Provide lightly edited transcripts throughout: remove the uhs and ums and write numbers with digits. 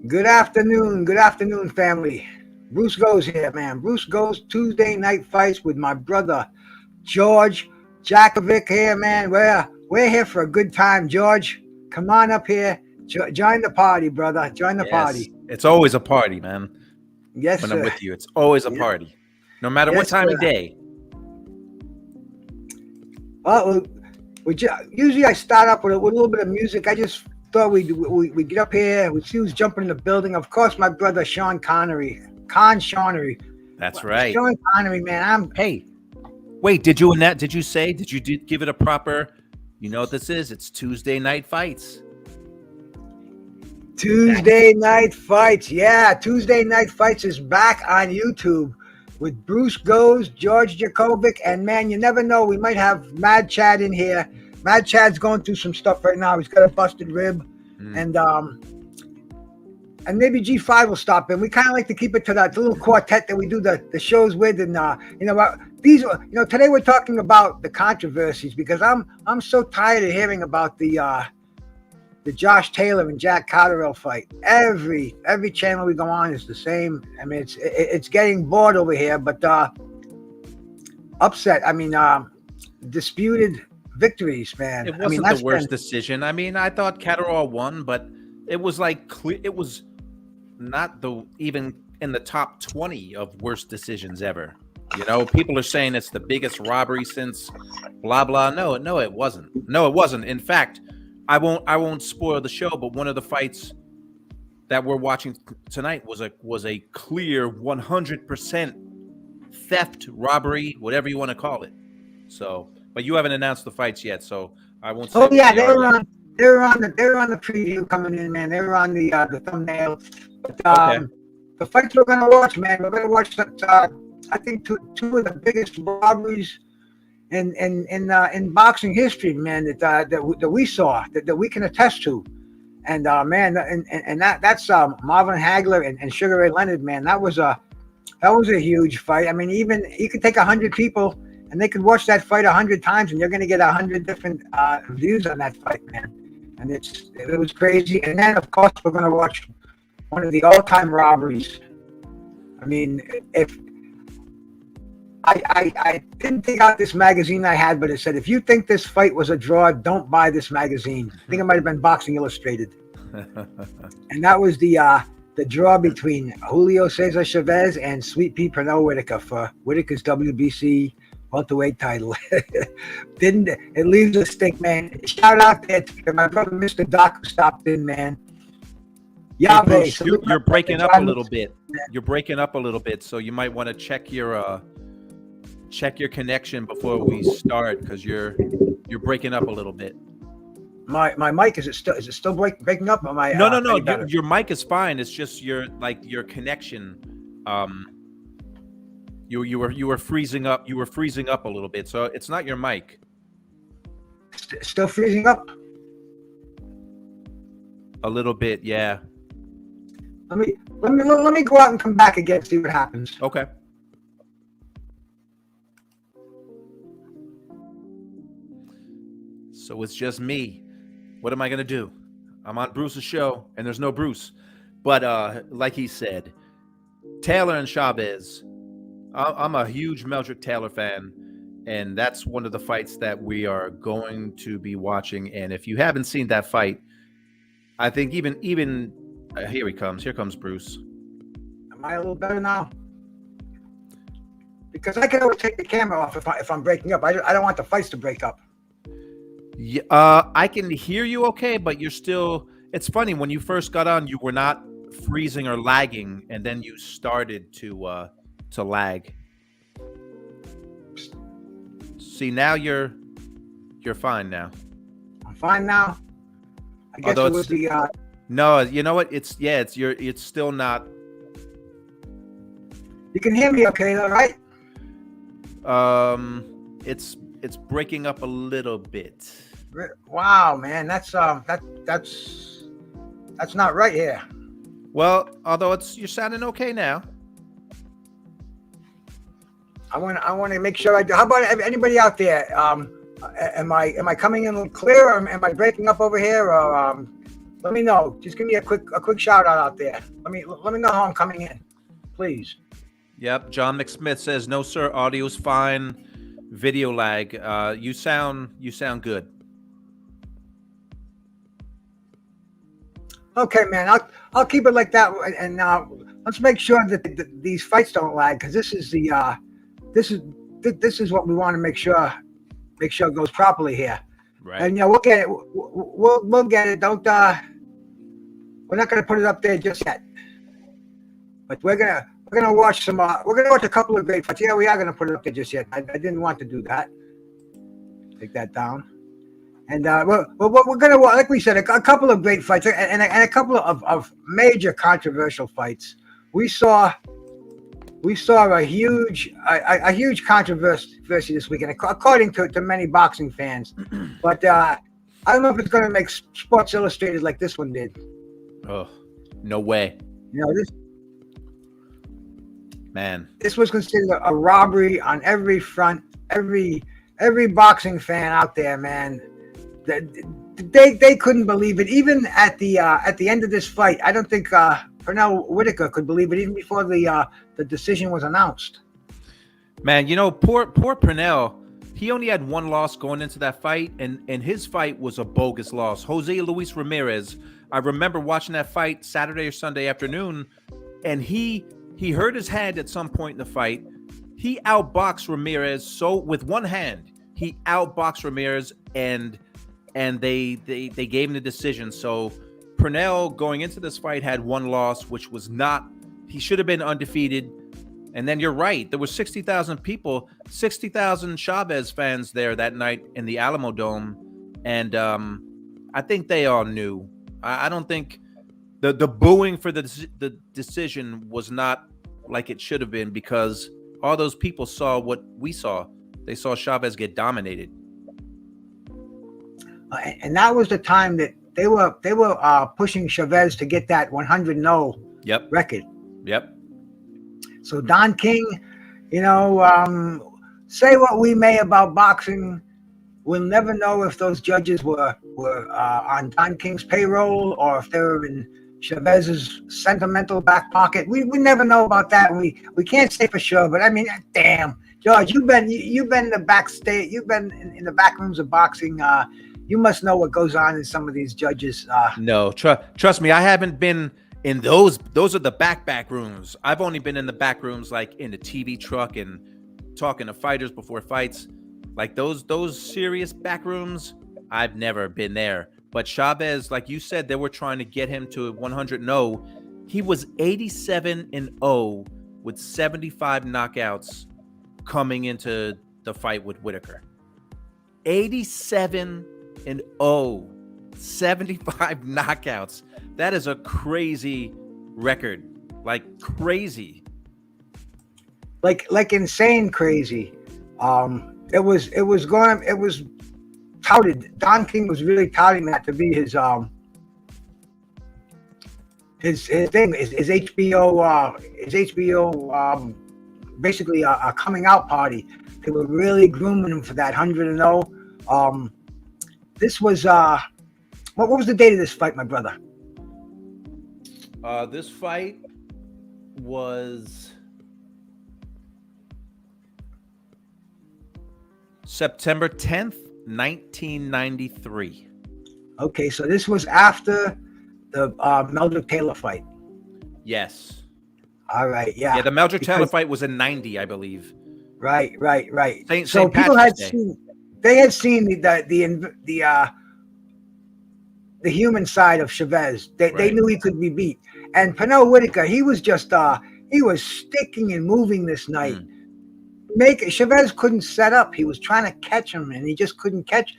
Good afternoon, family. Bruce Goes here, man. Bruce Goes Tuesday night fights with my brother George Jakovic here, man. We're here for a good time, George. Come on up here, join the party, brother. Join the Yes, party. it's always a party, man. Yes, When I'm sir. with you, it's always a Yeah. party, no matter what Yes, time of sir. day. Well, usually I start up with a little bit of music. I just thought we get up here, we see who's jumping in the building. Of course, my brother Sean Connery, Con Shawnery. That's right. Sean Connery, man. Hey, wait, did you Annette? Did you say? Did you give it a proper? You know what this is? It's Tuesday night fights. Tuesday Night Fights. Yeah, Tuesday Night Fights is back on YouTube with Bruce Goes, George Jakovic, and man, you never know. We might have Mad Chad in here. Mad Chad's going through some stuff right now. He's got a busted rib, and maybe G5 will stop in. We kind of like to keep it to that little quartet that we do the shows with, and today we're talking about the controversies because I'm so tired of hearing about the Josh Taylor and Jack Cotterill fight. Every channel we go on is the same. I mean, it's getting bored over here, but upset. I mean, disputed victories, man. It wasn't the worst decision. I mean, I thought Catterall won, but it was like clear. It was not even in the top 20 of worst decisions ever. You know, people are saying it's the biggest robbery since blah blah. No, it wasn't. No, it wasn't. In fact, I won't spoil the show, but one of the fights that we're watching tonight was a clear 100% theft, robbery, whatever you want to call it. So, but you haven't announced the fights yet, so I won't say. Oh yeah, they were on the preview coming in, man. They were on the thumbnail. But Okay. the fights we're gonna watch, man. We're gonna watch I think two of the biggest robberies in boxing history, man, that we saw, that we can attest to, and man, and that's Marvin Hagler and Sugar Ray Leonard, man. That was a huge fight. I mean, even you could take 100 people and they could watch that fight 100 times, and you're going to get 100 different views on that fight, man. And it was crazy. And then of course we're going to watch one of the all-time robberies. I mean, if I didn't take out this magazine I had, but it said, if you think this fight was a draw, don't buy this magazine. I think it might have been Boxing Illustrated. And that was the draw between Julio Cesar Chavez and Sweet Pea Pernell Whitaker for Whitaker's WBC welterweight title. It leaves a stink, man. Shout out there to my brother, Mr. Doc, who stopped in, man. Chavez, you're breaking up a little bit. You're breaking up a little bit, so you might want to check your connection before we start, because you're breaking up a little bit. My mic, is it still breaking up? Or am I, no. Your mic is fine. It's just your connection. You were freezing up. You were freezing up a little bit. So it's not your mic. Still freezing up. A little bit, yeah. Let me go out and come back again, see what happens. Okay. So it's just me. What am I going to do? I'm on Bruce's show, and there's no Bruce. But like he said, Taylor and Chavez, I'm a huge Meldrick Taylor fan, and that's one of the fights that we are going to be watching. And if you haven't seen that fight, I think even here he comes. Here comes Bruce. Am I a little better now? Because I can always take the camera off if I'm breaking up. I don't want the fights to break up. Yeah, I can hear you okay, but you're still. It's funny, when you first got on, you were not freezing or lagging, and then you started to lag. See, now you're fine now. I'm fine now. I guess Although it was the. No, you know what? It's still not. You can hear me okay, though, right? It's breaking up a little bit. Wow, man, that's not right here. Well, although you're sounding okay now. I want to make sure I do. How about anybody out there? Am I coming in clear, or am I breaking up over here? Or let me know. Just give me a quick shout out there. Let me know how I'm coming in, please. Yep. John McSmith says, no, sir. Audio's fine. Video lag. You sound good. Okay, man. I'll keep it like that. And let's make sure that these fights don't lag, because this is what we want to make sure goes properly here. Right. And we'll get it. We'll get it. Don't. We're not gonna put it up there just yet. But we're gonna watch some. We're gonna watch a couple of great fights. Yeah, we are gonna put it up there just yet. I didn't want to do that. Take that down. And we're gonna watch, like we said, a couple of great fights and a couple of major controversial fights. We saw a huge controversy this weekend, according to many boxing fans. But I don't know if it's going to make Sports Illustrated like this one did. Oh, no way. This was considered a robbery on every front. Every boxing fan out there, man, they couldn't believe it. Even at the end of this fight, I don't think Pernell Whitaker could believe it, even before the decision was announced. Man, poor Pernell. He only had one loss going into that fight, and his fight was a bogus loss. Jose Luis Ramirez. I remember watching that fight Saturday or Sunday afternoon, and he hurt his hand at some point in the fight. He outboxed Ramirez with one hand. He outboxed Ramirez, and they gave him the decision. So Pernell going into this fight had one loss, which was not. He should have been undefeated. And then you're right. There were 60,000 people, 60,000 Chavez fans there that night in the Alamo Dome. And I think they all knew. I don't think the booing for the decision was not like it should have been, because all those people saw what we saw. They saw Chavez get dominated. And that was the time that they were pushing Chavez to get that 100-0 record. Yep. So Don King, say what we may about boxing, we'll never know if those judges were on Don King's payroll or if they were in Chavez's sentimental back pocket. We never know about that. We can't say for sure, but I mean, damn, George, you've been in the backstage, you've been in the back rooms of boxing. You must know what goes on in some of these judges. No, trust me, I haven't been in those. Those are the back rooms. I've only been in the back rooms, like in the TV truck and talking to fighters before fights. Like those serious back rooms, I've never been there. But Chavez, like you said, they were trying to get him to 100-0. He was 87-0 with 75 knockouts coming into the fight with Whitaker. 87-0, 75 knockouts. That is a crazy record. Like crazy. Like insane crazy. It was touted. Don King was really touting that to be his thing, his HBO basically a coming out party. They were really grooming him for that 100-0. This was what was the date of this fight, my brother? This fight was September 10th, 1993. Okay, so this was after the Meldrick Taylor fight. Yes. All right, yeah. Yeah, the Meldrick Taylor fight was in 90, I believe. Right. So people had seen the human side of Chavez. They knew he could be beat. And Pernell Whitaker, he was just he was sticking and moving this night. Chavez couldn't set up. He was trying to catch him, and he just couldn't catch.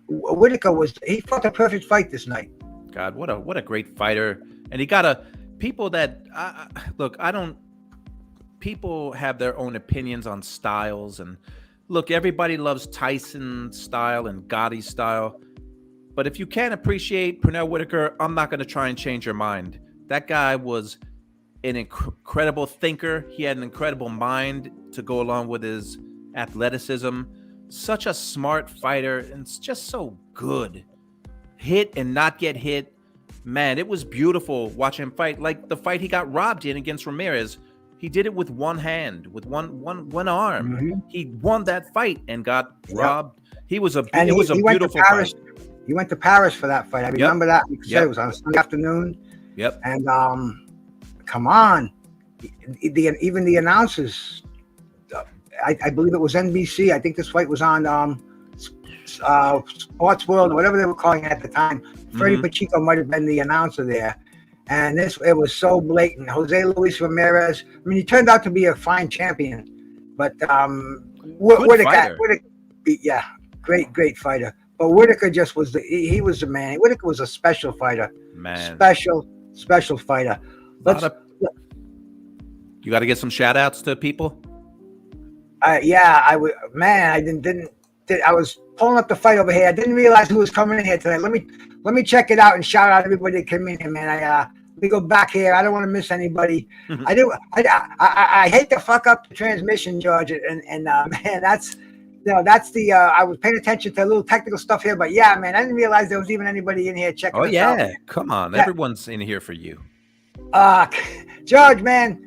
Whitaker he fought the perfect fight this night. God, what a great fighter! And he got people that look. People have their own opinions on styles, and look, everybody loves Tyson's style and Gotti's style. But if you can't appreciate Pernell Whitaker, I'm not going to try and change your mind. That guy was an incredible thinker. He had an incredible mind to go along with his athleticism. Such a smart fighter, and it's just so good. Hit and not get hit. man, it was beautiful watching him fight. Like the fight he got robbed in against Ramirez, he did it with one hand, with one arm. Mhm. He won that fight and got Yep. robbed. It was a And he went to beautiful Paris. fight. He went to Paris for that fight. I remember that because Yep. it was on a Sunday afternoon. Yep. And come on, even the announcers. I believe it was NBC. I think this fight was on Sports World, whatever they were calling it at the time. Freddie Pacheco might have been the announcer there. And it was so blatant. Jose Luis Ramirez. I mean, he turned out to be a fine champion, but Whitaker, yeah, great fighter. But Whitaker just was he was the man. Whitaker was a special fighter, Man. special fighter. You got to get some shout outs to people. Yeah, I would. Man, I was pulling up the fight over here. I didn't realize who was coming in here tonight. Let me check it out and shout out everybody that came in here, man. Let me go back here. I don't want to miss anybody. I hate to fuck up the transmission, George, and man, that's the I was paying attention to a little technical stuff here, but yeah, man, I didn't realize there was even anybody in here checking. Oh us out. yeah, come on, Yeah. everyone's in here for you. George, man.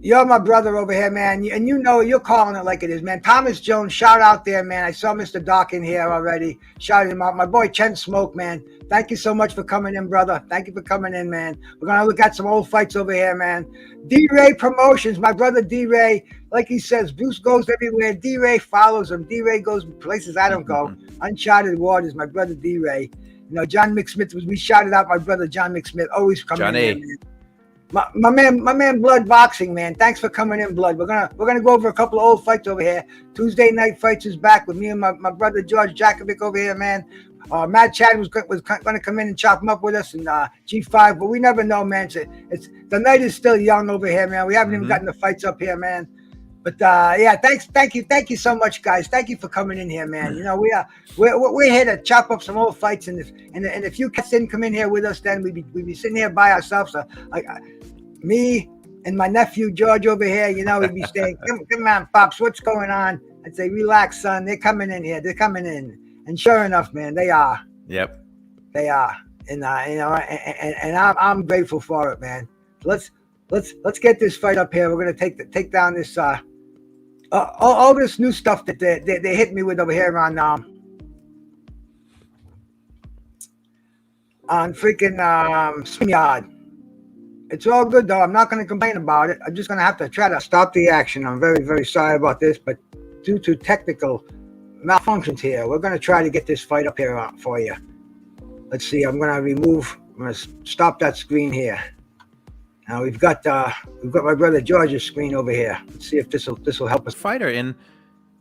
You're my brother over here, man. And you're calling it like it is, man. Thomas Jones, shout out there, man. I saw Mr. Doc in here already. Shouted him out. My boy Chen Smoke, man. Thank you so much for coming in, brother. Thank you for coming in, man. We're going to look at some old fights over here, man. D-Ray Promotions, my brother D-Ray. Like he says, Bruce goes everywhere. D-Ray follows him. D-Ray goes places I don't go. Uncharted waters, my brother D-Ray. John McSmith, we shouted out my brother John McSmith. Always coming Johnny. in, man. My man Blood Boxing, man. Thanks for coming in, Blood. We're gonna go over a couple of old fights over here. Tuesday Night Fights is back with me and my brother George Jakovic over here, man. Matt Chad was going to come in and chop him up with us in G5, but we never know, man. It's the night is still young over here, man. We haven't even gotten the fights up here, man. But yeah, thank you so much, guys. Thank you for coming in here, man. We're here to chop up some old fights, and if you cats didn't come in here with us, then we'd be sitting here by ourselves. Me and my nephew George over here, we'd be saying, "Come on, pops, what's going on?" I'd say, "Relax, son. They're coming in here. They're coming in." And sure enough, man, they are. Yep. They are, and I'm grateful for it, man. Let's get this fight up here. We're gonna take down this all this new stuff that they hit me with over here on freaking StreamYard. It's all good though. I'm not going to complain about it. I'm just going to have to try to stop the action. I'm very, very sorry about this, but due to technical malfunctions here, we're going to try to get this fight up here for you. Let's see. I'm going to stop that screen here. Now we've got my brother George's screen over here. Let's see if this will help us. Fighter, and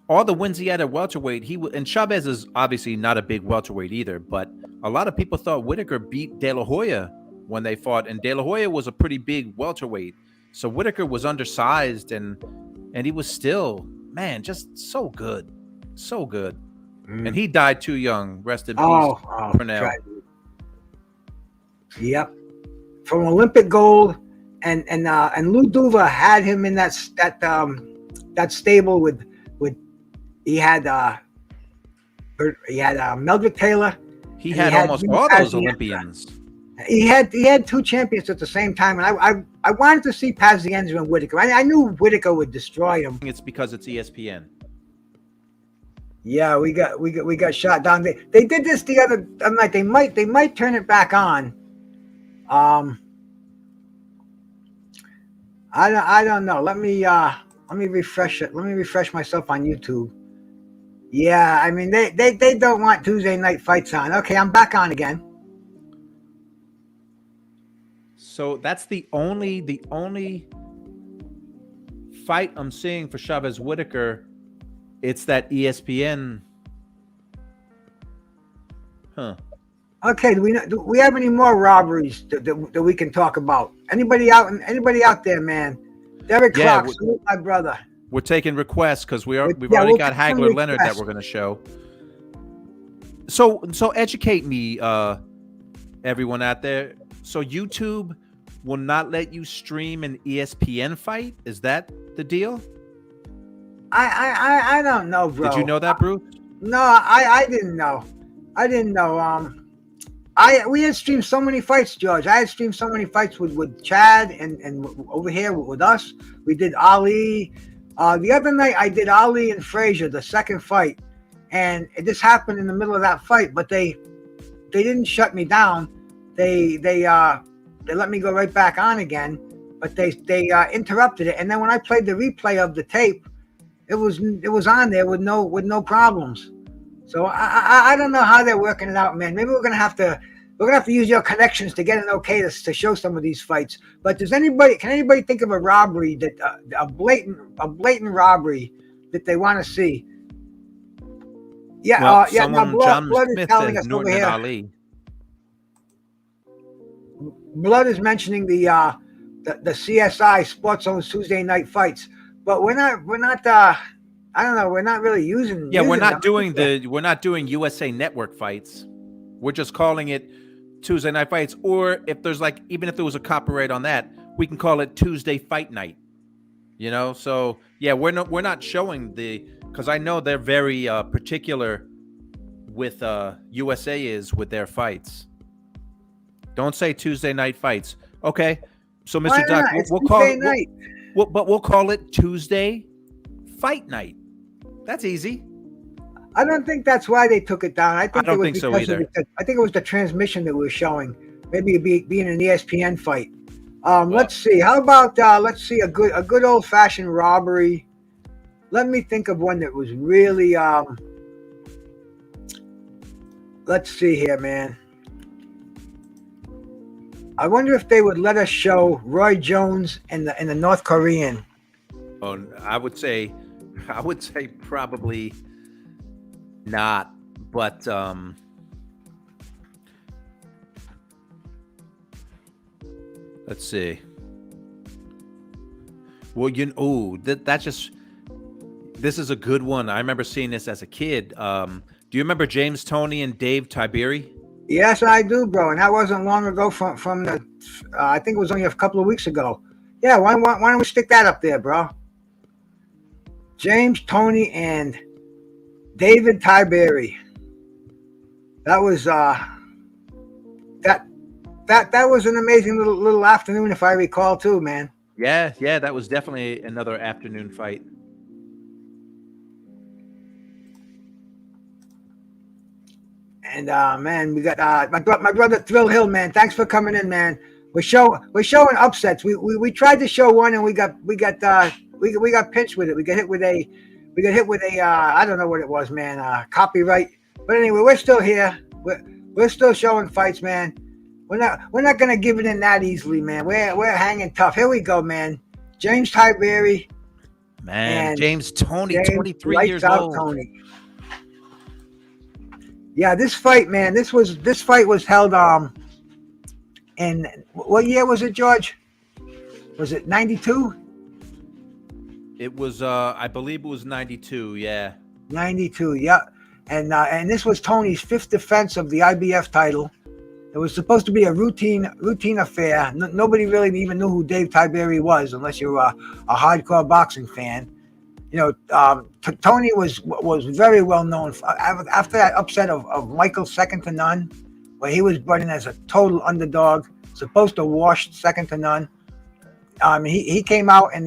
all the wins he had at welterweight, and Chavez is obviously not a big welterweight either, but a lot of people thought Whitaker beat De La Hoya when they fought, and De La Hoya was a pretty big welterweight. So Whitaker was undersized, and he was still, man, just so good. So good. And he died too young. Rest in peace, Cornell. Yep. From Olympic gold, and Lou Duva had him in that stable with he had Meldrick Taylor. He had almost all those Olympians. He had two champions at the same time, and I wanted to see Pazienza and Whitaker. I knew Whitaker would destroy him. It's because it's ESPN. Yeah, we got shot down. They did this the other night. They might turn it back on. I don't know. Let me refresh it. Let me refresh myself on YouTube. Yeah, I mean they don't want Tuesday Night Fights on. Okay, I'm back on again. So that's the only fight I'm seeing for Chavez Whitaker. It's that ESPN. Huh. Okay, do we have any more robberies that we can talk about? Anybody out there, man? Derek Clark, salute my brother. We're taking requests because we've already got Hagler Leonard that we're going to show. So educate me, everyone out there. So YouTube will not let you stream an ESPN fight? Is that the deal? I don't know, bro. Did you know that, Bruce? No, I didn't know. I didn't know. We had streamed so many fights, George. I had streamed so many fights with Chad and over here with us. We did Ali. The other night I did Ali and Frazier, the second fight, and this happened in the middle of that fight. But they didn't shut me down. They let me go right back on again. But they interrupted it, and then when I played the replay of the tape, it was on there with no problems. So I don't know how they're working it out, man. Maybe we're gonna have to use your connections to get an okay to show some of these fights. But can anybody think of a robbery that a blatant robbery that they want to see? Yeah, Well, yeah. someone, Now, John Blood is Smith telling says us over Norton and here. Ali. Blood is mentioning the CSI Sports Zone Tuesday night fights, but we're not. I don't know. We're not really using. Yeah, we're not them. we're not doing USA Network fights. We're just calling it Tuesday night fights. Or if there's even if there was a copyright on that, we can call it Tuesday Fight Night. You know, so yeah, we're not showing because I know they're very particular with USA is with their fights. Don't say Tuesday night fights. Okay, so Mr. Duck, we'll call it night. We'll call it Tuesday Fight Night. That's easy. I don't think that's why they took it down. I don't think so either. I think it was the transmission that we were showing. Maybe being an ESPN fight. Let's see. How about let's see a good old fashioned robbery. Let me think of one that was really. Let's see here, man. I wonder if they would let us show Roy Jones and the North Korean. Oh, I would say probably not, but let's see. Well, this is a good one. I remember seeing this as a kid. Do you remember James Toney and Dave Tiberi? Yes, I do, bro. And that wasn't long ago from the. I think it was only a couple of weeks ago. Yeah, why don't we stick that up there, bro? James Toney and David Tiberi. That was that was an amazing little afternoon, if I recall, too, man. Yeah, that was definitely another afternoon fight. And man, we got my brother Thrill Hill, man. Thanks for coming in, man. We're showing upsets. We tried to show one, and we got pinched with it. We got hit with a I don't know what it was, man. Copyright. But anyway, we're still here. We're still showing fights, man. We're not gonna give it in that easily, man. We're hanging tough. Here we go, man. James Tiberi. Man, James Toney, 23 years old. Tony. Yeah, this fight, man. This fight was held in what year was it, George? Was it 92? It was I believe it was 92, yeah. 92, yeah. And this was Tony's fifth defense of the IBF title. It was supposed to be a routine affair. Nobody really even knew who Dave Tiberi was, unless you were a hardcore boxing fan. You know, Tony was very well known after that upset of Michael second to none, where he was brought in as a total underdog, supposed to wash second to none. He came out and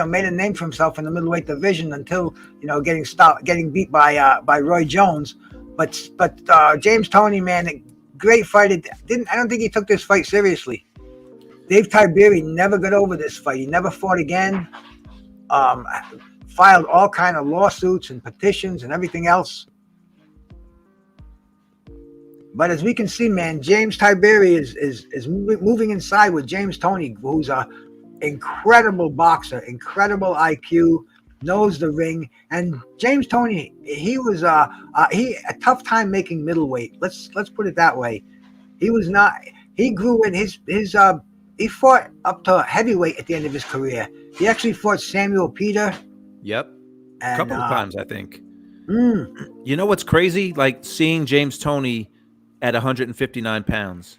made a name for himself in the middleweight division until getting beat by Roy Jones. But James Toney, man, great fight. I don't think he took this fight seriously. Dave Tiberi never got over this fight. He never fought again. Filed all kind of lawsuits and petitions and everything else. But as we can see, man, James Tiberi is moving inside with James Toney, who's a incredible boxer, incredible IQ, knows the ring. And James Toney, he was a tough time making middleweight. Let's put it that way. He was not. He grew in he fought up to heavyweight at the end of his career. He actually fought Samuel Peter. Yep. A couple of times, I think. You know what's crazy? Like seeing James Toney at 159 pounds.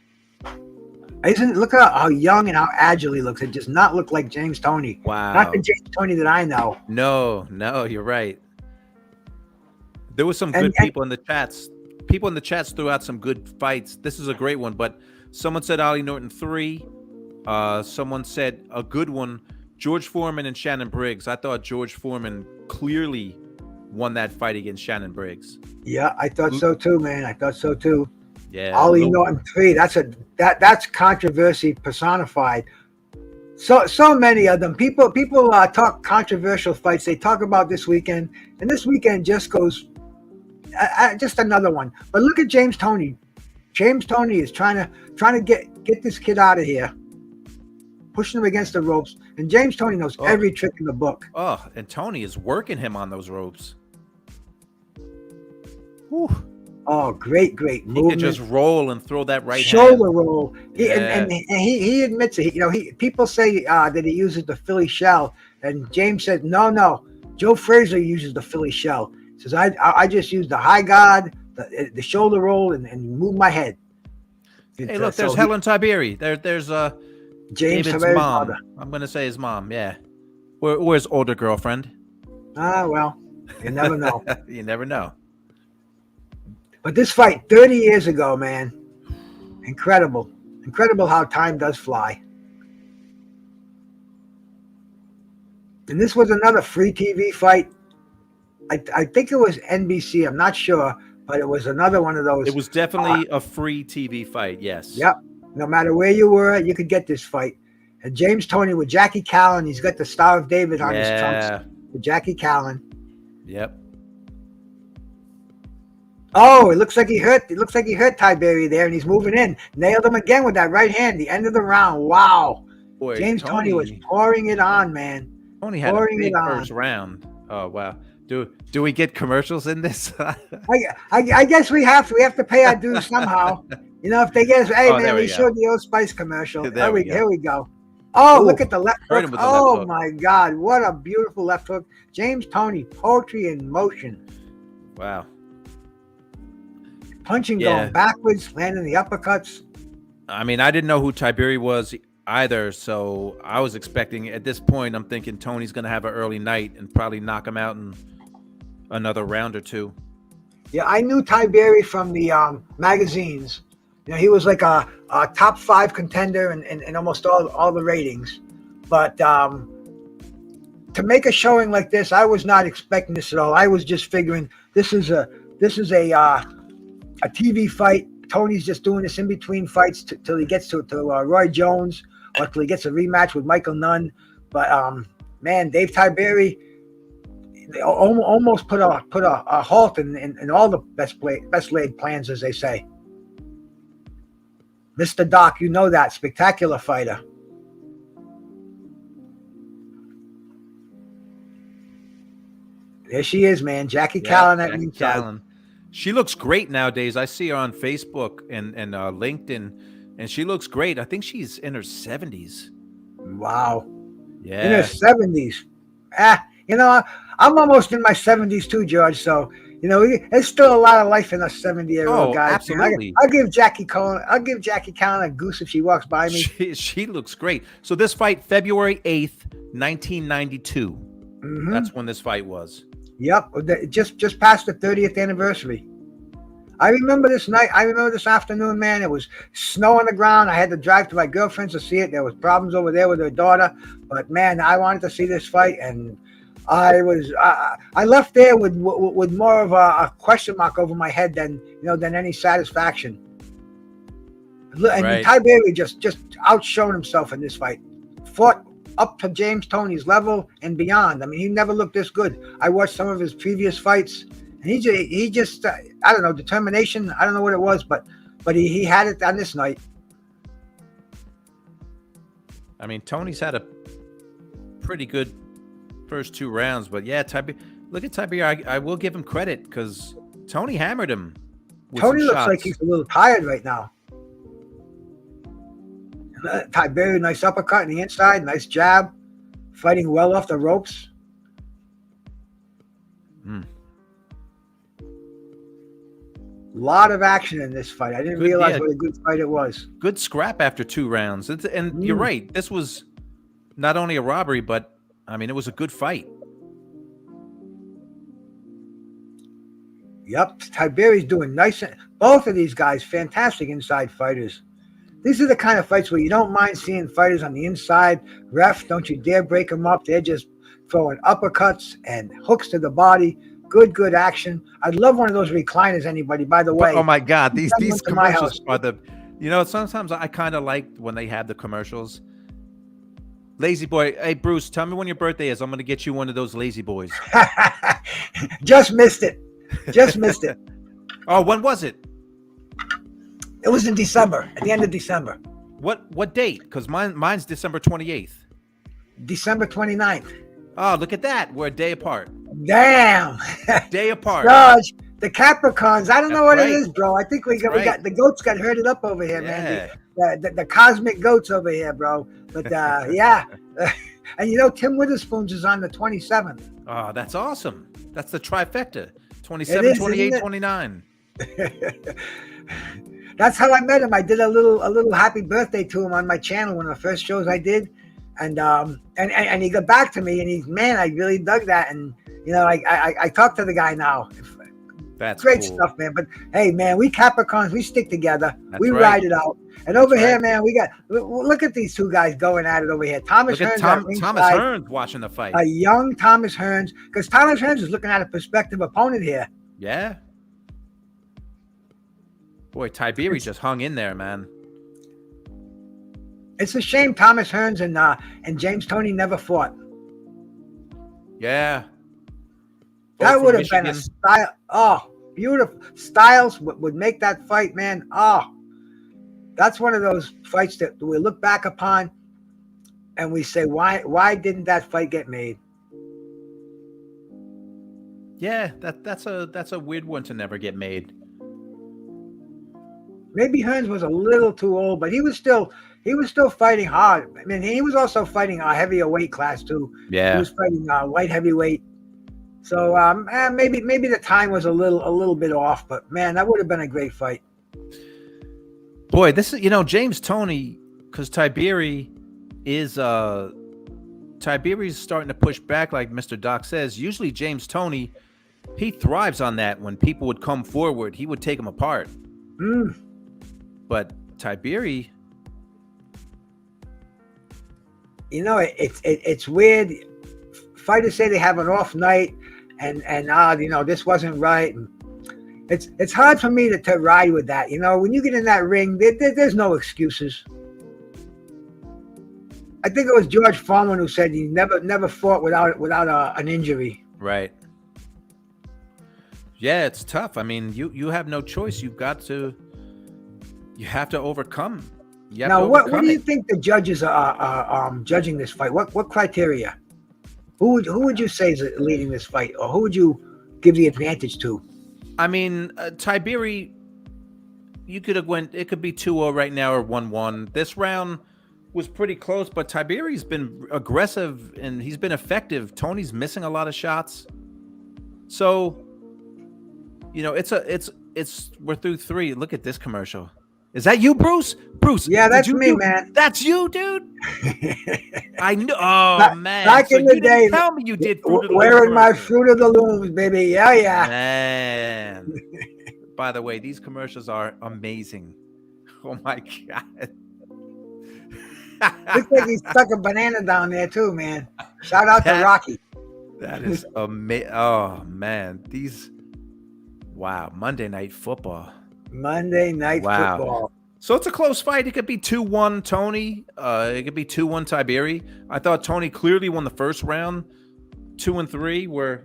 Look at how young and how agile he looks. It does not look like James Toney. Wow. Not the James Toney that I know. No, you're right. There was some good people in the chats people in the chats threw out some good fights. This is a great one, but someone said Ollie Norton 3. Someone said a good one, George Foreman and Shannon Briggs. I thought George Foreman clearly won that fight against Shannon Briggs. Yeah, I thought so too, man. I thought so too. Yeah, Ollie Norton 3. That's controversy personified. So many of them. People talk controversial fights. They talk about this weekend, and this weekend just goes just another one. But look at James Toney. James Toney is trying to get this kid out of here, pushing him against the ropes. And James Toney knows every trick in the book. Oh, and Toney is working him on those ropes. Whew. Oh, great movement. He could just roll and throw that right shoulder hand. roll. And he admits it. People say that he uses the Philly shell, and James said, no. Joe Frazier uses the Philly shell. He says, I just use the high guard, the shoulder roll, and move my head. Hey, look, there's Helen Tiberi. There's James David's Tiberi's mom. mother. I'm gonna say his mom. Yeah. Where's older girlfriend? Well, you never know. You never know. But this fight 30 years ago, man, incredible how time does fly. And this was another free TV fight. I think it was NBC. I'm not sure, but it was another one of those. It was definitely a free TV fight. Yes. Yep. No matter where you were, you could get this fight. And James Toney with Jackie Callan. He's got the Star of David on his trunks. With Jackie Callan. Yep. Oh, it looks like he hurt Tiberi there, and he's moving in. Nailed him again with that right hand. The end of the round. Wow. Boy, James Toney was pouring it on, man. Toney had a big first round. Oh wow. Do we get commercials in this? I guess we have to. We have to pay our dues somehow. You know, if they get us, hey man, we showed the Old Spice commercial. Here we go. Oh, look at the left hook. Oh my God, what a beautiful left hook. James Toney, poetry in motion. Wow. Punching going backwards, landing the uppercuts. I mean, I didn't know who Tiberi was either, so I was expecting at this point, I'm thinking Tony's going to have an early night and probably knock him out in another round or two. Yeah, I knew Tiberi from the magazines. You know, he was like a top 5 contender in almost all the ratings. But to make a showing like this, I was not expecting this at all. I was just figuring this is a TV fight. Tony's just doing this in between fights till he gets to Roy Jones, or till he gets a rematch with Michael Nunn. But man, Dave Tiberi almost put a halt in all the best laid plans, as they say. Mr. Doc, you know that spectacular fighter. There she is, man. Jackie Callan at ringside. She looks great nowadays. I see her on Facebook and LinkedIn, and she looks great. I think she's in her 70s. Wow. Yeah. In her 70s. You know, I'm almost in my 70s too, George. So, you know, there's still a lot of life in us 70-year-old guys. Absolutely. I'll give Jackie Callan a goose if she walks by me. She looks great. So this fight, February 8th, 1992. Mm-hmm. That's when this fight was. Yep, just past the 30th anniversary. I remember this night. I remember this afternoon, man. It was snow on the ground. I had to drive to my girlfriend's to see it. There was problems over there with her daughter, but man, I wanted to see this fight, and I left there with more of a question mark over my head than any satisfaction. And Tiberi just outshone himself in this fight. Fought up to James Toney's level and beyond. I mean, he never looked this good. I watched some of his previous fights, and he just I don't know, determination. I don't know what it was, but he had it on this night. I mean, Toney's had a pretty good first 2 rounds, but yeah, look at Tiberi. I will give him credit because Toney hammered him. Toney looks like he's a little tired right now. Tiberi, nice uppercut in the inside, nice jab, fighting well off the ropes. Lot of action in this fight. I didn't realize what a good fight it was. Good scrap after 2 rounds. And you're right. This was not only a robbery, but I mean, it was a good fight. Yep, Tiberi's doing nice. Both of these guys, fantastic inside fighters. These are the kind of fights where you don't mind seeing fighters on the inside. Ref, don't you dare break them up. They're just throwing uppercuts and hooks to the body. Good action. I'd love one of those recliners, anybody, by the way. Oh my God, these Send one to my commercials house. are sometimes I kind of like when they have the commercials. Lazy boy, hey Bruce, tell me when your birthday is. I'm gonna get you one of those lazy boys. Just missed it. Oh, when was it? It was in December, at the end of December. What date? Because mine's December 28th. December 29th. Oh, look at that. We're a day apart. Damn. Day apart. Judge, the Capricorns. I don't know what right. it is, bro. I think we got the goats got herded up over here, Yeah. man. The cosmic goats over here, bro. But yeah. And Tim Witherspoon's is on the 27th. Oh, that's awesome. That's the trifecta. 27, It is, 28, isn't it? 29. That's how I met him. I did a little happy birthday to him on my channel, one of the first shows I did, and he got back to me, and I really dug that, and I talked to the guy now. That's great cool. stuff, man. But hey, man, we Capricorns, we stick together. That's we right. ride it out. And over That's here, right. man, we got look at these two guys going at it over here. Thomas Look at Hearns, Thomas Hearns watching the fight. a young Thomas Hearns, because Thomas Hearns is looking at a prospective opponent here. Yeah. Boy, Tiberi just hung in there, man. It's a shame Thomas Hearns and James Toney never fought. Yeah. That Both would from have been a Michigan. style. Oh, beautiful. Styles would make that fight, man. Oh, that's one of those fights that we look back upon and we say, why didn't that fight get made? Yeah, that's a weird one to never get made. Maybe Hearns was a little too old, but he was still fighting hard. I mean, he was also fighting a heavier weight class too. Yeah. He was fighting light heavyweight. So maybe the time was a little bit off, but man, that would have been a great fight. Boy, this is James Toney, because Tiberi's starting to push back, like Mr. Doc says. Usually James Toney, he thrives on that. When people would come forward, he would take them apart. But Tiberi, it's weird. Fighters say they have an off night, and this wasn't right. And it's hard for me to ride with that. When you get in that ring, there's no excuses. I think it was George Foreman who said he never fought without an injury. right? Yeah, it's tough. I mean, you have no choice. You have to overcome. Now, what do you think the judges are judging this fight? What criteria? Who would you say is leading this fight, or who would you give the advantage to? I mean, Tiberi, you could have went. It could be 2-0 right now or 1-1. This round was pretty close, but Tiberi's been aggressive and he's been effective. Tony's missing a lot of shots, so it's we're through 3. Look at this commercial. Is that you, Bruce? Bruce? Yeah, that's me, man. That's you, dude. I knew. Oh man! Back in the day, tell me you did Fruit of the wearing Loom my commercial. Fruit of the Looms, baby. Yeah. Man. By the way, these commercials are amazing. Oh my god! Looks like he stuck a banana down there too, man. Shout out to Rocky. That is amazing. Oh man, wow, Monday Night Football. Monday Night Football. So it's a close fight. It could be 2-1 Tony. It could be 2-1 Tiberi. I thought Tony clearly won the first round. 2 and 3 were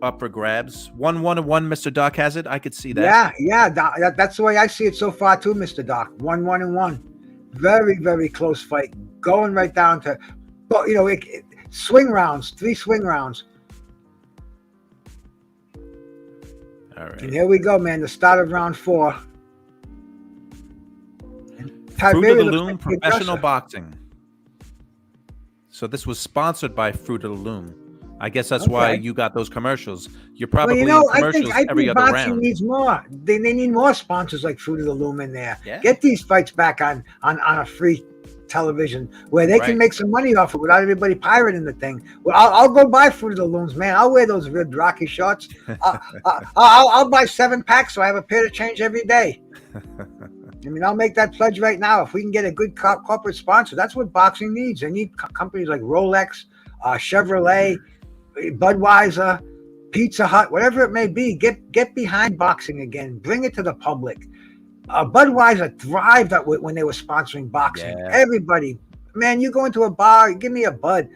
up for grabs. 1-1 and 1. Mr. Doc has it. I could see that. Yeah. That's the way I see it so far too, Mr. Doc. 1-1 and 1. Very, very close fight. Going right down to, swing rounds. 3 swing rounds. All right. And here we go, man. The start of round 4. Fruit of the Loom Professional Boxing. So this was sponsored by Fruit of the Loom. I guess that's why you got those commercials. You're probably in commercials I think every other boxing round. needs more. They need more sponsors like Fruit of the Loom in there. Yeah. Get these fights back on a free television where they can Right. make some money off it without everybody pirating the thing. Well, I'll go buy Fruit of the Looms, man. I'll wear those ribbed Rocky shorts. I'll buy 7 packs so I have a pair to change every day. I mean, I'll make that pledge right now. If we can get a good corporate sponsor, that's what boxing needs. They need companies like Rolex, Chevrolet, Budweiser, Pizza Hut, whatever it may be. Get behind boxing again. Bring it to the public. Budweiser thrived when they were sponsoring boxing. Yeah. Everybody, man, you go into a bar, give me a Bud.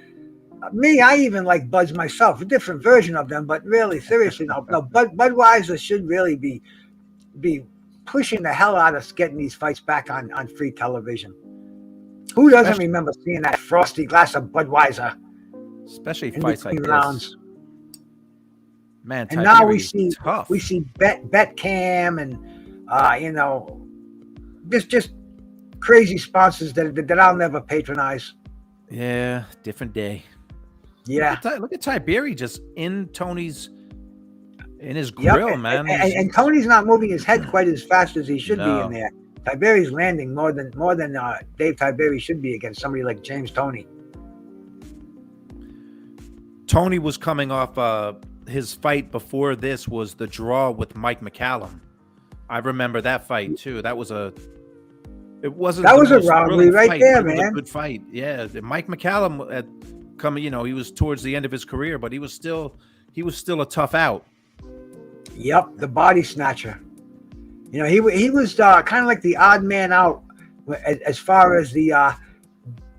Me, I even like Buds myself, a different version of them. But really, seriously, no, Budweiser should really be pushing the hell out of getting these fights back on free television. Who doesn't remember seeing that frosty glass of Budweiser? Especially fights like rounds. this. Man, and now we tough. see Betcam and just crazy sponsors that I'll never patronize. Yeah, different day. Yeah, look at Tiberi just in his grill, man. And Tony's not moving his head quite as fast as he should be in there. Tiberi's landing more than Dave Tiberi should be against somebody like James Toney. Toney was coming off his fight before this was the draw with Mike McCallum. I remember that fight too. That was a robbery right fight, there, man. It was a good fight. Yeah, Mike McCallum had come. He was towards the end of his career, but he was still a tough out. Yep, the body snatcher. He was kind of like the odd man out as far as the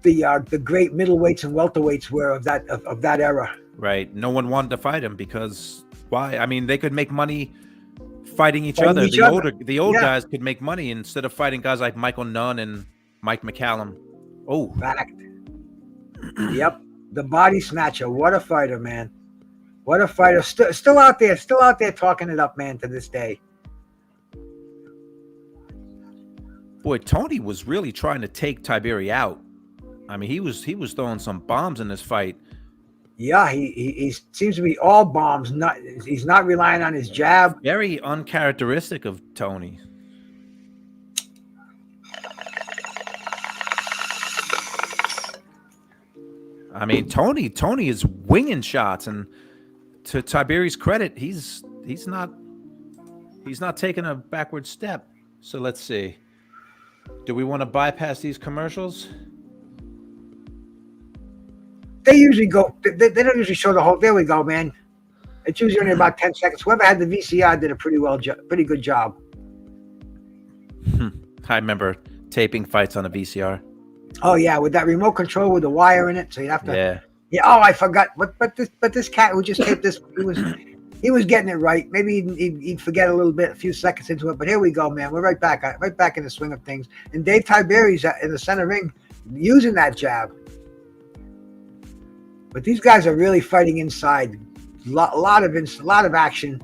great middleweights and welterweights were of that era. Right. No one wanted to fight him because why? I mean, they could make money fighting each other. The old guys could make money instead of fighting guys like Michael Nunn and Mike McCallum. Oh, fact. Yep, the body snatcher. What a fighter, man. What a fighter. Still out there talking it up, man, to this day. Boy, Toney was really trying to take Tiberi out. I mean, he was throwing some bombs in this fight. Yeah, he seems to be all bombs. He's not relying on his jab. Very uncharacteristic of Toney. I mean, Toney is winging shots, and to Tiberi's credit, he's not taking a backward step. So let's see. Do we want to bypass these commercials? They usually go. They don't usually show the whole. There we go, man. It's usually only about 10 seconds. Whoever had the VCR did a pretty good job. I remember taping fights on a VCR. Oh yeah, with that remote control with the wire in it, so you have to. Yeah. Yeah. Oh, I forgot. But this cat who just taped this, he was getting it right. Maybe he'd forget a few seconds into it. But here we go, man. We're right back in the swing of things. And Dave Tiberi's in the center ring using that jab. But these guys are really fighting inside. A lot of action.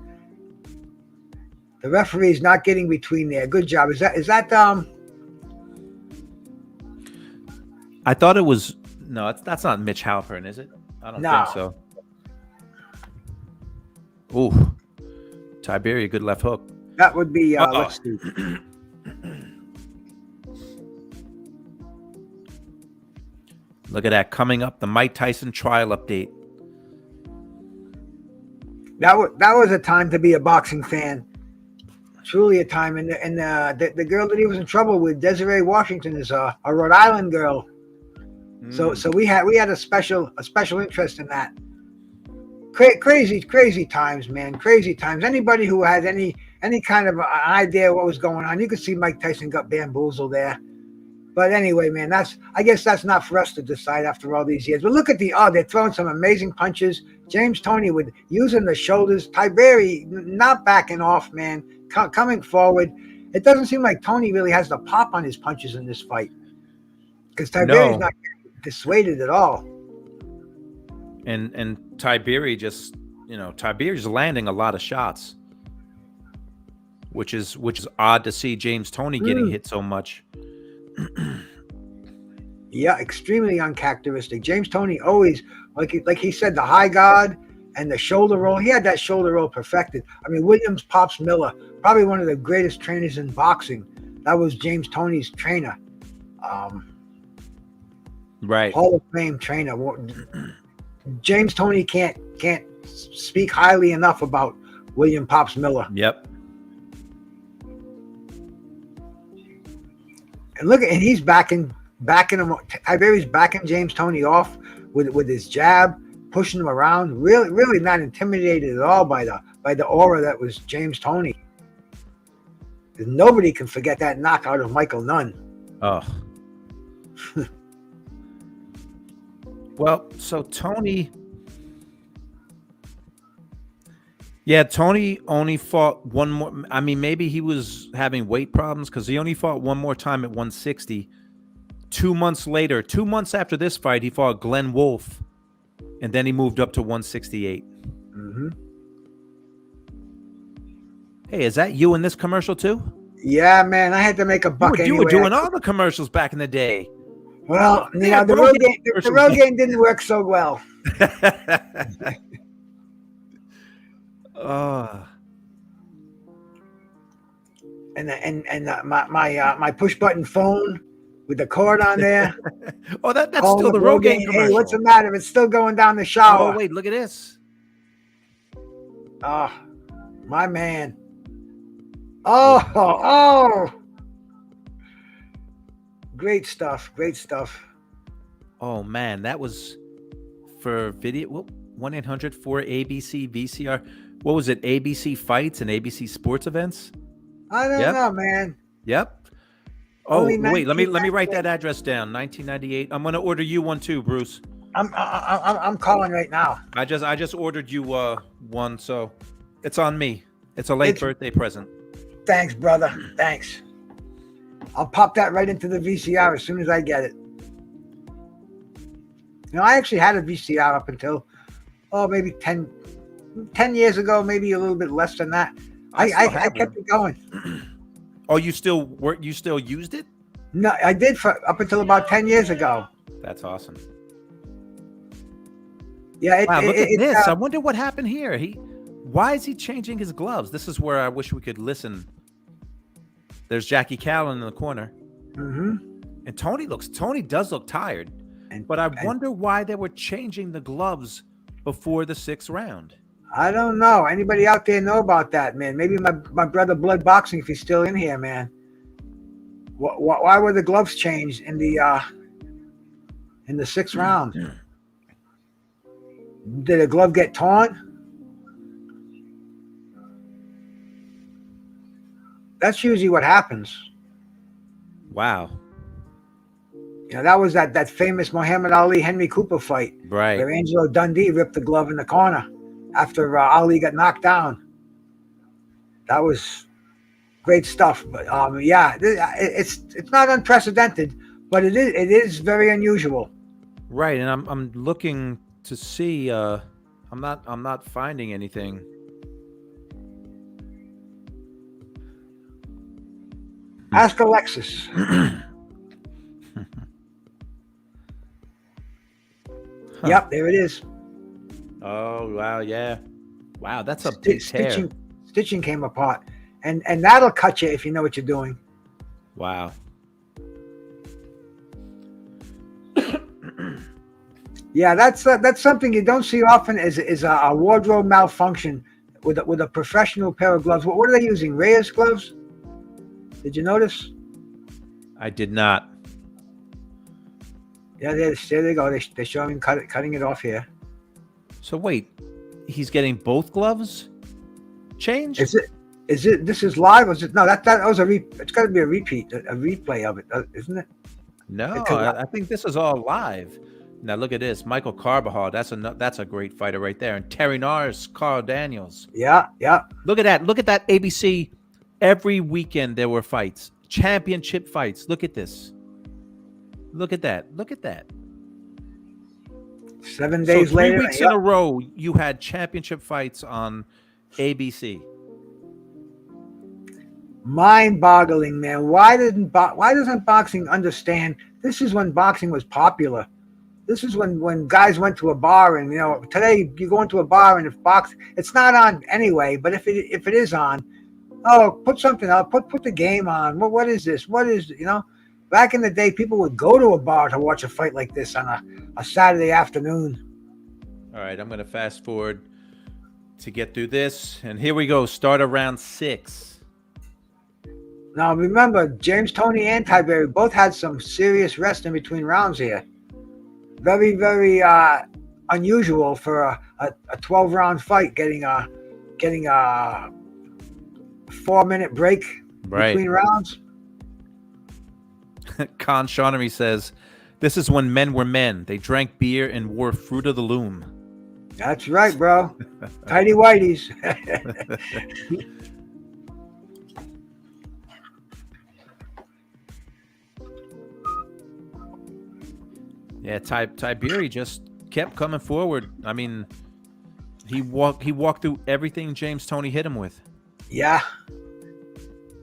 The referee's not getting between there. Good job. Is that I thought it was that's not Mitch Halpern, is it? I don't think so. Ooh, Tiberi, good left hook. That would be let's see. Look at that coming up, the Mike Tyson trial update. That was a time to be a boxing fan. Truly a time. And the girl that he was in trouble with, Desiree Washington, is a Rhode Island girl. So we had a special interest in that. Crazy times, man. Crazy times. Anybody who had any kind of an idea what was going on, you could see Mike Tyson got bamboozled there. But anyway, man, I guess that's not for us to decide after all these years. But look at they're throwing some amazing punches. James Toney with using the shoulders. Tiberi not backing off, man. Coming forward. It doesn't seem like Toney really has the pop on his punches in this fight. Because Tiberi's not dissuaded at all. And Tiberi just, Tiberi's landing a lot of shots. Which is odd to see James Toney getting hit so much. Yeah, extremely uncharacteristic. James Toney always, like he said, the high guard and the shoulder roll. He had that shoulder roll perfected. I mean, Williams Pops Miller, probably one of the greatest trainers in boxing. That was James Toney's trainer. Right. Hall of Fame trainer. James Toney can't speak highly enough about William Pops Miller. Yep. And look, and he's backing him. Tiberi's backing James Toney off with his jab, pushing him around. Really not intimidated at all by the aura that was James Toney. Nobody can forget that knockout of Michael Nunn. Oh. Well, so Tony. Yeah, Tony only fought one more. I mean, maybe he was having weight problems because he only fought one more time at 160. 2 months later, 2 months after this fight, he fought Glenn Wolfe, and then he moved up to 168. Mm-hmm. Hey, is that you in this commercial too? Yeah, man, I had to make a buck. You were doing all the commercials back in the day. Well, you know, the road game didn't work so well. And my push button phone with the cord on there. Oh, that's still the road game commercial. Hey, what's the matter? It's still going down the shower. Oh, wait, look at this. Oh, my man. Oh. Great stuff. Oh, man, that was for video. 1-800-4ABC VCR. What was it? ABC Fights and ABC Sports Events? I don't know, man. Yep. Oh, wait, let me write that address down. 1998. I'm going to order you one too, Bruce. I'm calling right now. I just ordered you one, so it's on me. It's a late birthday present. Thanks, brother. Thanks. I'll pop that right into the VCR as soon as I get it. You know, I actually had a VCR up until maybe 10 years ago, maybe a little bit less than that. I kept it going. Oh, you still used it? No, I did up until about 10 years ago. That's awesome. Yeah. Wow, look at this. I wonder what happened here. Why is he changing his gloves? This is where I wish we could listen. There's Jackie Callan in the corner. Mm-hmm. And Tony does look tired. But I wonder why they were changing the gloves before the 6th round. I don't know. Anybody out there know about that, man? Maybe my brother Blood Boxing, if he's still in here, man. Why were the gloves changed in the 6th round? Did a glove get torn? That's usually what happens. Wow. You know, that was that famous Muhammad Ali Henry Cooper fight, right? Where Angelo Dundee ripped the glove in the corner after Ali got knocked down. That was great stuff. But yeah, it's not unprecedented, but it is very unusual. Right, and I'm looking to see. I'm not finding anything. Ask Alexis. Yep, there it is. Oh wow, yeah, wow, that's a big tear. Stitching came apart, and that'll cut you if you know what you're doing. Wow. Yeah, that's something you don't see often. Is a wardrobe malfunction with a professional pair of gloves. What are they using? Reyes gloves? Did you notice? I did not. Yeah, there they go. They're showing cutting it off here. So wait, he's getting both gloves changed? Is it? This is live? Was it? No, that was it's got to be a replay of it, isn't it? No, I think this is all live. Now look at this, Michael Carbajal. That's a great fighter right there. And Terry Nars, Carl Daniels. Yeah. Look at that. Look at that ABC. Every weekend there were fights, championship fights. Look at this. Look at that. 7 days later. 3 weeks in a row, you had championship fights on ABC. Mind-boggling, man. Why doesn't boxing understand? This is when boxing was popular. This is when guys went to a bar, and today you go into a bar and if it's not on anyway. But if it is on, put something up. Put the game on. What is this? What is back in the day, people would go to a bar to watch a fight like this on a Saturday afternoon. All right, I'm going to fast forward to get through this. And here we go. Start of round 6. Now, remember, James Toney and Tiberi both had some serious rest in between rounds here. Very, very unusual for a 12-round fight, getting a 4-minute break between rounds. Con Shawnery says, this is when men were men. They drank beer and wore Fruit of the Loom. That's right, bro. Tighty whities. Yeah, Tiberi just kept coming forward. I mean, he walked through everything James Toney hit him with. Yeah.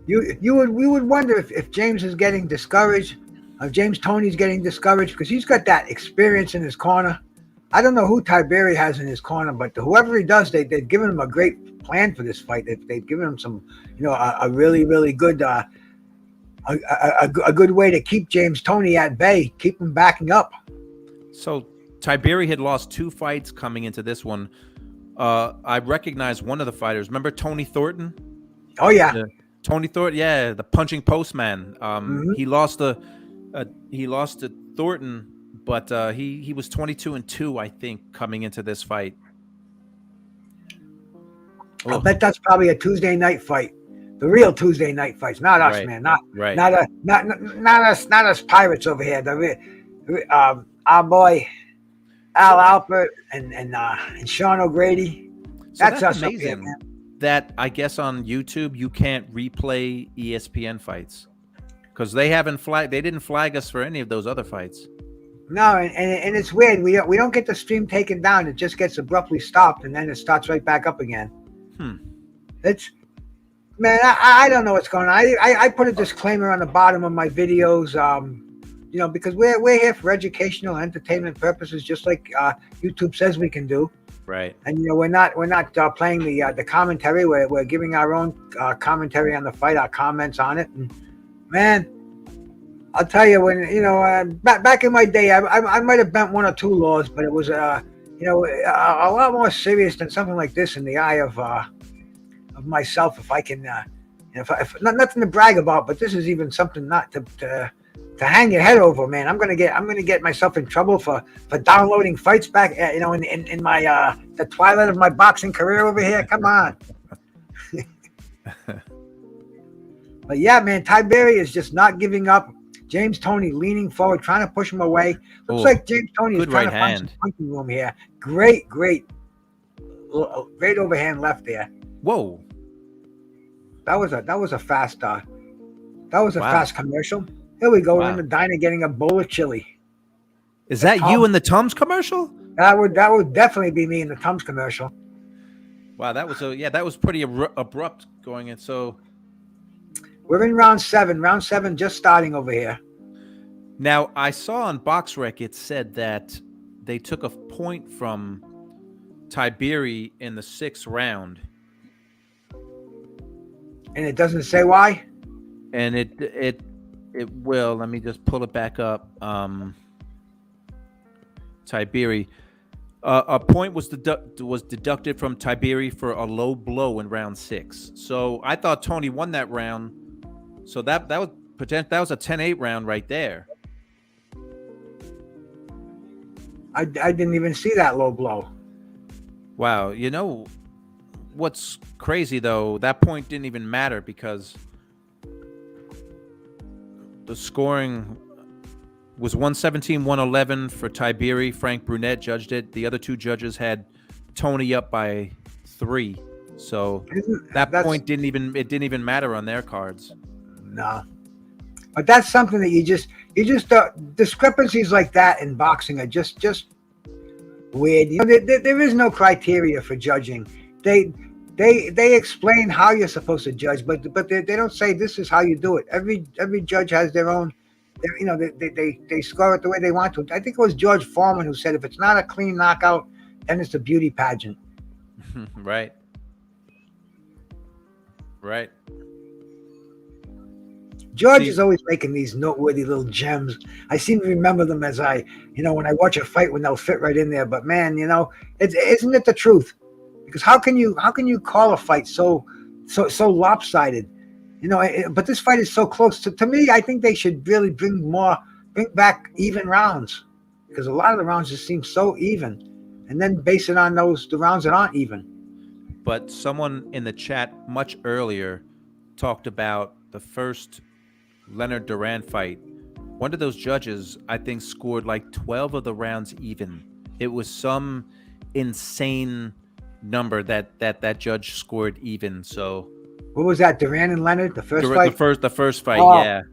We would wonder if James is getting discouraged, if James Toney's getting discouraged, because he's got that experience in his corner. I don't know who Tiberi has in his corner, but whoever he does, they've given him a great plan for this fight. They've given him some, a really, really good, a good way to keep James Toney at bay, keep him backing up. So Tiberi had lost 2 fights coming into this one. I recognize one of the fighters. Remember Tony Thornton? Oh yeah, Tony Thornton. Yeah, the punching postman. He lost to Thornton, but he was 22-2, I think, coming into this fight. I bet that's probably a Tuesday night fight. The real Tuesday night fights, not us, man. Not us pirates over here. Our boy Al Alpert and Sean O'Grady. So that's amazing. Here, man. That I guess on YouTube you can't replay ESPN fights because they didn't flag us for any of those other fights. No, and it's weird. We don't get the stream taken down. It just gets abruptly stopped and then it starts right back up again. It's, man, I don't know what's going on. I put a disclaimer on the bottom of my videos, because we're here for educational entertainment purposes, just like YouTube says we can do. Right. And we're not playing the commentary. We're giving our own commentary on the fight, our comments on it. And man, I'll tell you, when back in my day, I might have bent 1 or 2 laws, but it was a lot more serious than something like this in the eye of myself. If I can, if nothing to brag about, but this is even something not to hang your head over, man. I'm gonna get myself in trouble for downloading fights back, in my the twilight of my boxing career over here. Come on. But yeah, man, Tiberi is just not giving up. James Toney leaning forward, trying to push him away. Looks like James Toney is trying to find some punching room here. Great overhand left there. Whoa. That was a fast fast commercial. Here we go. We're in the diner getting a bowl of chili. Is that you in the Tums commercial? That would definitely be me in the Tums commercial. Wow, that was pretty abrupt going in. So we're in round 7. Round 7 just starting over here. Now I saw on BoxRec it said that they took a point from Tiberi in the 6th round. And it doesn't say why? And it will. Let me just pull it back up. Tiberi. A point was deducted from Tiberi for a low blow in round 6. So I thought Toney won that round. So that was a 10-8 round right there. I didn't even see that low blow. Wow. What's crazy though, that point didn't even matter because the scoring was 117-111 for Tiberi. Frank Brunette judged it. The other 2 judges had Toney up by 3. So that point didn't even matter on their cards. No. But that's something that you just discrepancies like that in boxing are just weird. There is no criteria for judging. They explain how you're supposed to judge, but they don't say this is how you do it. Every judge has their own. They score it the way they want to. I think it was George Foreman who said if it's not a clean knockout, then it's a beauty pageant. Right. George is always making these noteworthy little gems. I seem to remember them as when I watch a fight when they'll fit right in there. But man, isn't it the truth? Because how can you call a fight so lopsided? But this fight is so close. To me, I think they should really bring back even rounds, because a lot of the rounds just seem so even, and then base it on the rounds that aren't even. But someone in the chat much earlier talked about the first Leonard Duran fight. One of those judges, I think, scored like 12 of the rounds even. It was some insane number that judge scored even. So what was that? Duran and Leonard, the first fight? The first fight, yeah.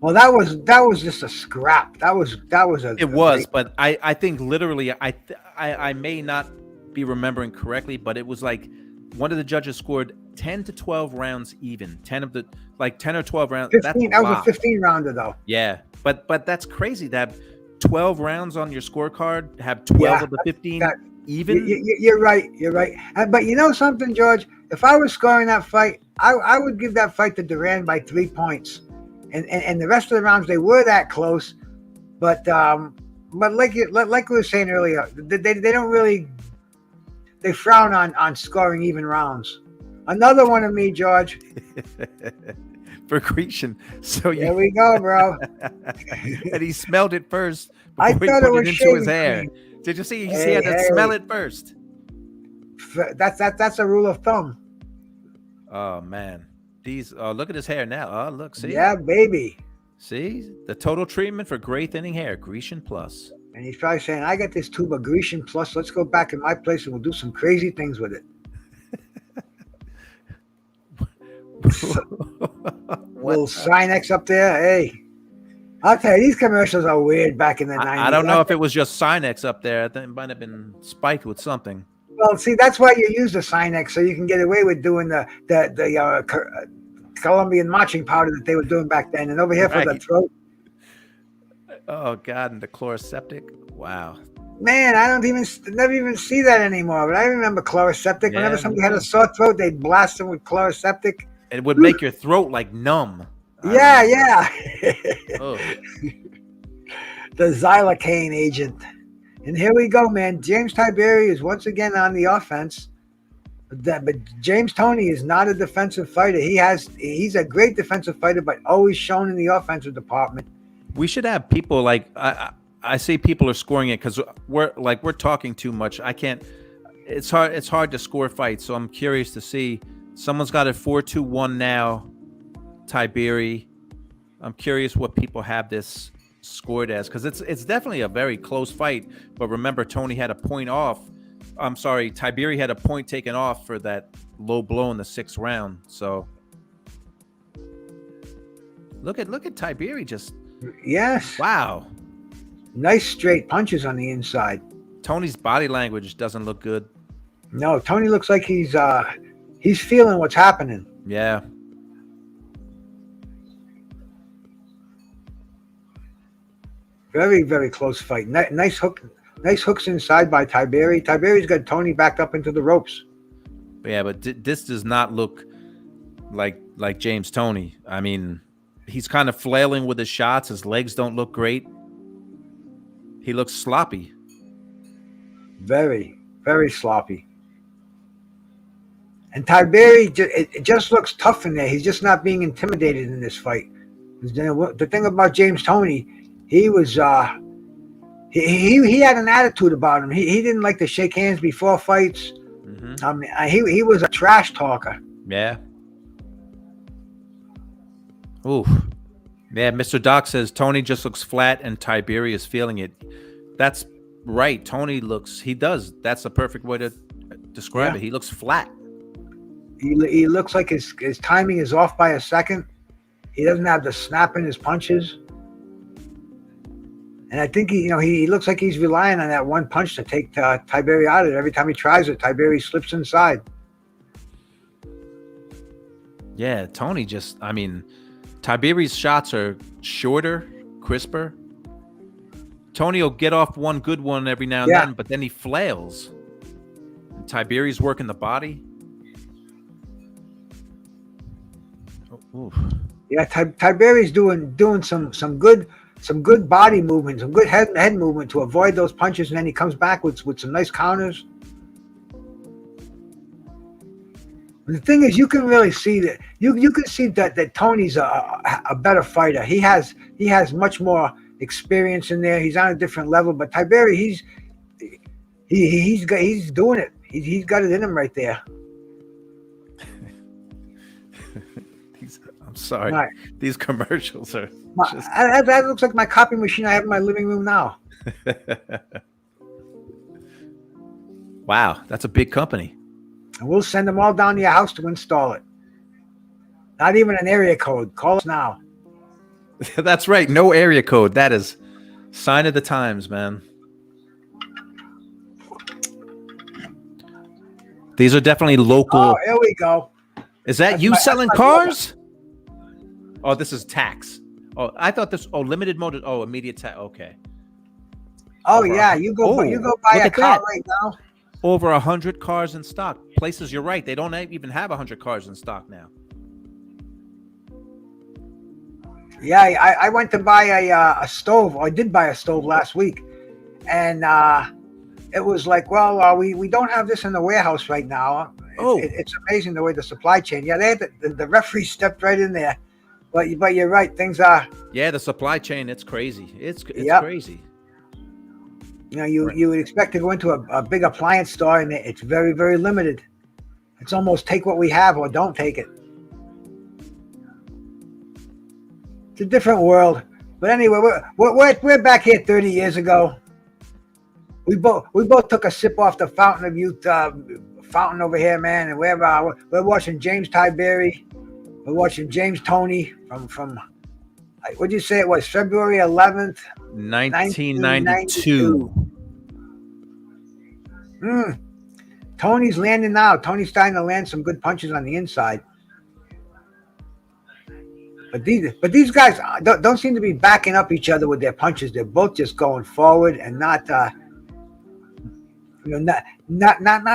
Well, that was just a scrap. That was but I think literally I may not be remembering correctly, but it was like one of the judges scored 10 to 12 rounds even. 10 or 12 rounds. 15, that was a 15 rounder though. Yeah, but that's crazy to have 12 rounds on your scorecard, have 12 of the 15 even. You're right. But you know something, George? If I was scoring that fight, I would give that fight to Duran by 3 points, and the rest of the rounds they were that close, but like we were saying earlier, they don't really. They frown on scoring even rounds. Another one of me, George. For Grecian. So there we go, bro. And he smelled it first I before thought he it put was it into his shaving hair. cream. Did you see? He had to smell it first. That's a rule of thumb. Oh man, look at his hair now. Oh look, see? Yeah, baby. See the total treatment for gray thinning hair, Grecian Plus. And he's probably saying, "I got this tube of Grecian Plus. Let's go back in my place and we'll do some crazy things with it." Little Sinex up there. Hey, I'll tell you, these commercials are weird back in the 90s. I don't know if it was just Sinex up there. I think it might have been spiked with something. Well, see, that's why you use the Sinex, so you can get away with doing the Colombian marching powder that they were doing back then. And over here for the throat. Oh God, and the chloroseptic. Wow. Man, I never even see that anymore. But I remember chloroseptic. Yeah, whenever somebody had a sore throat, they'd blast them with chloroseptic. It would make your throat like numb. Yeah. Oh. The xylocaine agent. And here we go, man. James Tiberi is once again on the offense. But James Toney is not a defensive fighter. He's a great defensive fighter, but always shown in the offensive department. We should have people like I see people are scoring it because we're talking too much. I can't. It's hard to score fights. So I'm curious to see. Someone's got it 4-2-1 now. Tiberi. I'm curious what people have this scored as, because it's definitely a very close fight. But remember, Tony had a point off. I'm sorry, Tiberi had a point taken off for that low blow in the 6th round. So look at Tiberi just. Yes. Wow. Nice straight punches on the inside. Tony's body language doesn't look good. No, Tony looks like he's feeling what's happening. Yeah. Very, very close fight. Nice hooks inside by Tiberi. Tiberi's got Tony backed up into the ropes. Yeah, but this does not look like James Toney. I mean, he's kind of flailing with his shots. His legs don't look great. He looks sloppy. Very, very sloppy. And Tiberi, it just looks tough in there. He's just not being intimidated in this fight. The thing about James Toney, he was he had an attitude about him. He didn't like to shake hands before fights. Mm-hmm. He was a trash talker. Yeah. Ooh. Yeah, Mr. Doc says Tony just looks flat and Tiberi is feeling it. That's right. Tony does. That's the perfect way to describe it. He looks flat. He looks like his timing is off by a second. He doesn't have the snap in his punches. And I think he looks like he's relying on that one punch to take Tiberi out of it. Every time he tries it, Tiberi slips inside. Yeah, Tony Tiberi's shots are shorter, crisper. Tony will get off one good one every now and then, but then he flails. And Tiberi's working the body. Oh, Yeah, Tiberi's doing some good body movement, some good head movement to avoid those punches, and then he comes back with some nice counters. The thing is, you can really see that you can see that Tony's a better fighter. He has much more experience in there. He's on a different level. But Tiberi, he's doing it. He's got it in him right there. I'm sorry. Right. These commercials are. That looks like my copy machine I have in my living room now. Wow, that's a big company. And we'll send them all down to your house to install it. Not even an area code. Call us now. That's right. No area code. That is sign of the times, man. These are definitely local. Oh, here we go. Is that you selling cars? Oh, this is tax. Oh, I thought this. Oh, limited motor. Oh, immediate tax. Okay. Oh yeah, you go buy a car right now. Over 100 cars in stock. Places, you're right. They don't even have 100 cars in stock now. Yeah, I went to buy a stove. Or I did buy a stove last week, and it was like, well, we don't have this in the warehouse right now. It's amazing the way the supply chain. Yeah, they had the referee stepped right in there, but you're right. Things are. Yeah, the supply chain. It's crazy. It's crazy. You know, you would expect to go into a big appliance store, and it's very, very limited. It's almost take what we have or don't take it. It's a different world. But anyway, we're back here 30 years ago. We both took a sip off the Fountain of Youth fountain over here, man, and we're watching James Tiberi. We're watching James Toney from what'd you say it was? February 11th, 1992. Tony's landing now. Tony's starting to land some good punches on the inside. But these guys don't seem to be backing up each other with their punches. They're both just going forward and not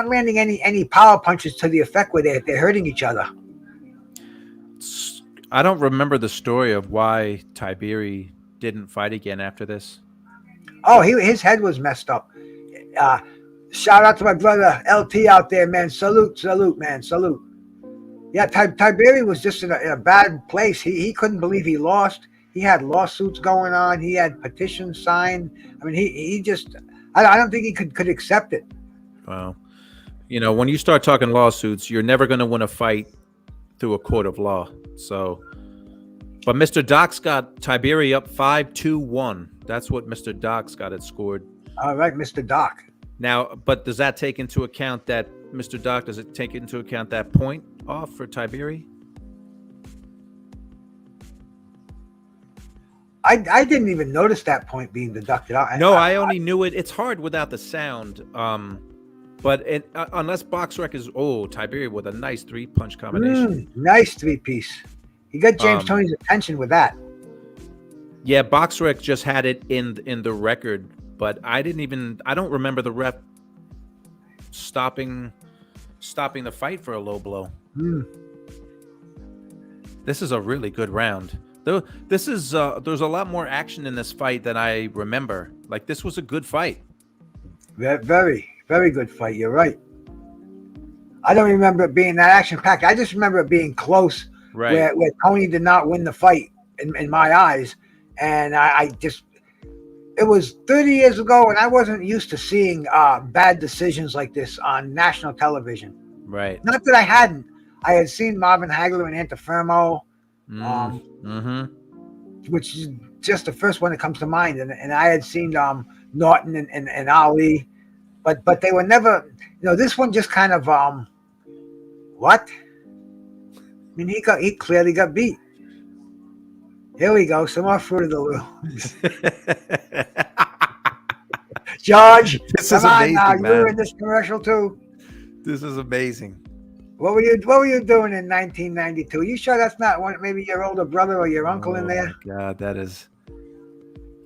landing any power punches to the effect where they're hurting each other. I don't remember the story of why Tiberi didn't fight again after this. Oh, his head was messed up. Shout out to my brother LT out there, man. Salute, man. Salute. Yeah, Tiberi was just in a bad place. He couldn't believe he lost. He had lawsuits going on. He had petitions signed. I mean, he just, I don't think he could accept it. Well, you know, when you start talking lawsuits, you're never going to win a fight through a court of law. So, but Mr. Doc's got Tiberi up 5-2-1. That's what Mr. Doc's got it scored. All right, Mr. Doc. Now, but does that take into account that Mr. Doc? Does it take into account that point off for Tiberi? I didn't even notice that point being deducted out. No, I only knew it. It's hard without the sound. But unless BoxRec is Tiberi with a nice 3-punch combination. Nice 3-piece. He got James Toney's attention with that. Yeah, BoxRec just had it in the record, but I don't remember the ref stopping the fight for a low blow. This is a really good round. Though this is there's a lot more action in this fight than I remember. Like, this was a good fight. Very, very good fight. You're right. I don't remember it being that action packed. I just remember it being close, right? Where Toney did not win the fight in my eyes, and it was 30 years ago, and I wasn't used to seeing bad decisions like this on national television. Right. Not that I hadn't. I had seen Marvin Hagler and Antifermo, which is just the first one that comes to mind, and I had seen Norton and Ali, but they were never. This one just kind of what? I mean, he clearly got beat. Here we go. Some more Fruit of the Loom. George, this is amazing, now. man. You were in this commercial too. This is amazing. What were you doing in 1992? You sure that's not maybe your older brother or your uncle in there? Oh my God,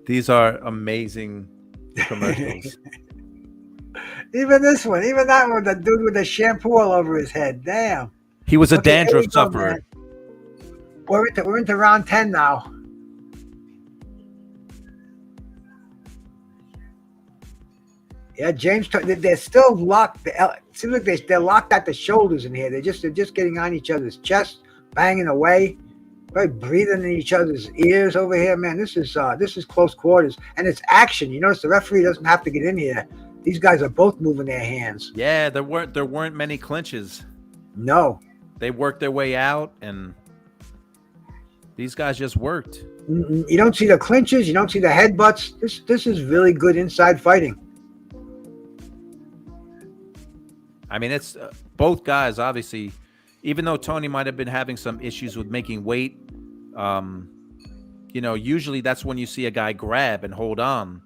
these are amazing commercials. Even this one, even that one, the dude with the shampoo all over his head. Damn. He was a dandruff sufferer. We're into round 10 now. Yeah, James, they're still locked. It seems like they're locked at the shoulders in here. They're just getting on each other's chest, banging away, right, breathing in each other's ears over here. Man, this is close quarters, and it's action. You notice the referee doesn't have to get in here. These guys are both moving their hands. Yeah, there weren't many clinches. No, They worked their way out, and these guys just worked. you don't see the clinches. You don't see the headbutts. This is really good inside fighting. I mean, it's both guys, obviously, even though Tony might have been having some issues with making weight, usually that's when you see a guy grab and hold on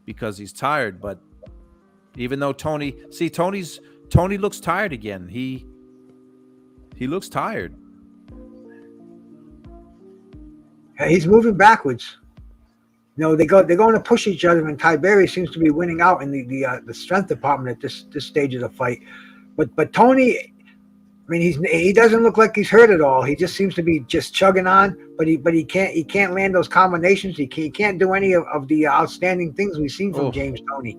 because he's tired. But even though Tony looks tired again. He looks tired. He's moving backwards. They're going to push each other, and Tiberi seems to be winning out in the strength department at this stage of the fight. But Tony, I mean, he doesn't look like he's hurt at all. He just seems to be just chugging on, but he can't land those combinations. He can't do any of the outstanding things we've seen from James Toney.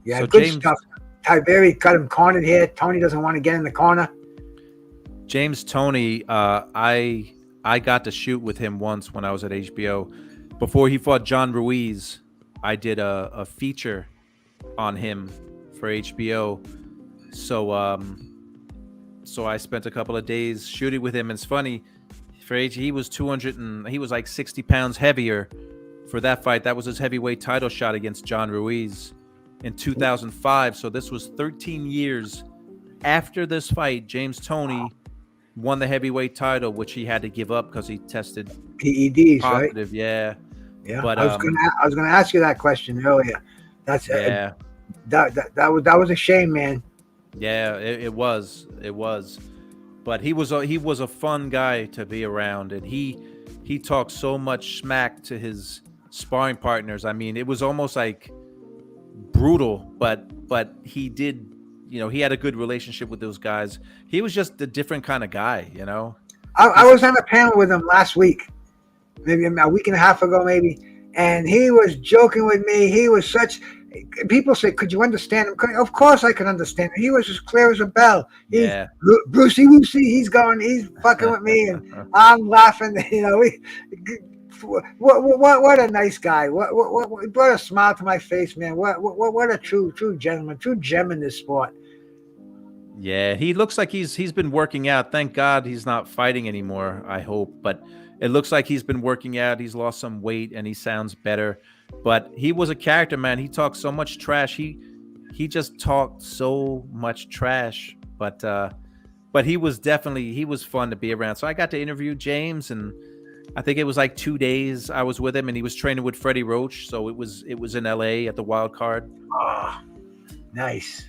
Yeah, so good stuff. Tiberi got him cornered here. Tony doesn't want to get in the corner. James Toney, I got to shoot with him once when I was at HBO. Before he fought John Ruiz, I did a feature on him for HBO. So I spent a couple of days shooting with him. And it's funny, he was 200 and he was like 60 pounds heavier for that fight. That was his heavyweight title shot against John Ruiz in 2005. So this was 13 years after this fight. James Toney won the heavyweight title, which he had to give up because he tested PEDs, positive. right? Yeah. But I was gonna ask you that question earlier. That's that was a shame, man. Yeah, it was. But he was a fun guy to be around, and he talked so much smack to his sparring partners. I mean, it was almost like brutal, but he did, he had a good relationship with those guys. He was just a different kind of guy, I was on a panel with him last week, maybe a week and a half ago, maybe, and he was joking with me. He was people say, could you understand him? Of course I could understand him. He was as clear as a bell. Brucey Woosey, he's fucking with me, and I'm laughing, What a nice guy! What brought a smile to my face, man! What a true gentleman, true gem in this sport. Yeah, he looks like he's been working out. Thank God he's not fighting anymore. I hope, but it looks like he's been working out. He's lost some weight and he sounds better. But he was a character, man. He talked so much trash. He just talked so much trash. But he was fun to be around. So I got to interview James, and I think it was like 2 days I was with him, and he was training with Freddie Roach. So it was in LA at the Wild Card. Oh, nice.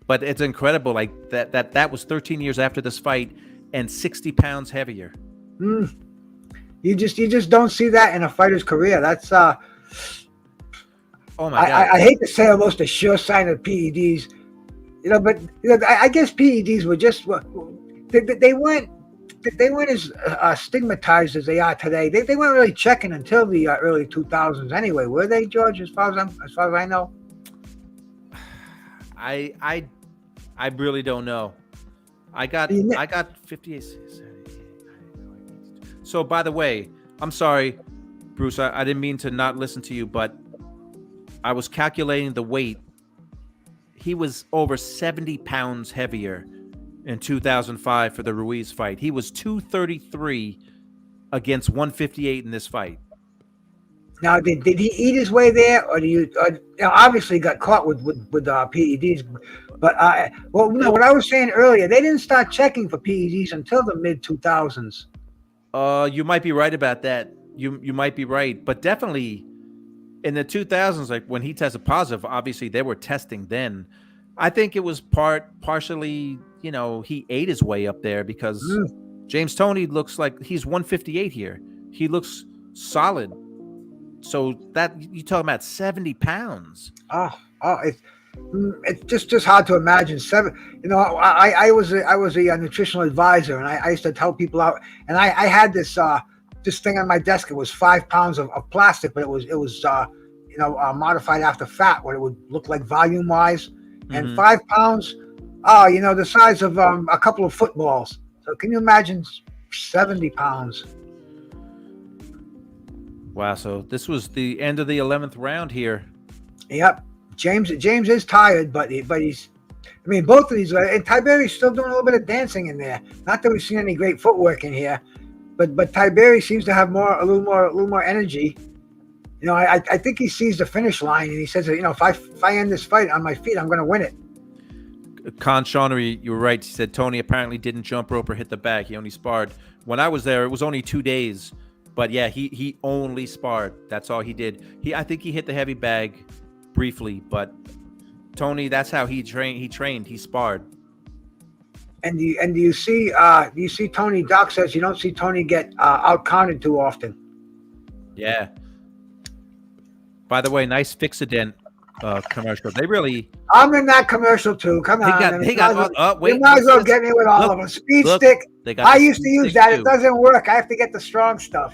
But it's incredible, like that was 13 years after this fight and 60 pounds heavier. You just don't see that in a fighter's career. That's oh my God. I hate to say almost a sure sign of PEDs, but I guess PEDs were just they weren't as stigmatized as they are today. They weren't really checking until the early 2000s anyway, were they, George? As far as I know. I really don't know. I got 58. So by the way, I'm sorry, Bruce. I didn't mean to not listen to you, but I was calculating the weight. He was over 70 pounds heavier in 2005 for the Ruiz fight. He was 233 against 158 in this fight. Now, did he eat his way there, or obviously got caught with PEDs? But what I was saying earlier, they didn't start checking for PEDs until the mid 2000s. You might be right about that. You might be right, but definitely in the 2000s, like when he tested positive, obviously they were testing then. I think it was partially, he ate his way up there because James Toney looks like he's 158 here. He looks solid. So that you talking about 70 pounds? Oh, it's just hard to imagine. I was a nutritional advisor, and I used to tell people out, and I had this thing on my desk. It was 5 pounds of plastic, but it was modified after fat, what it would look like volume wise, and 5 pounds, the size of a couple of footballs. So can you imagine 70 pounds? Wow. So this was the end of the 11th round here. Yep. James is tired, but he's. I mean, both of these, and Tiberi's still doing a little bit of dancing in there. Not that we've seen any great footwork in here, but Tiberi seems to have a little more energy. I think he sees the finish line and he says, if I end this fight on my feet, I'm going to win it. Con Shawnery, you were right. He said Tony apparently didn't jump rope or hit the bag. He only sparred. When I was there, it was only 2 days, but yeah, he only sparred. That's all he did. I think he hit the heavy bag briefly, but Tony, that's how he trained. He sparred. And do you see Tony? Doc says you don't see Tony get out counted too often. Yeah. By the way, nice Fixodent commercial. They really. I'm in that commercial too. Come on. You might as well get me with all of them. Speed stick. I used to use that. Too. It doesn't work. I have to get the strong stuff.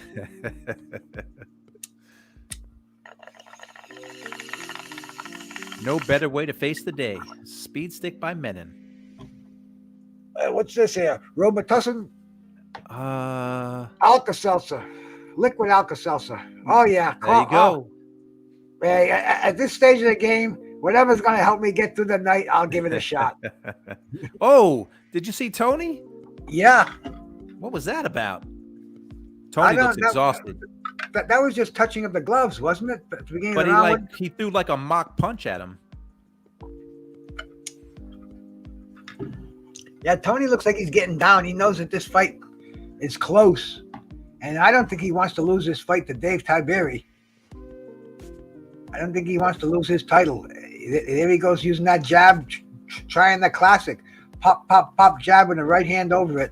No better way to face the day. Speed stick by Menon. What's this here? Robitussin? Alka-Seltzer. Liquid Alka-Seltzer. Oh, yeah. There you go. Hey, at this stage of the game, whatever's going to help me get through the night, I'll give it a shot. Oh, did you see Tony? Yeah. What was that about? Tony looks exhausted. That was just touching of the gloves, wasn't it? At the beginning but of the round, he threw like a mock punch at him. Yeah, Tony looks like he's getting down. He knows that this fight is close. And I don't think he wants to lose this fight to Dave Tiberi. I don't think he wants to lose his title. There he goes using that jab, trying the classic. Pop, pop, pop, jab with the right hand over it.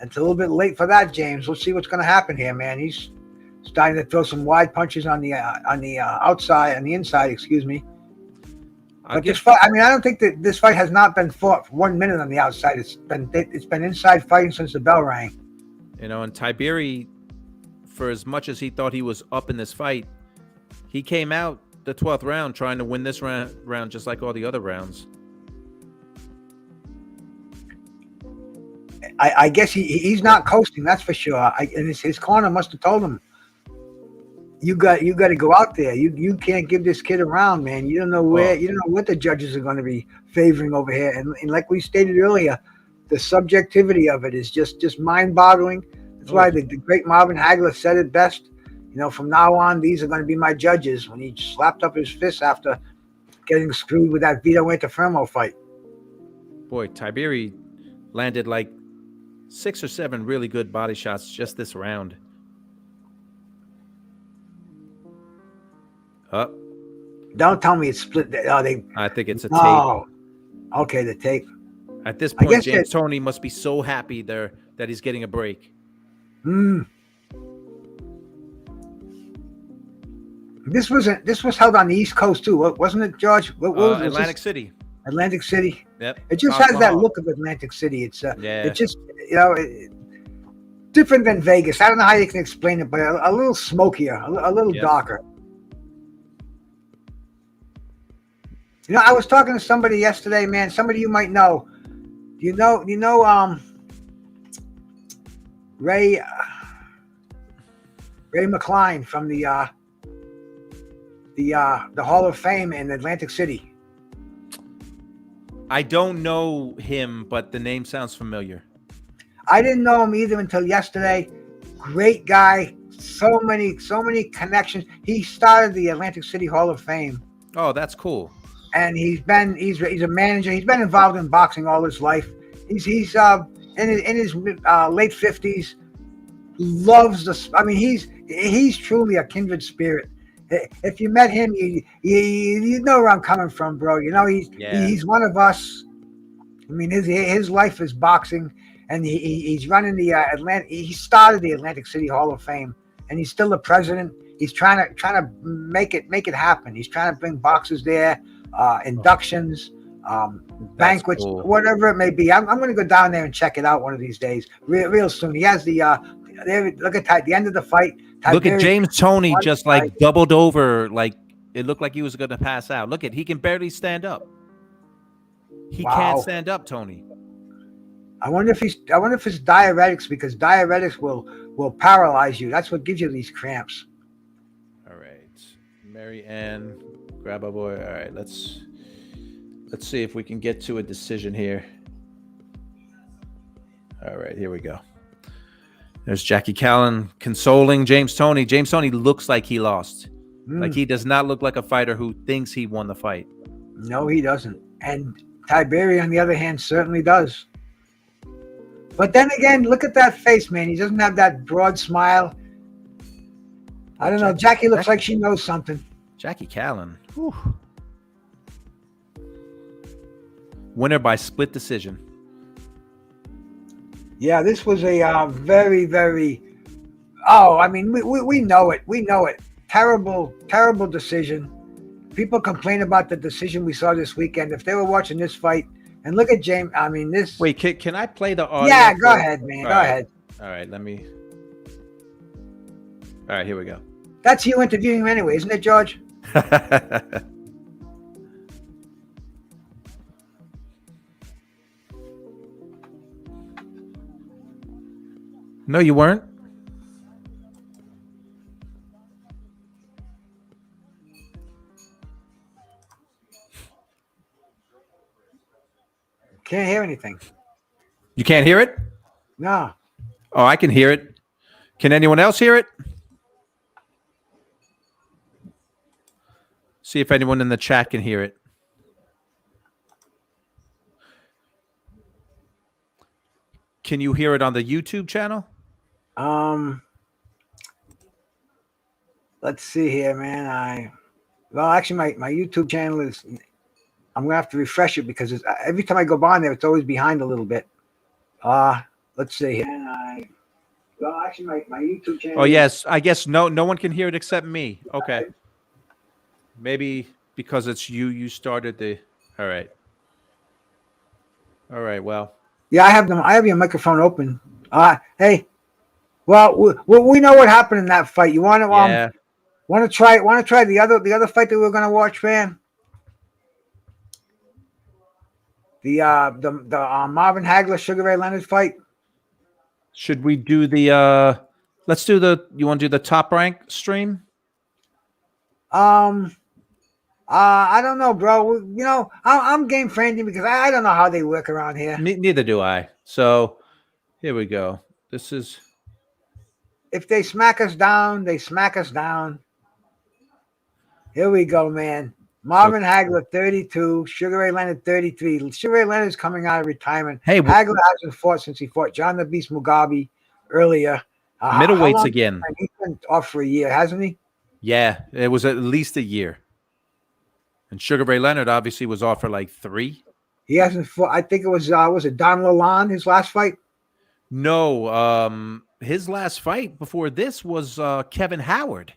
It's a little bit late for that, James. Let's see what's going to happen here, man. He's starting to throw some wide punches on the outside, on the inside, excuse me. But this fight, I don't think that this fight has not been fought for 1 minute on the outside. It's been inside fighting since the bell rang. And Tiberi, for as much as he thought he was up in this fight, he came out the 12th round trying to win this round just like all the other rounds. I guess he's not coasting, that's for sure. And his corner must have told him, you got to go out there. You can't give this kid a round, man. You don't know what the judges are going to be favoring over here. And like we stated earlier, the subjectivity of it is just mind-boggling. That's why the great Marvin Hagler said it best. From now on, these are going to be my judges. When he slapped up his fist after getting screwed with that Vito Antuofermo fight. Boy, Tiberi landed like 6 or 7 really good body shots just this round. Don't tell me it's split. I think it's a tape. Oh, okay, the tape. At this point, James Tony must be so happy there that he's getting a break. This was held on the East Coast too, wasn't it, George? Atlantic City. Atlantic City. Yep. It just has that look of Atlantic City. It's It's just different than Vegas. I don't know how you can explain it, but a little smokier, a little darker. I was talking to somebody yesterday, man. Somebody you might know. You know Ray McCline from the Hall of Fame in Atlantic City. I don't know him, but the name sounds familiar. I didn't know him either until yesterday. Great guy. So many connections. He started the Atlantic City Hall of Fame. Oh, that's cool. And he's a manager. He's been involved in boxing all his life. He's in his late 50s. Loves he's truly a kindred spirit. If you met him, you know where I'm coming from, bro. He's one of us. His life is boxing, and he's running the He started the Atlantic City Hall of Fame, and he's still the president. He's trying to make it happen. He's trying to bring boxers there, inductions, banquets, cool. whatever it may be. I'm going to go down there and check it out one of these days, real soon. He has the look at the end of the fight. Look at James Toney just like fight. doubled over, like it looked like he was going to pass out. Look at, he can barely stand up. He can't stand up, Tony. I wonder if it's diuretics, because diuretics will paralyze you. That's what gives you these cramps. All right, Mary Ann, grab a boy. All right, let's see if we can get to a decision here. All right, here we go. There's Jackie Callan consoling James Toney. James Toney looks like he lost. Like, he does not look like a fighter who thinks he won the fight. No, he doesn't. And Tiberi, on the other hand, certainly does. But then again, look at that face, man. He doesn't have that broad smile. I don't know. Jackie looks like she knows something. Jackie Callan. Whew. Winner by split decision. Yeah, this was a very, very... Oh, I mean, we know it. We know it. Terrible, terrible decision. People complain about the decision we saw this weekend. If they were watching this fight, and look at James, I mean, this... Wait, can I play the audio? Yeah, go ahead, man. Go ahead. All right, let me... All right, here we go. That's you interviewing him anyway, isn't it, George? No, you weren't. Can't hear anything. You can't hear it? No. Oh, I can hear it. Can anyone else hear it? See if anyone in the chat can hear it. Can you hear it on the YouTube channel? Let's see here, man. Well, actually, my YouTube channel is... I'm gonna have to refresh it because every time I go by there, it's always behind a little bit. Let's see here. Well, actually, my YouTube channel. Oh yes, I guess no one can hear it except me. Okay, maybe because it's you. You started the. All right. Well. Yeah, I have your microphone open. Hey, well, we know what happened in that fight. You want to try the other fight that we're gonna watch, man? The Marvin Hagler Sugar Ray Leonard fight. Should we do the let's do the, you want to do the Top Rank stream? I don't know, bro. You know, I'm game for anything because I don't know how they work around here. Neither do I. So here we go. This is, if they smack us down, they smack us down. Here we go, man. Marvin Hagler, 32. Sugar Ray Leonard, 33. Sugar Ray Leonard's coming out of retirement. Hey, Hagler hasn't fought since he fought John the Beast Mugabe earlier. middleweights again. He's been off for a year, hasn't he? Yeah, it was at least a year. And Sugar Ray Leonard obviously was off for like 3. He hasn't fought. I think it was it Don Lalonde, his last fight? No, his last fight before this was Kevin Howard.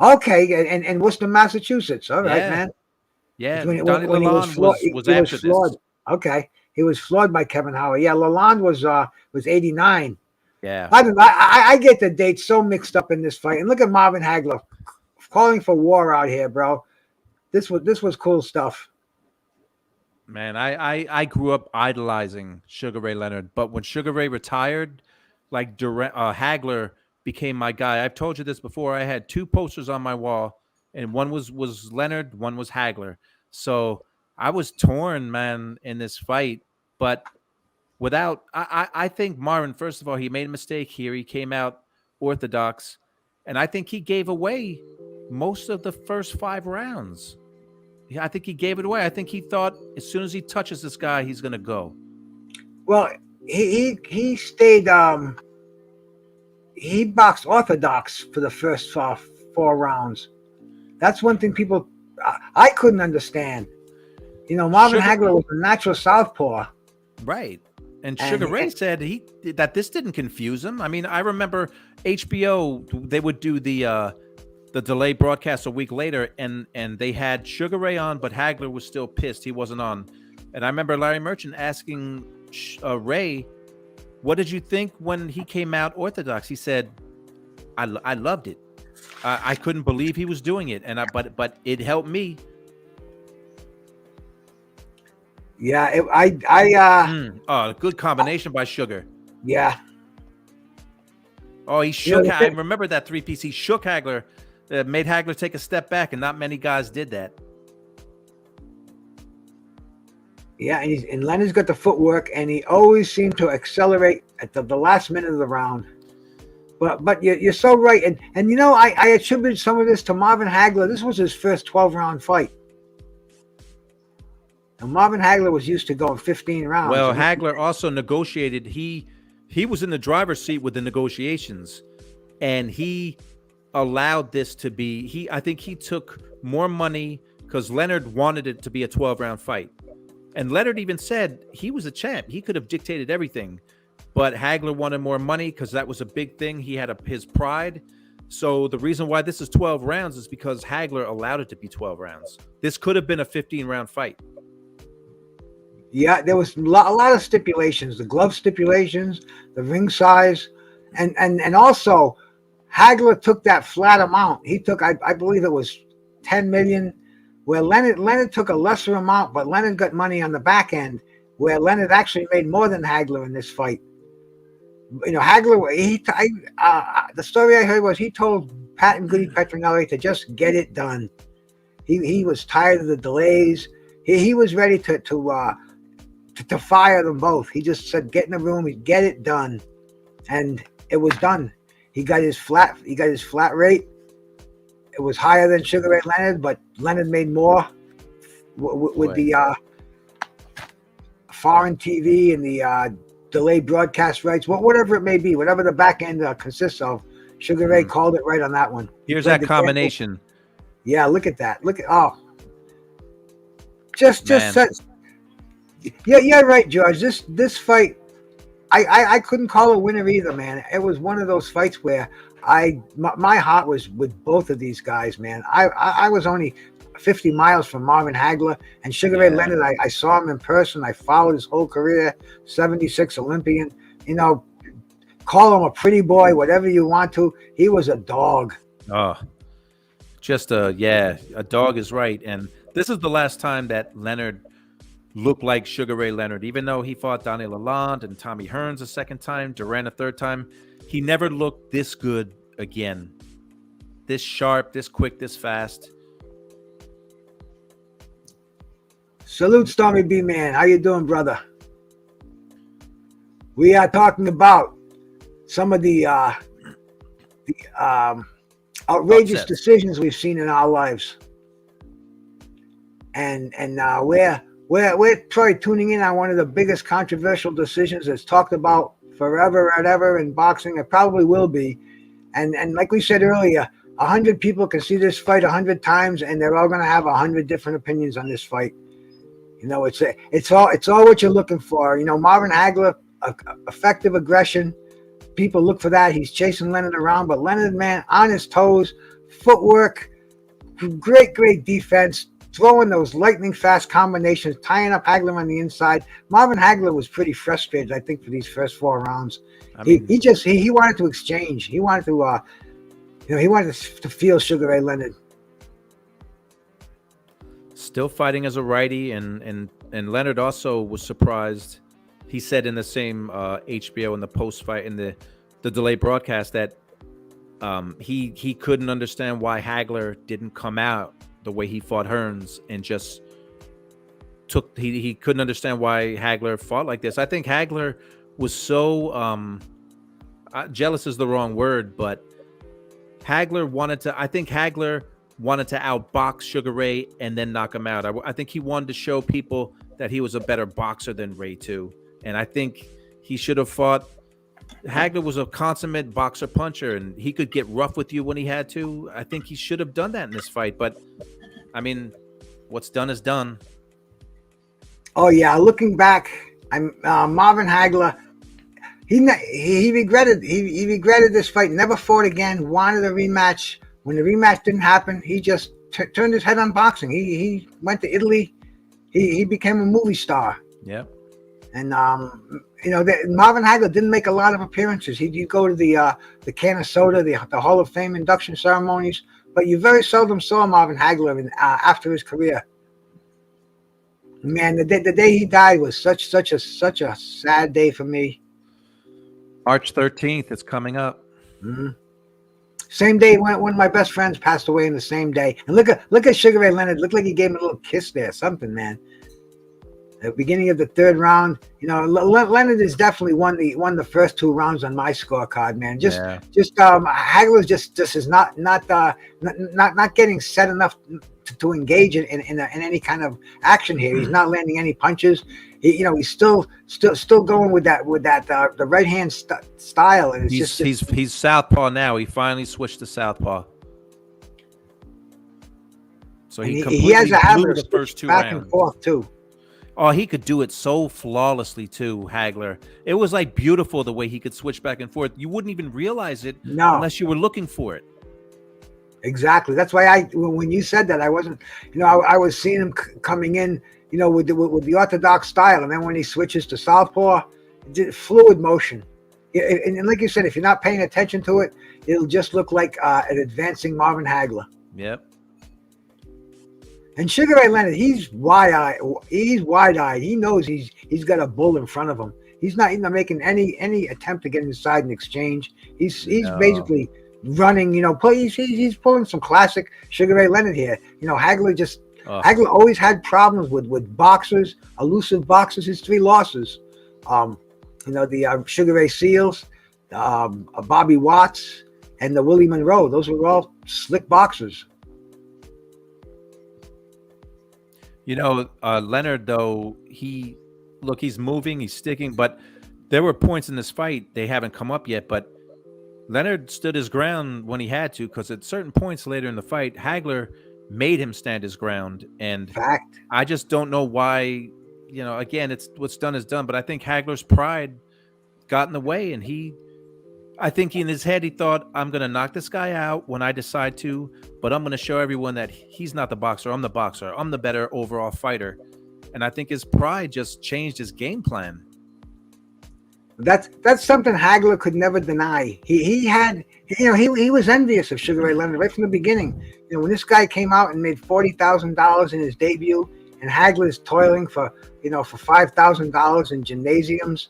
Okay, and Worcester, Massachusetts. All right, man. Yeah, when Lalonde was after this. Okay, he was flawed by Kevin Howard. Yeah, Lalonde was 89. Yeah, I get the dates so mixed up in this fight. And look at Marvin Hagler calling for war out here, bro. This was cool stuff. Man, I grew up idolizing Sugar Ray Leonard, but when Sugar Ray retired, like Hagler became my guy. I've told you this before. I had 2 posters on my wall, and one was Leonard, one was Hagler. So I was torn, man, in this fight. But I think Marvin, first of all, he made a mistake here. He came out orthodox, and I think he gave away most of the first 5 rounds. I think he gave it away. I think he thought as soon as he touches this guy, he's going to go. Well, he stayed. He boxed orthodox for the first 4 rounds. That's one thing people I couldn't understand. You know, Marvin Hagler was a natural southpaw. Right. And Sugar Ray said that this didn't confuse him. I mean, I remember HBO, they would do the delay broadcast a week later, and they had Sugar Ray on, but Hagler was still pissed he wasn't on. And I remember Larry Merchant asking Ray, "What did you think when he came out orthodox?" He said, "I loved it. I couldn't believe he was doing it, and but it helped me." Yeah, a good combination by Sugar. Yeah. Oh, he shook. I remember that 3-piece. He shook Hagler, made Hagler take a step back, and not many guys did that. Yeah, and Leonard's got the footwork, and he always seemed to accelerate at the last minute of the round. But you're so right, and you know, I attribute some of this to Marvin Hagler. This was his first 12-round fight. And Marvin Hagler was used to going 15 rounds. Well, Hagler also negotiated. He was in the driver's seat with the negotiations, and he allowed this to be. I think he took more money because Leonard wanted it to be a 12-round fight. And Leonard even said he was a champ. He could have dictated everything. But Hagler wanted more money because that was a big thing. He had his pride. So the reason why this is 12 rounds is because Hagler allowed it to be 12 rounds. This could have been a 15-round fight. Yeah, there was a lot of stipulations, the glove stipulations, the ring size, and also Hagler took that flat amount. He took, I believe it was 10 million, where Leonard took a lesser amount, but Leonard got money on the back end, where Leonard actually made more than Hagler in this fight. You know, Hagler, the story I heard was he told Pat and Goody Petronelli to just get it done. He was tired of the delays. He was ready to fire them both. He just said, "Get in the room, get it done," and it was done. He got his flat rate. It was higher than Sugar Ray Leonard, but Leonard made more with the foreign TV and the delayed broadcast rights, whatever it may be, whatever the back end consists of. Sugar Ray called it right on that one. Here's that combination. Yeah, look at that. Just such. Yeah, right, George. This fight, I couldn't call a winner either, man. It was one of those fights where my heart was with both of these guys, man. I was only 50 miles from Marvin Hagler, and Sugar Ray Leonard, I saw him in person. I followed his whole career, 76 Olympian. You know, call him a pretty boy, whatever you want to. He was a dog. Oh, just a dog is right. And this is the last time that Leonard looked like Sugar Ray Leonard, even though he fought Donnie Lalonde and Tommy Hearns a second time, Duran a third time. He never looked this good again. This sharp, this quick, this fast. Salute, Stormy B, man. How you doing, brother? We are talking about some of the outrageous decisions we've seen in our lives, and we're probably tuning in on one of the biggest controversial decisions that's talked about forever and ever in boxing. It probably will be, and like we said earlier, 100 people can see this fight 100 times, and they're all going to have 100 different opinions on this fight. You know, it's all what you're looking for. You know, Marvin Hagler, effective aggression. People look for that. He's chasing Leonard around, but Leonard, man, on his toes, footwork, great defense, throwing those lightning fast combinations, tying up Hagler on the inside. Marvin Hagler was pretty frustrated, I think, for these first 4 rounds. He wanted to exchange. He wanted to, he wanted to feel Sugar Ray Leonard. Still fighting as a righty, and Leonard also was surprised. He said in the same HBO in the post fight in the delay broadcast that he couldn't understand why Hagler didn't come out the way he fought Hearns and just took. He couldn't understand why Hagler fought like this. I think Hagler was so jealous is the wrong word, but Hagler wanted to. I think Hagler wanted to outbox Sugar Ray and then knock him out. I think he wanted to show people that he was a better boxer than Ray too. And I think he should have fought. Hagler was a consummate boxer puncher, and he could get rough with you when he had to. I think he should have done that in this fight. But, I mean, what's done is done. Oh, yeah. Looking back, I'm Marvin Hagler. He regretted this fight. Never fought again. Wanted a rematch. When the rematch didn't happen, he just turned his head on boxing. He went to Italy. He became a movie star. Yep. And Marvin Hagler didn't make a lot of appearances. He'd go to the can of soda, the Hall of Fame induction ceremonies, but you very seldom saw Marvin Hagler after his career. Man, the day he died was such a sad day for me. March 13th, it's coming up. Mm-hmm. Same day when my best friends passed away in the same day. And look at Sugar Ray Leonard. Looked like he gave him a little kiss there, something, man. At the beginning of the third round, Leonard is definitely won the first 2 rounds on my scorecard, man. Hagler just is not getting set enough to engage in any kind of action here. He's not landing any punches. He's still going with that the right hand style, and he's southpaw now. He finally switched to southpaw. So he has a habit of the first 2 back rounds. And forth too. Oh, he could do it so flawlessly too, Hagler. It was like beautiful the way he could switch back and forth. You wouldn't even realize it unless you were looking for it. Exactly. That's why when you said that, I wasn't, I was seeing him coming in, with the orthodox style, and then when he switches to southpaw, fluid motion. And like you said, if you're not paying attention to it, it'll just look like an advancing Marvin Hagler. Yep. And Sugar Ray Leonard, he's wide-eyed. He knows he's got a bull in front of him. He's not making any attempt to get inside an exchange. He's basically running. He's pulling some classic Sugar Ray Leonard here. Hagler always had problems with boxers, elusive boxers. His 3 losses. The Sugar Ray Seals, Bobby Watts, and the Willie Monroe. Those were all slick boxers. Leonard, though, he's moving, he's sticking, but there were points in this fight, they haven't come up yet, but Leonard stood his ground when he had to, because at certain points later in the fight, Hagler made him stand his ground. And fact, I just don't know why, again, it's what's done is done, but I think Hagler's pride got in the way, and I think in his head, he thought, I'm going to knock this guy out when I decide to, but I'm going to show everyone that he's not the boxer. I'm the boxer. I'm the better overall fighter. And I think his pride just changed his game plan. That's something Hagler could never deny. He was envious of Sugar Ray Leonard right from the beginning. When this guy came out and made $40,000 in his debut, and Hagler's toiling for $5,000 in gymnasiums.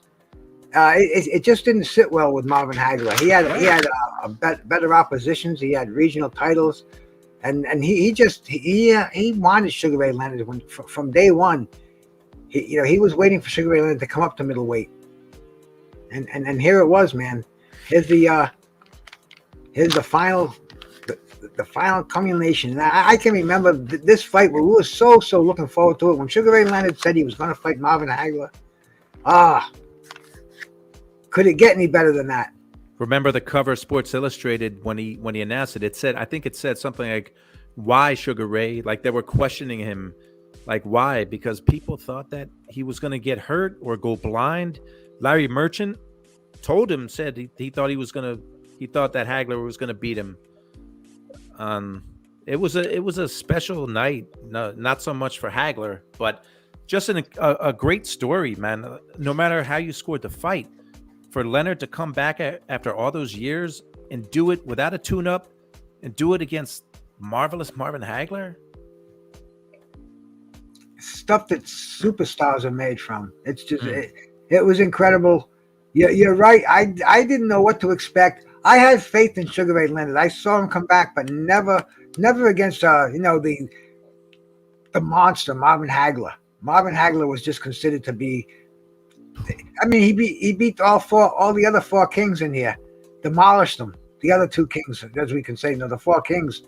It just didn't sit well with Marvin Hagler. He had better oppositions. He had regional titles, and he wanted Sugar Ray Leonard from day one. He was waiting for Sugar Ray Leonard to come up to middleweight, and here it was, man. Here's the final culmination. And I can remember this fight where we were so looking forward to it when Sugar Ray Leonard said he was going to fight Marvin Hagler. Could it get any better than that? Remember the cover of Sports Illustrated when he announced it? I think it said something like, "Why Sugar Ray?" Like they were questioning him, like why? Because people thought that he was going to get hurt or go blind. Larry Merchant said he thought he thought that Hagler was going to beat him. It was a special night, not so much for Hagler, but just a great story, man. No matter how you scored the fight. For Leonard to come back after all those years and do it without a tune-up and do it against marvelous Marvin Hagler? Stuff that superstars are made from. It's just, it was incredible. You're right. I didn't know what to expect. I had faith in Sugar Ray Leonard. I saw him come back, but never against, the monster, Marvin Hagler. Marvin Hagler was just considered to be, he beat all the other 4 kings in here, demolished them. The other 2 kings, as we can say, the 4 kings.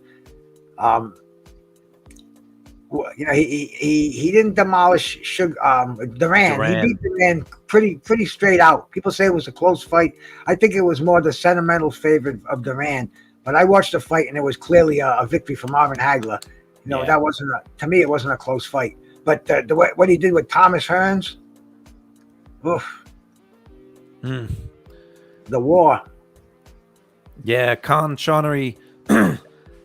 He didn't demolish Duran. He beat Duran pretty straight out. People say it was a close fight. I think it was more the sentimental favorite of Duran. But I watched the fight, and it was clearly a victory for Marvin Hagler. That wasn't to me. It wasn't a close fight. But what he did with Thomas Hearns. Oof. Hmm. The war. Yeah, Con Shawnery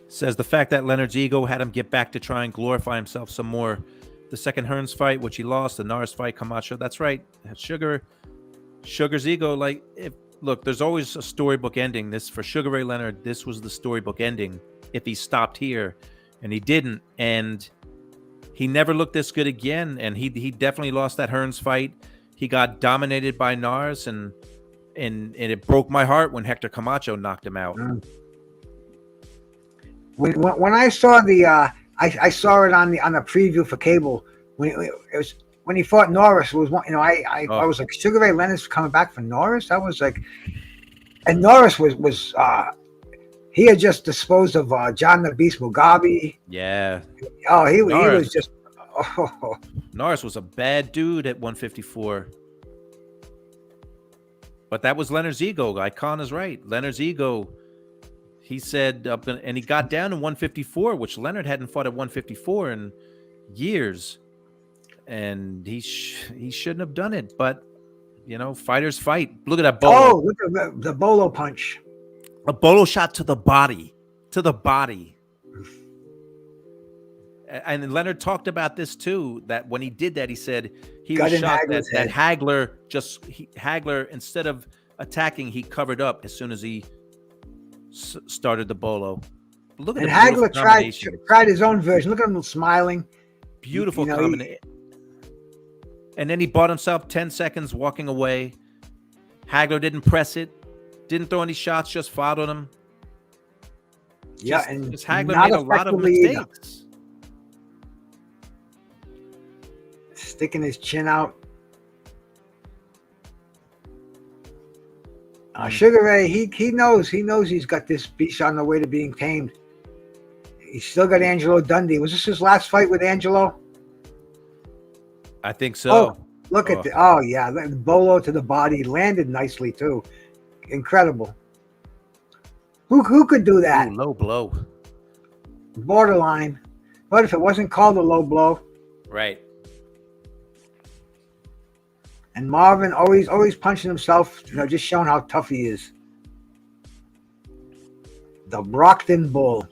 says the fact that Leonard's ego had him get back to try and glorify himself some more. The second Hearns fight, which he lost, the Norris fight, Camacho. That's right. Sugar's ego. Like, look, there's always a storybook ending. This for Sugar Ray Leonard. This was the storybook ending. If he stopped here, and he didn't, and he never looked this good again. And he definitely lost that Hearns fight. He got dominated by Norris, and it broke my heart when Hector Camacho knocked him out. When I saw I saw it on the preview for cable when he fought Norris was one. I was like, Sugar Ray Leonard's coming back for Norris. I was like, and Norris was he had just disposed of John the Beast Mugabe. Yeah. Oh, he was just. Oh. Norris was a bad dude at 154. But that was Leonard's ego. Icon is right. Leonard's ego. He said and he got down to 154, which Leonard hadn't fought at 154 in years, and he shouldn't have done it. But fighters fight. Look at that bolo. Oh, look at the bolo punch. A bolo shot to the body. And Leonard talked about this too. That when he did that, he said he was shocked that Hagler, instead of attacking, he covered up as soon as he started the bolo. Look at Hagler tried his own version. Look at him smiling. Beautiful combination. And then he bought himself 10 seconds walking away. Hagler didn't press it, didn't throw any shots, just followed him. And Hagler made a lot of mistakes. Sticking his chin out. Sugar Ray, he knows he's got this beast on the way to being tamed. He's still got Angelo Dundee. Was this his last fight with Angelo? I think so. Oh, look at the bolo to the body, landed nicely too. Incredible. Who could do that? Ooh, low blow. Borderline. But if it wasn't called a low blow. Right. And Marvin always punching himself, just showing how tough he is. The Brockton Bull.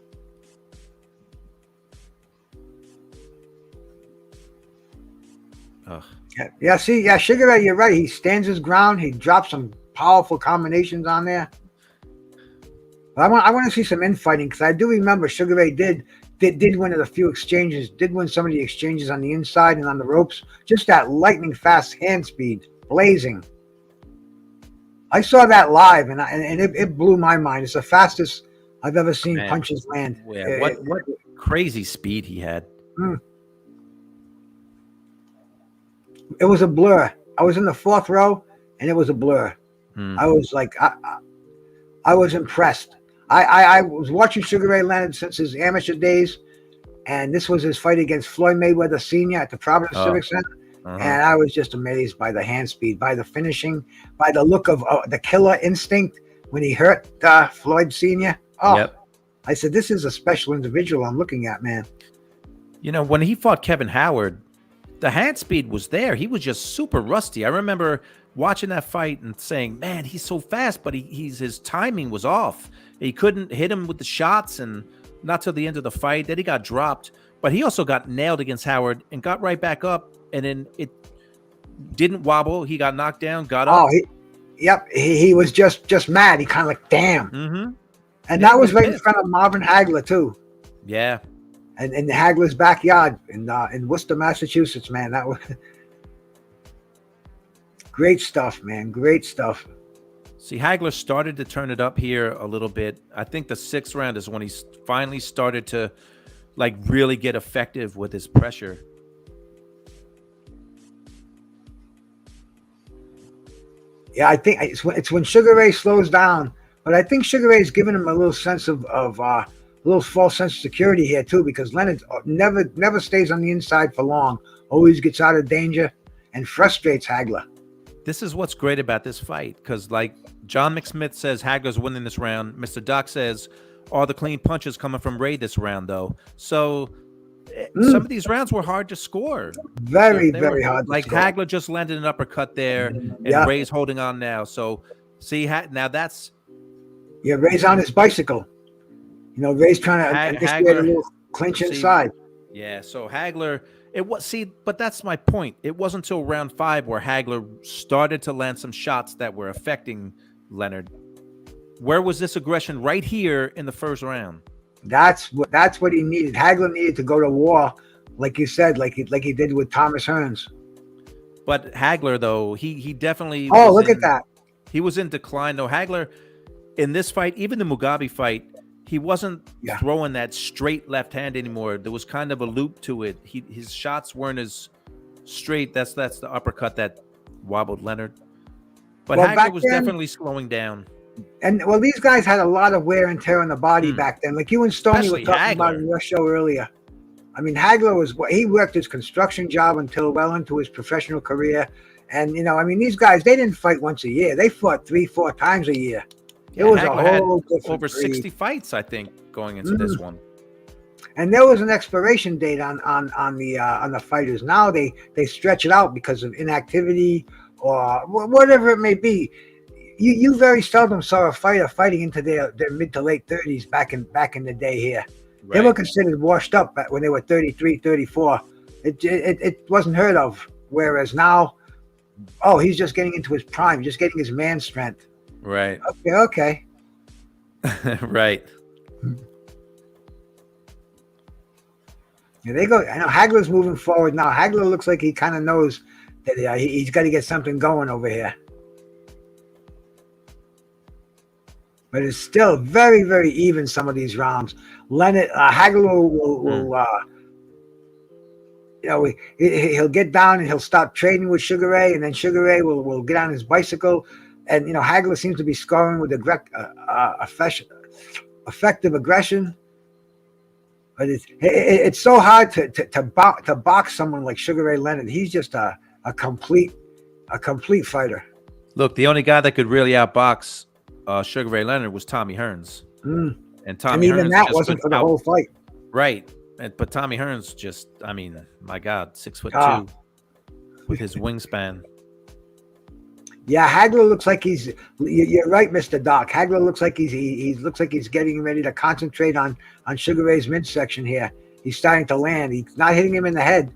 Ugh. Yeah, Sugar Ray, you're right. He stands his ground. He drops some powerful combinations on there. But I want to see some infighting, because I do remember Sugar Ray did win a few exchanges, did win some of the exchanges on the inside and on the ropes. Just that lightning fast hand speed, blazing. I saw that live, and it blew my mind. It's the fastest I've ever seen punches land. Yeah, what crazy speed he had. It was a blur. I was in the fourth row, and it was a blur. I was like, I was impressed. I was watching Sugar Ray Leonard since his amateur days, and this was his fight against Floyd Mayweather Sr. at the Providence Civic Center. And I was just amazed by the hand speed, by the finishing, by the look of the killer instinct when he hurt Floyd Sr. I said, this is a special individual I'm looking at, man. When he fought Kevin Howard, the hand speed was there. He was just super rusty. I remember watching that fight and saying, man, he's so fast, but his timing was off. He couldn't hit him with the shots, and not till the end of the fight. Then he got dropped, but he also got nailed against Howard and got right back up, and then it didn't wobble. He got knocked down, got up. He was just mad. He kind of like, damn. And that was right in front of Marvin Hagler too. Yeah. And in Hagler's backyard in Worcester, Massachusetts, man. That was great stuff, man. Great stuff. See, Hagler started to turn it up here a little bit. I think the 6th round is when he finally started to really get effective with his pressure. Yeah, I think it's when Sugar Ray slows down. But I think Sugar Ray's giving him a little sense of a little false sense of security here too, because Leonard never stays on the inside for long. Always gets out of danger and frustrates Hagler. This is what's great about this fight, because John McSmith says Hagler's winning this round. Mr. Doc says all the clean punches coming from Ray this round, though. So some of these rounds were hard to score. Very, They very were, hard. like to score. Hagler just landed an uppercut there, and Yeah. Ray's holding on now. So see, now that's Ray's on his bicycle. Ray's trying to initiate a little clinch inside. Yeah, so Hagler, but that's my point. It wasn't until round 5 where Hagler started to land some shots that were affecting Leonard. Where was this aggression? Right here in the first round. That's what he needed. Hagler needed to go to war, like you said, like he did with Thomas Hearns. But Hagler, though, he definitely. Oh, look at that. He was in decline, though. Hagler, in this fight, even the Mugabe fight, he wasn't throwing that straight left hand anymore. There was kind of a loop to it. His shots weren't as straight. That's the uppercut that wobbled Leonard. But Hagler was definitely slowing down. And these guys had a lot of wear and tear on the body back then. Like you and Stoney were talking about in your show earlier. I mean, Hagler he worked his construction job until well into his professional career. And, these guys, they didn't fight once a year. They fought 3-4 times a year. It was Hagler a whole different over 60 fights, I think, going into this one. And there was an expiration date on the fighters. Now they stretch it out because of inactivity or whatever it may be. You very seldom saw a fighter fighting into their mid to late 30s back in the day here. Right. They were considered washed up when they were 33, 34. It wasn't heard of. Whereas now, he's just getting into his prime, just getting his man strength. Right. Okay. Right. Here they go. I know Hagler's moving forward now. Hagler looks like he kind of knows that he's got to get something going over here. But it's still very, very even, some of these rounds. Hagler will he'll get down and he'll stop trading with Sugar Ray, and then Sugar Ray will get on his bicycle. And, Hagler seems to be scoring with effective aggression. But it's so hard to box someone like Sugar Ray Leonard. He's just a complete fighter. Look, the only guy that could really outbox Sugar Ray Leonard was Tommy Hearns. And Tommy even Hearns that wasn't for the whole fight. Right. But Tommy Hearns just, my God, 6'2" with his wingspan. Yeah, Hagler looks like you're right, Mr. Doc. Hagler looks like he's getting ready to concentrate on Sugar Ray's midsection here. He's starting to land. He's not hitting him in the head.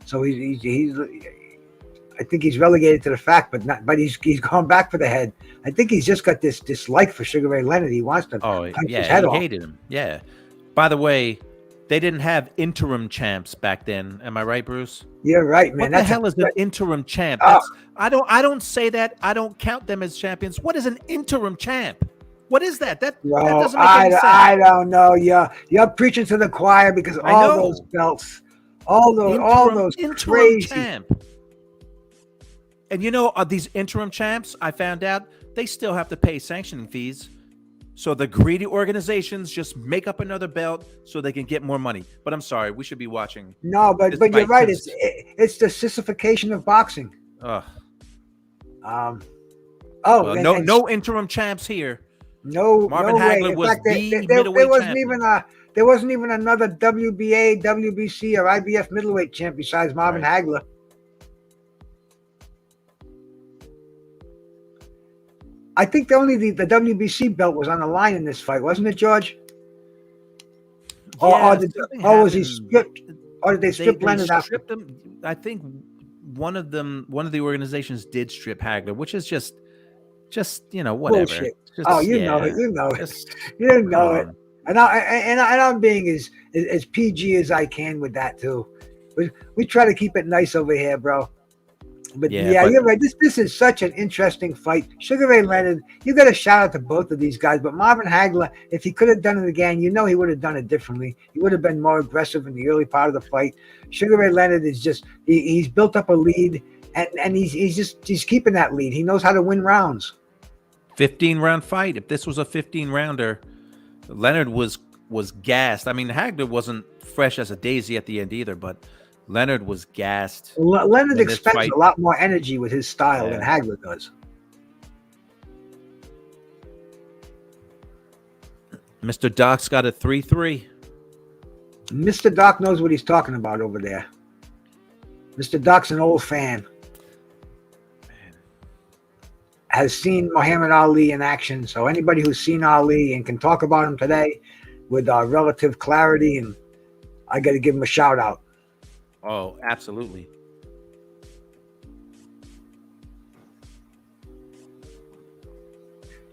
So he's I think he's relegated to the fact, but he's gone back for the head. I think he's just got this dislike for Sugar Ray Leonard. He wants to punch his head off. He hated him. Yeah. By the way, they didn't have interim champs back then. Am I right, Bruce? You're right, man. What the hell is an interim champ? I don't say that. I don't count them as champions. What is an interim champ? What is that? That doesn't make any sense. I don't know. You're preaching to the choir because all those belts, all those crazy champ. And these interim champs, I found out they still have to pay sanctioning fees. So the greedy organizations just make up another belt so they can get more money. But I'm sorry, we should be watching. No, but you're right. It's the sissification of boxing. No interim champs here. No, Marvin Hagler was the middleweight champion. There wasn't even another WBA, WBC, or IBF middleweight champ besides Marvin Hagler. I think only the WBC belt was on the line in this fight, wasn't it, George? Yeah, was he stripped? Or did they strip Leonard out? I think one of the organizations did strip Hagler, which is just whatever. Bullshit. You know it. And I'm being as PG as I can with that too. We try to keep it nice over here, bro. But you're right. This is such an interesting fight. Sugar Ray Leonard, you got to shout out to both of these guys. But Marvin Hagler, if he could have done it again, he would have done it differently. He would have been more aggressive in the early part of the fight. Sugar Ray Leonard is just he's built up a lead, and he's keeping that lead. He knows how to win rounds. 15-round fight. If this was a 15-rounder, Leonard was gassed. Hagler wasn't fresh as a daisy at the end either, but Leonard was gassed. Leonard expends a lot more energy with his style than Hagler does. Mr. Doc's got a 3-3. Mr. Doc knows what he's talking about over there. Mr. Doc's an old fan. Has seen Muhammad Ali in action. So anybody who's seen Ali and can talk about him today with relative clarity, and I got to give him a shout out. Oh, absolutely.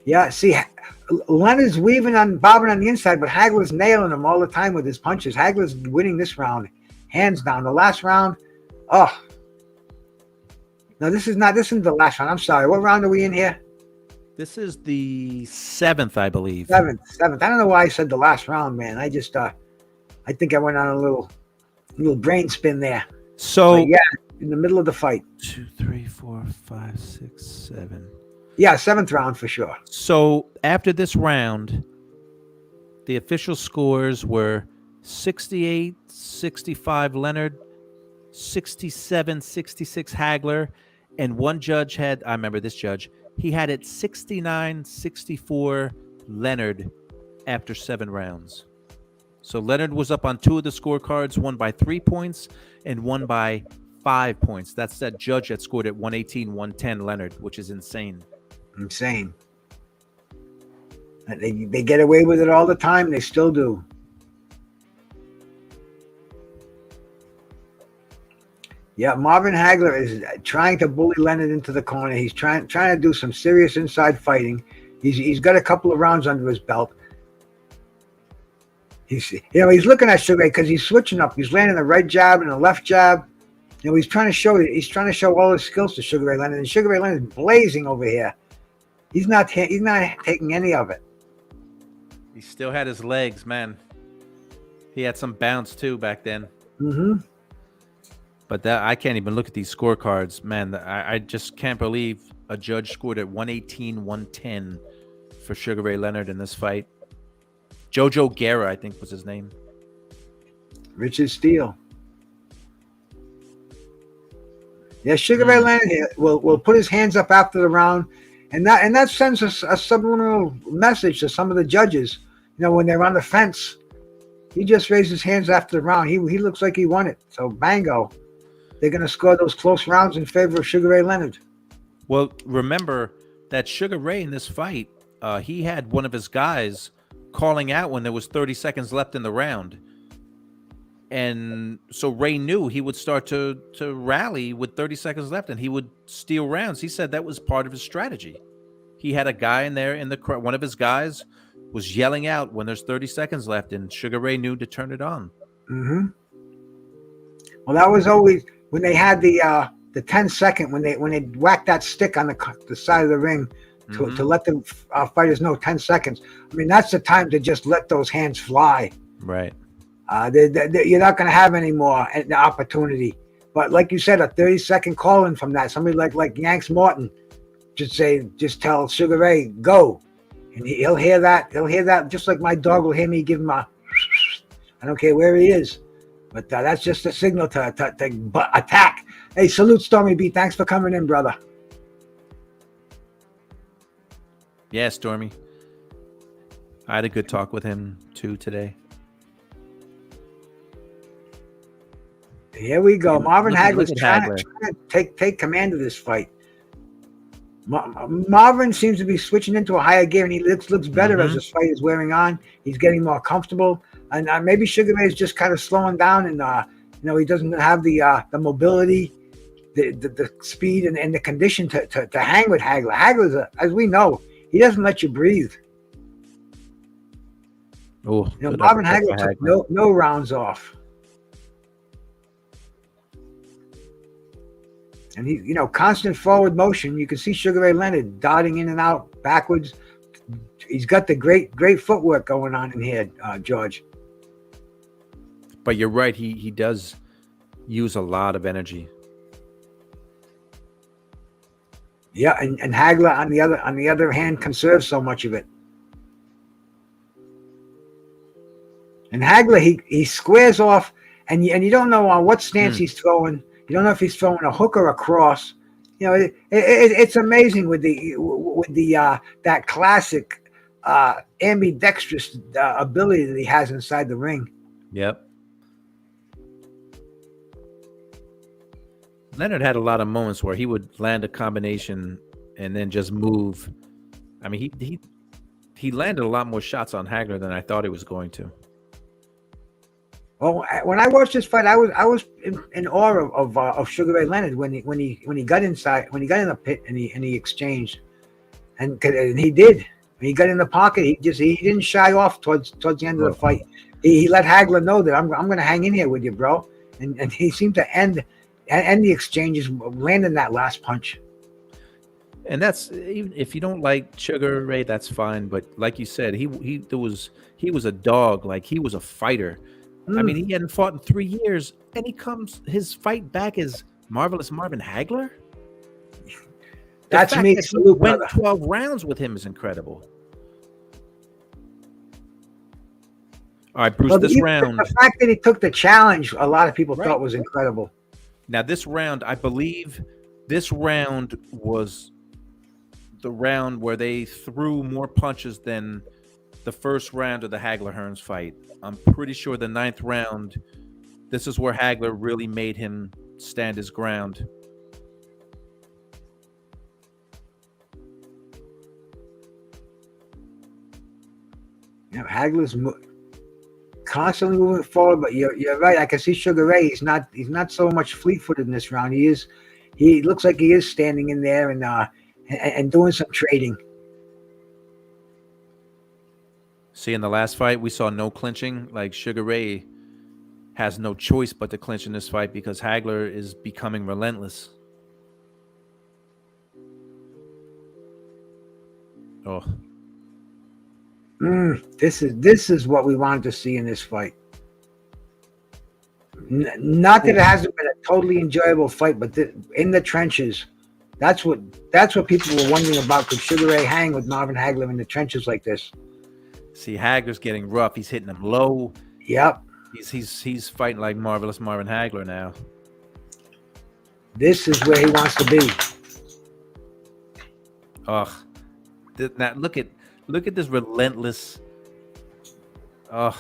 Yeah, see, Leonard's bobbing on the inside, but Hagler's nailing him all the time with his punches. Hagler's winning this round, hands down. The last round, oh. No, this isn't the last round. I'm sorry. What round are we in here? This is the 7th, I believe. Seventh. I don't know why I said the last round, man. I just, I think I went on a little brain spin there. So yeah, in the middle of the fight. 2, 3, 4, 5, 6, 7. Yeah, 7th round for sure. So after this round, the official scores were 68-65 Leonard, 67-66 Hagler, and one judge had, I remember this judge, he had it 69-64 Leonard after 7 rounds. So Leonard was up on 2 of the scorecards, one by 3 points and one by 5 points. That's that judge that scored at 118-110 Leonard, which is insane. Insane. They get away with it all the time. They still do. Yeah, Marvin Hagler is trying to bully Leonard into the corner. He's trying to do some serious inside fighting. He's got a couple of rounds under his belt. He's looking at Sugar Ray because he's switching up. He's landing the right jab and the left jab. He's trying to show all his skills to Sugar Ray Leonard, and Sugar Ray Leonard is blazing over here. He's not taking any of it. He still had his legs, man. He had some bounce too back then. Mm-hmm. But I can't even look at these scorecards, man. I just can't believe a judge scored at 118-110 for Sugar Ray Leonard in this fight. Jojo Guerra, I think was his name. Richard Steele. Yeah, Sugar Ray Leonard will put his hands up after the round, and that sends a subliminal message to some of the judges. When they're on the fence, he just raised his hands after the round. He looks like he won it. So bango, they're going to score those close rounds in favor of Sugar Ray Leonard. Well, remember that Sugar Ray in this fight, he had one of his guys calling out when there was 30 seconds left in the round. And so Ray knew he would start to rally with 30 seconds left, and he would steal rounds. He said that was part of his strategy. He had a guy in there in the crowd. One of his guys was yelling out when there's 30 seconds left, and Sugar Ray knew to turn it on. Mm-hmm. Well, that was always when they had the 10-second, when they whacked that stick on the side of the ring to let the fighters know 10 seconds. I mean, that's the time to just let those hands fly. Right. You're not going to have any more the opportunity. But like you said, a 30-second call-in from that, somebody like Yanks Morton, just tell Sugar Ray, go. And he'll hear that. He'll hear that just like my dog will hear me give him a, I don't care where he is. But that's just a signal to attack. Hey, salute Stormy B. Thanks for coming in, brother. Yeah, Stormy. I had a good talk with him too today. Here we go. Marvin Hagler's trying to take command of this fight. Marvin seems to be switching into a higher gear, and he looks better as this fight is wearing on. He's getting more comfortable, and maybe Sugar Ray is just kind of slowing down, and he doesn't have the mobility, the speed, and the condition to hang with Hagler. Hagler's, as we know, he doesn't let you breathe. Oh, Marvin Hagler took no rounds off. And he, constant forward motion. You can see Sugar Ray Leonard darting in and out, backwards. He's got the great footwork going on in here, George. But you're right. He does use a lot of energy. Yeah, and Hagler on the other hand conserves so much of it. And Hagler he squares off, and you don't know on what stance he's throwing. You don't know if he's throwing a hook or a cross. It's amazing with that classic ambidextrous ability that he has inside the ring. Yep. Leonard had a lot of moments where he would land a combination and then just move. I mean, he landed a lot more shots on Hagler than I thought he was going to. Well, when I watched this fight, I was in awe of Sugar Ray Leonard when he got inside, when he got in the pit and he exchanged, and he did. When he got in the pocket, he didn't shy off towards the end of the fight. He let Hagler know that I'm going to hang in here with you, bro, and he seemed to end the exchanges, landing that last punch. And that's, even if you don't like Sugar Ray, that's fine. But like you said, he was a dog, like he was a fighter. I mean, he hadn't fought in 3 years, and his fight back is Marvelous Marvin Hagler. That's me. Salute, went 12 rounds with him is incredible. All right, Bruce, this round. The fact that he took the challenge, a lot of people thought was incredible. Now, this round, I believe this round was the round where they threw more punches than the first round of the Hagler-Hearns fight. I'm pretty sure the 9th round, this is where Hagler really made him stand his ground. Yeah, Hagler's constantly moving forward, but you're right. I can see Sugar Ray. He's not so much fleet-footed in this round. He looks like he is standing in there and doing some trading. See, in the last fight, we saw no clinching. Like, Sugar Ray has no choice but to clinch in this fight because Hagler is becoming relentless. Oh. This is what we wanted to see in this fight. Not that it hasn't been a totally enjoyable fight, but in the trenches, that's what people were wondering about. Could Sugar Ray hang with Marvin Hagler in the trenches like this? See, Hagler's getting rough. He's hitting him low. Yep. He's fighting like Marvelous Marvin Hagler now. This is where he wants to be. Ugh. Now look at this relentless. Ugh.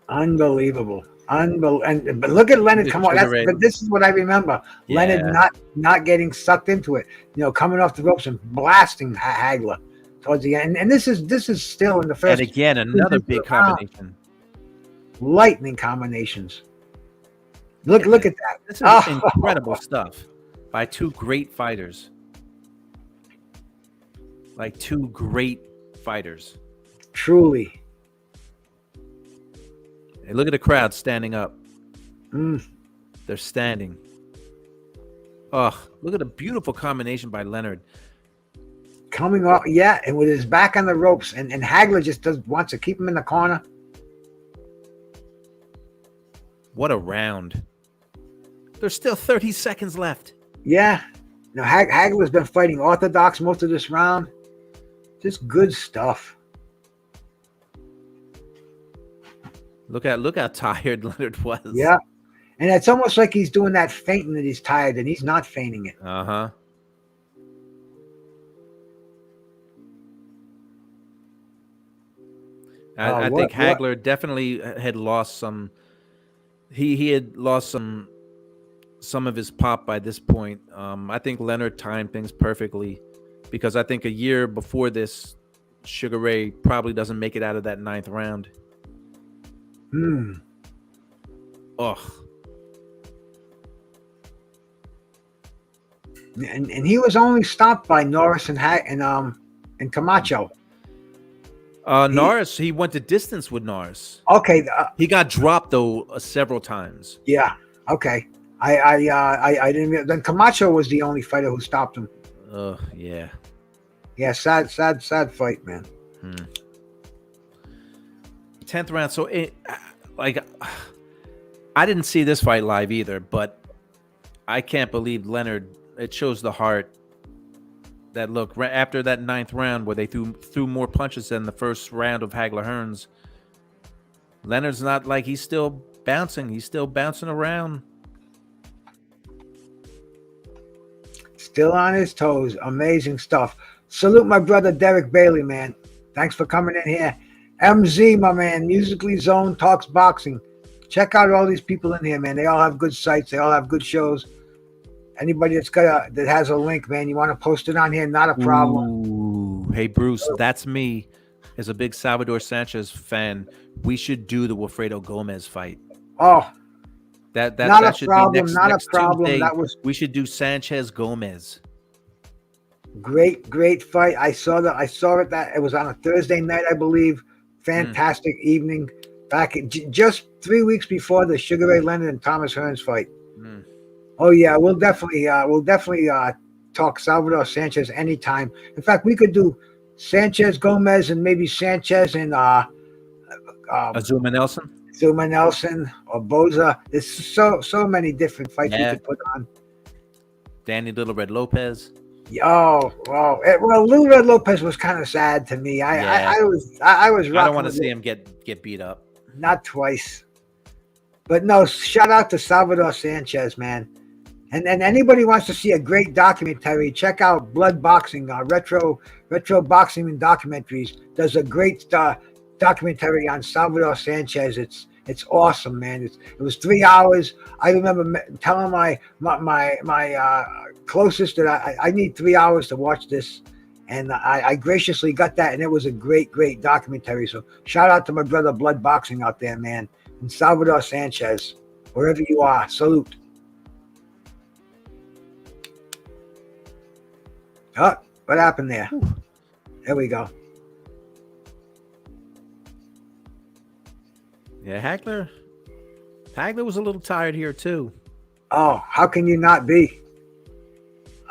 Unbelievable. But look at Leonard come on. But this is what I remember. Yeah. Leonard not getting sucked into it. Coming off the ropes and blasting Hagler towards the end. And this is still in the first. And again, another big combination. Lightning combinations. Look at that. This is incredible stuff by two great fighters. Like two great fighters. Truly. Hey, look at the crowd standing up. They're standing. Ugh, look at a beautiful combination by Leonard. Coming off, yeah, and with his back on the ropes, and Hagler just wants to keep him in the corner. What a round. There's still 30 seconds left. Yeah. Now, Hagler's been fighting orthodox most of this round. Just good stuff. Look how tired Leonard was. Yeah. And it's almost like he's doing that fainting that he's tired, and he's not feigning it. Uh-huh. I think Hagler definitely had lost some. He had lost some of his pop by this point. I think Leonard timed things perfectly because I think a year before this, Sugar Ray probably doesn't make it out of that 9th round. Ugh. And he was only stopped by Norris and Camacho. Norris, he went to distance with Norris. Okay. He got dropped though several times. Yeah. Okay. I didn't. Then Camacho was the only fighter who stopped him. Yeah. Yeah. Sad fight, man. 10th round. So I didn't see this fight live either, but I can't believe Leonard. It shows the heart. That look after that 9th round where they threw more punches than the first round of Hagler-Hearns. Leonard's not like he's still bouncing. He's still bouncing around. Still on his toes. Amazing stuff. Salute my brother Derek Bailey, man. Thanks for coming in here. MZ, my man, Musically Zoned Talks Boxing. Check out all these people in here, man. They all have good sites. They all have good shows. Anybody that has a link, man, you want to post it on here? Not a problem. Ooh, hey Bruce, that's me. As a big Salvador Sanchez fan, we should do the Wilfredo Gomez fight. Oh, that not a should problem. be Not next a problem. Tuesday. That was We should do Sanchez Gomez. great fight. I saw it. That it was on a Thursday night, I believe. Fantastic evening. Back just 3 weeks before the Sugar Ray Leonard and Thomas Hearns fight. Oh yeah, we'll definitely talk Salvador Sanchez anytime. In fact, we could do Sanchez Gomez and maybe Sanchez and Azuma Nelson. Zuma Nelson or Boza. There's so many different fights we could put on. Danny Little Red Lopez. Well, Little Red Lopez was kind of sad to me. I was. I don't want to see him get beat up. Not twice. But no, shout out to Salvador Sanchez, man. And anybody wants to see a great documentary, check out Blood Boxing, retro boxing and documentaries. Does a great documentary on Salvador Sanchez. It's awesome, man. It was 3 hours. I remember telling my closest that I need 3 hours to watch this, and I graciously got that, and it was a great documentary. So shout out to my brother Blood Boxing out there, man, and Salvador Sanchez, wherever you are. Salute. Oh, what happened there? There we go. Yeah, Hagler was a little tired here too. Oh, how can you not be?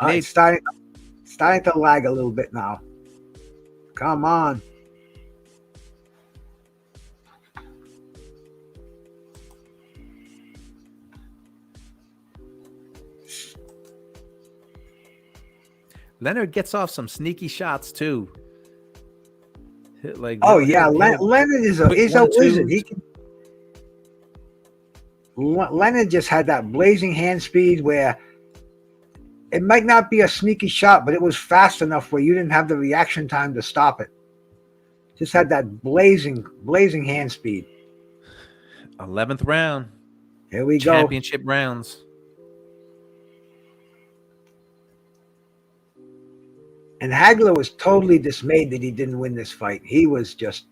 It's starting to lag a little bit now. Come on. Leonard gets off some sneaky shots too. Leonard is a wizard. Leonard just had that blazing hand speed where it might not be a sneaky shot, but it was fast enough where you didn't have the reaction time to stop it. Just had that blazing hand speed. 11th round. Here we go. Championship rounds. And Hagler was totally dismayed that he didn't win this fight. He was just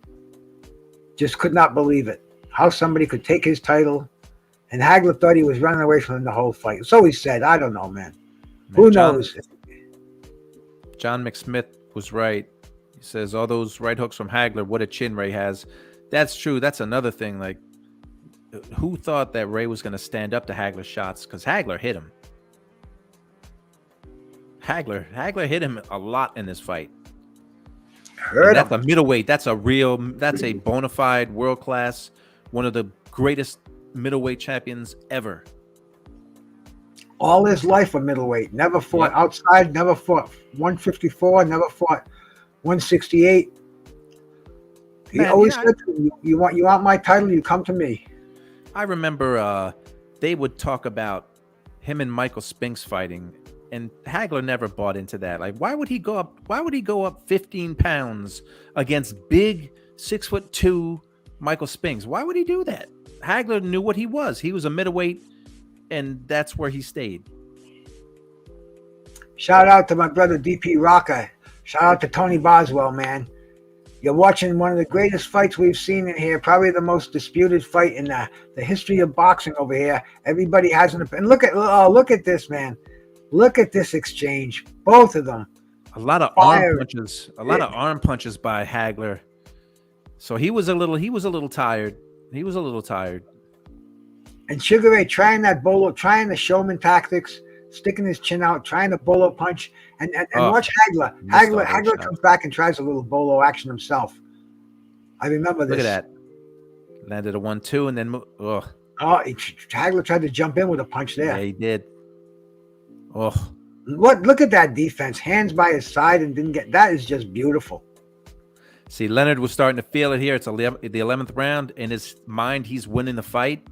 could not believe it. How somebody could take his title. And Hagler thought he was running away from him the whole fight. So he said, I don't know, man. Who knows? John McSmith was right. He says, all those right hooks from Hagler, what a chin Ray has. That's true. That's another thing. Like, who thought that Ray was going to stand up to Hagler's shots? Because Hagler hit him. Hagler hit him a lot in this fight. That's a middleweight. That's a bona fide world class, one of the greatest middleweight champions ever. All his life a middleweight. Never fought outside, never fought 154, never fought 168. He always said to him, you want my title, you come to me. I remember they would talk about him and Michael Spinks fighting, and Hagler never bought into that. Like, why would he go up 15 pounds against big 6'2" Michael Spinks? Why would he do that? Hagler knew what he was. He was a middleweight, and that's where he stayed. Shout out to my brother DP Rocker. Shout out to Tony Boswell, man. You're watching one of the greatest fights we've seen in here, probably the most disputed fight in the history of boxing over here. Everybody has an opinion. Look at this, man. Look at this exchange. Both of them. A lot of arm punches. A lot of arm punches by Hagler. So he was a little tired. And Sugar Ray trying the showman tactics, sticking his chin out, trying to bolo punch, and watch Hagler. Hagler comes back and tries a little bolo action himself. I remember this. Look at that. Landed a 1-2 and then Hagler tried to jump in with a punch there. Yeah, he did. Oh. Look at that defense. Hands by his side and didn't get. That is just beautiful. See, Leonard was starting to feel it here. It's the 11th round. In his mind, he's winning the fight.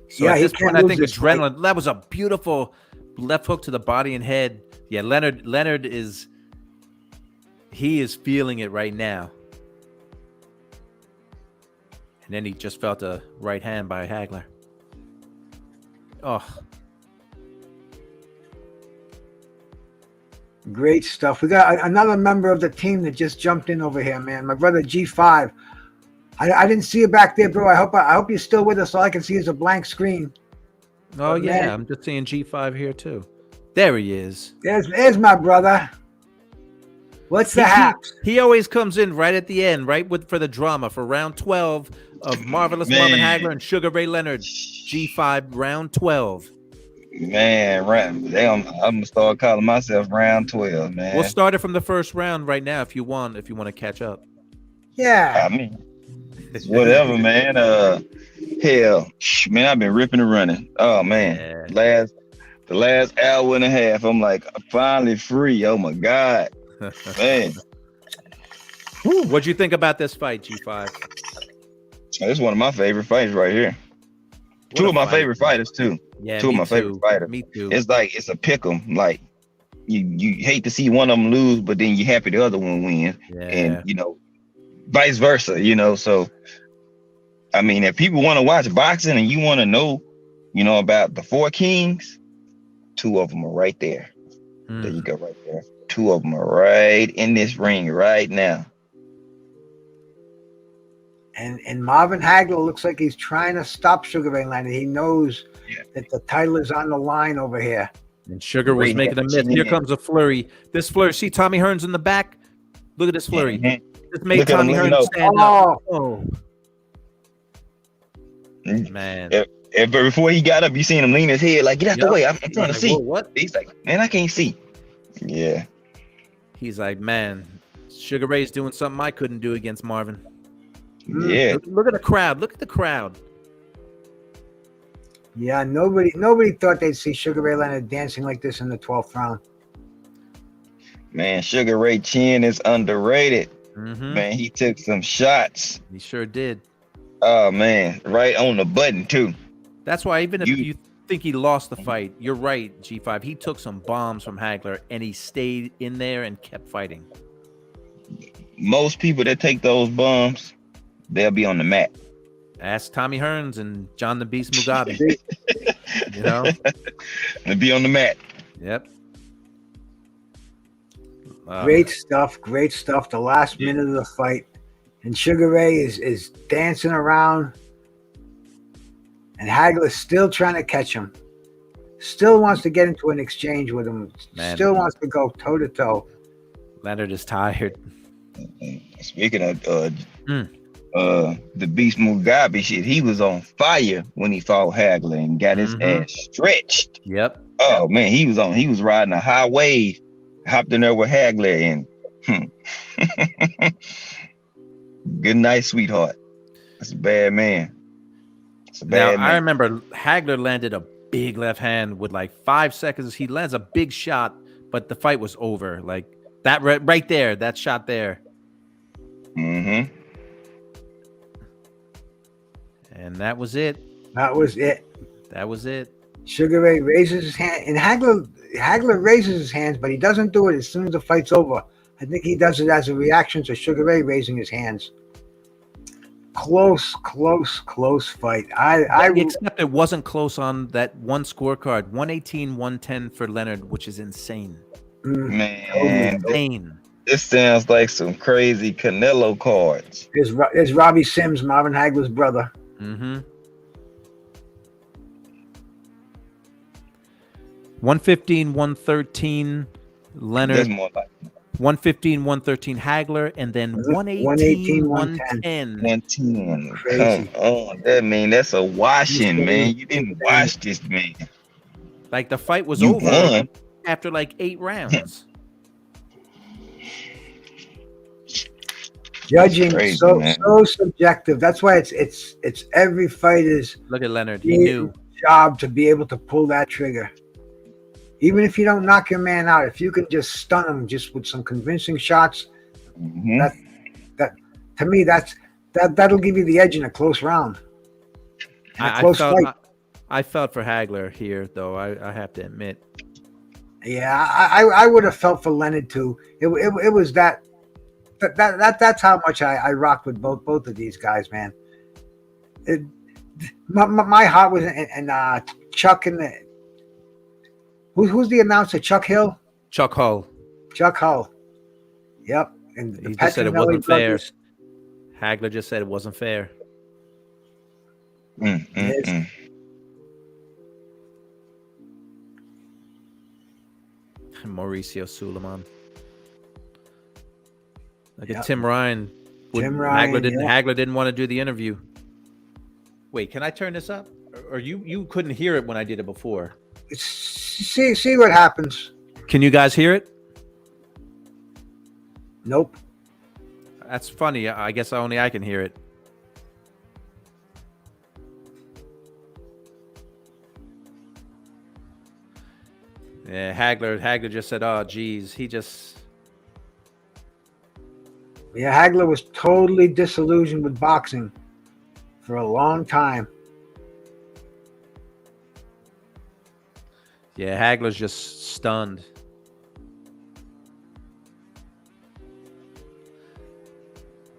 So at this point, I think adrenaline. Fight. That was a beautiful left hook to the body and head. Yeah, Leonard is feeling it right now. And then he just felt a right hand by Hagler. Oh, Great stuff. We got another member of the team that just jumped in over here, man. My brother G5. I didn't see you back there, bro. I hope you're still with us. All I can see is a blank screen. oh But, yeah. man, I'm just seeing G5 here too. There he is. there's my brother. What's the haps? He always comes in right at the end, right for the drama for round 12 of Marvelous Marvin Hagler and Sugar Ray Leonard. G5 round 12. Man, I'm gonna start calling myself round 12, man. We'll start it from the first round right now if you want to catch up. Yeah. I mean, whatever, man. Hell, man, I've been ripping and running. Oh man, Yeah. the last hour and a half, I'm like finally free. Oh my god, man. What'd you think about this fight, G5? This is one of my favorite fights right here. What Two a of my fight. favorite fighters too. Yeah, Two of me my favorite too. fighters. Me too. It's like it's a pick 'em. Like you hate to see one of them lose, but then you happy the other one wins, Yeah. and vice versa. So I mean, if people want to watch boxing and you want to know, about the four kings, two of them are right there. There you go, right there. Two of them are right in this ring right now. And Marvin Hagler looks like he's trying to stop Sugar Ray Leonard. He knows that the title is on the line over here. And Sugar was making a miss. Here comes a flurry. This flurry. See Tommy Hearns in the back? Look at this flurry. Just made Look at Tommy him Hearns lean stand up. Oh. Man. But before he got up, you seen him lean his head like, get out the way. I'm trying to see. Whoa, what? He's like, man, I can't see. Yeah. He's like, man, Sugar Ray's doing something I couldn't do against Marvin. Yeah. Look at the crowd. Look at the crowd. Yeah, nobody thought they'd see Sugar Ray Leonard dancing like this in the 12th round. Man, Sugar Ray chin is underrated. Mm-hmm. Man, he took some shots. He sure did. Oh man, right on the button too. That's why even if you think he lost the fight, you're right, G5. He took some bombs from Hagler and he stayed in there and kept fighting. Most people that take those bombs, they'll be on the mat. Ask Tommy Hearns and John the Beast Mugabe. They'll be on the mat. Yep. Great stuff. The last minute of the fight. And Sugar Ray is dancing around. And Hagler's still trying to catch him. Still wants to get into an exchange with him. Still wants to go toe to toe. Leonard is tired. Speaking of the Beast Mugabe shit, he was on fire when he fought Hagler and got his ass stretched. Yep. Oh man, he was riding a high wave, hopped in there with Hagler and good night, sweetheart. That's a bad man. I remember Hagler landed a big left hand with like 5 seconds. He lands a big shot, but the fight was over. Like that right there, that shot there. Mm-hmm. And that was it. That was it. Sugar Ray raises his hand, and Hagler raises his hands, but he doesn't do it as soon as the fight's over. I think he does it as a reaction to Sugar Ray raising his hands. Close fight. Except it wasn't close on that one scorecard. 118-110 for Leonard, which is insane. Man, insane. This sounds like some crazy Canelo cards. There's Robbie Sims, Marvin Hagler's brother. Mm-hmm. 115-113 Leonard. That's more like 115-113 Hagler, and then 118-110. 110. Crazy. Come on, that's a washing, man. You didn't wash this man. Like the fight was You over won. after like 8 rounds. Judging crazy, so subjective. That's why it's every fighter's Look at Leonard. He knew. job to be able to pull that trigger. Even if you don't knock your man out, if you can just stun him just with some convincing shots, that to me that'll give you the edge in a close round. I felt for Hagler here, though. I have to admit. Yeah, I would have felt for Leonard too. It was that's how much I rocked with both of these guys, man. my heart was in Chuck and the who's the announcer? Chuck Hill. Chuck Hull. Chuck Hull. Yep. And the He just said it wasn't Petronelli fair. brothers. Hagler just said it wasn't fair. Yes. Mauricio Suleiman. Look Yep. at Tim Ryan. Ryan, Hagler didn't want to do the interview. Wait, can I turn this up? Or you couldn't hear it when I did it before? See what happens. Can you guys hear it? Nope. That's funny. I guess only I can hear it. Yeah, Hagler just said, "Oh, geez, he just." Yeah, Hagler was totally disillusioned with boxing for a long time. Yeah, Hagler's just stunned.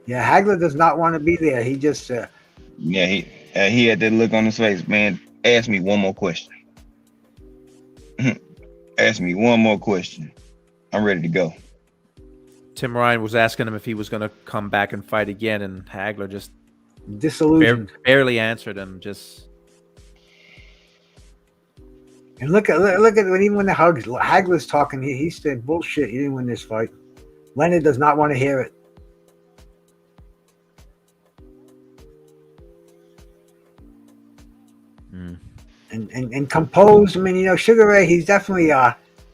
Yeah, Hagler does not want to be there. He just Yeah, he had that look on his face. Man, ask me one more question. Ask me one more question. I'm ready to go. Tim Ryan was asking him if he was going to come back and fight again, and Hagler just disillusioned. barely answered him. Just And look at when even when the Hagler's talking, he said bullshit. You didn't win this fight. Leonard does not want to hear it. And composed. I mean, you know, Sugar Ray, he's definitely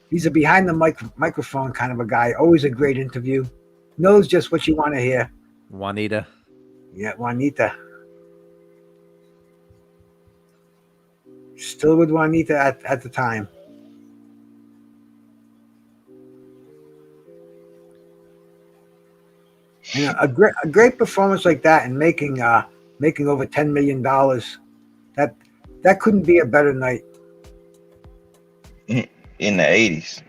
he's a behind the microphone kind of a guy. Always a great interview. Knows just what you want to hear. Juanita. Yeah, Juanita. Still with Juanita at the time. You know, a great performance like that and making over $10 million. That couldn't be a better night. In the 80s.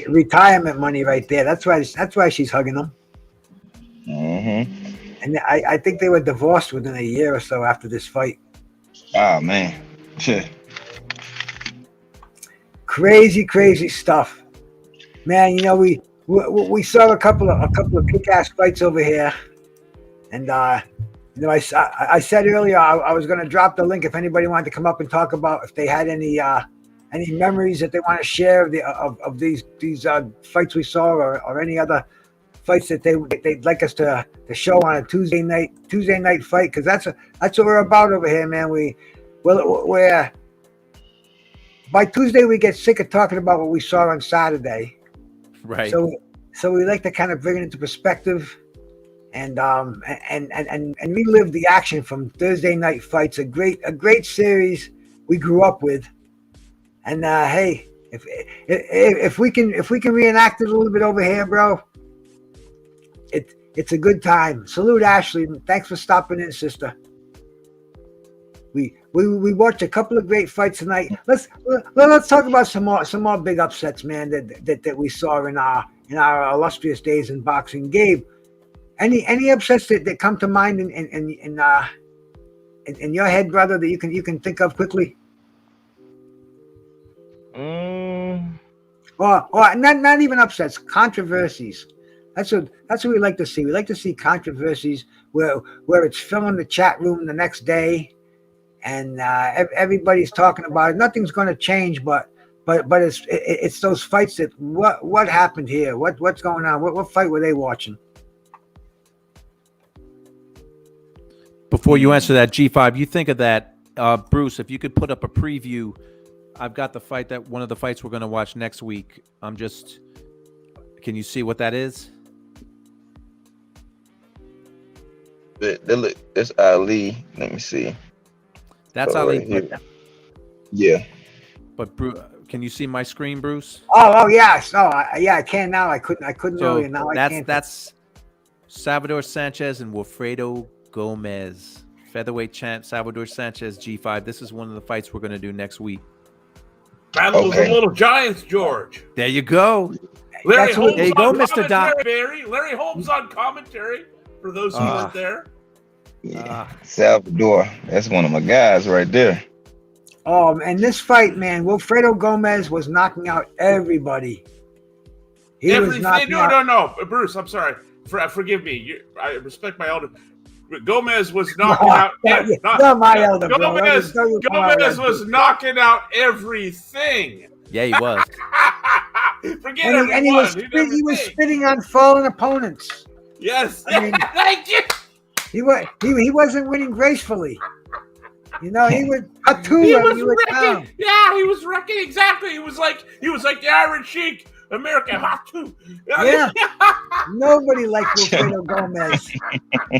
Retirement money right there. That's why she's hugging him. Mm-hmm. And I think they were divorced within a year or so after this fight. Oh man. Crazy stuff. Man, you know, we saw a couple of kick-ass fights over here. And you know, I said earlier I was going to drop the link if anybody wanted to come up and talk about if they had any memories that they want to share of these fights we saw or any other fights that they'd like us to show on a Tuesday night fight, because that's what we're about over here, man. We're by Tuesday we get sick of talking about what we saw on Saturday, right? So we like to kind of bring it into perspective. And relive the action from Thursday night fights, a great series we grew up with. And hey, if we can reenact it a little bit over here, bro, it's a good time. Salute Ashley. Thanks for stopping in, sister. We watched a couple of great fights tonight. Let's talk about some more big upsets, man, that we saw in our illustrious days in boxing. Gabe, any upsets that come to mind in your head, brother, that you can think of quickly? Or not even upsets, controversies. That's what we like to see. We like to see controversies where it's filling the chat room the next day, and everybody's talking about it. Nothing's going to change, but it's those fights that what happened here? What's going on? What fight were they watching? Before you answer that, G5, you think of that, Bruce, if you could put up a preview. I've got one of the fights we're going to watch next week. Can you see what that is? It's Ali. Let me see. That's Ali. Right, yeah. But Bruce, can you see my screen, Bruce? Oh yes. Yeah, I can now. I couldn't earlier. Now I can. That's Salvador Sanchez and Wilfredo Gomez. Featherweight champ Salvador Sanchez, G5. This is one of the fights we're going to do next week. Battle of the Little Giants, George. There you go. Larry That's Holmes what- There you go, on Mr. Doc. commentary, Barry. Larry Holmes on commentary for those who weren't there. Yeah. Salvador. That's one of my guys right there. And this fight, man, Wilfredo Gomez was knocking out everybody. He was Everything. knocking out. No, Bruce. I'm sorry. Forgive me. I respect my elder. But Gomez was knocking out. Not my elder, bro. Gomez was knocking out everything. Yeah, he was. Forget And everyone. he was spitting on fallen opponents. Yes. I mean, Thank you. He wasn't winning gracefully. You know, he would He was you were down. wrecking. Yeah, he was wrecking exactly. He was like the Iron Sheik, American Hatu. Yeah. Nobody liked Wilfredo Gomez.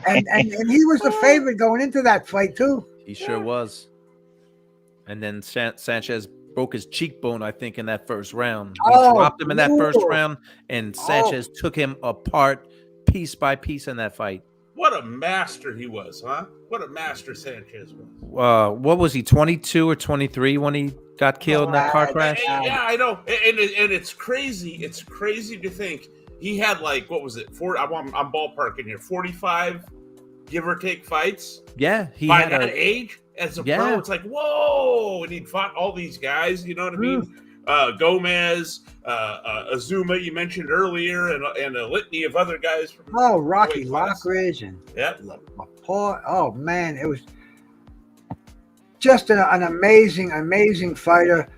And he was the favorite going into that fight too. He sure was. And then Sanchez broke his cheekbone, I think, in that first round. He dropped him in that first round, and Sanchez took him apart piece by piece in that fight. What a master he was, huh? What a master Sanchez was. What was he, 22 or 23 when he got killed in that car crash? Yeah, I know. And it's crazy. It's crazy to think he had what was it? I'm ballparking here. 45, give or take, fights. Yeah, he by had that age as a pro. It's like, whoa! And he'd fought all these guys. You know what I mean? Gomez, Azuma, you mentioned earlier, and a litany of other guys from Rocky Lockridge and Paul. Oh man, it was just an amazing fighter.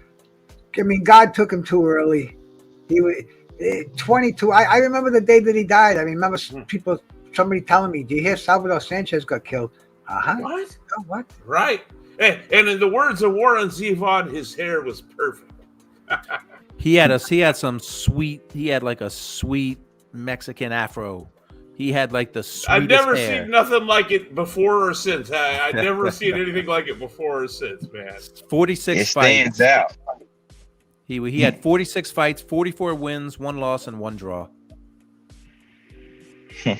I mean, God took him too early. He was 22. I remember the day that he died. I remember somebody telling me, "Do you hear Salvador Sanchez got killed?" What? Oh, what? Right. And in the words of Warren Zevon, his hair was perfect. He had some sweet. He had like a sweet Mexican afro. He had like the sweetest I've never hair. seen nothing like it before or since. I've never seen anything like it before or since, man. 46 It fights. stands out. He had 46 fights, 44 wins, 1 loss, and 1 draw.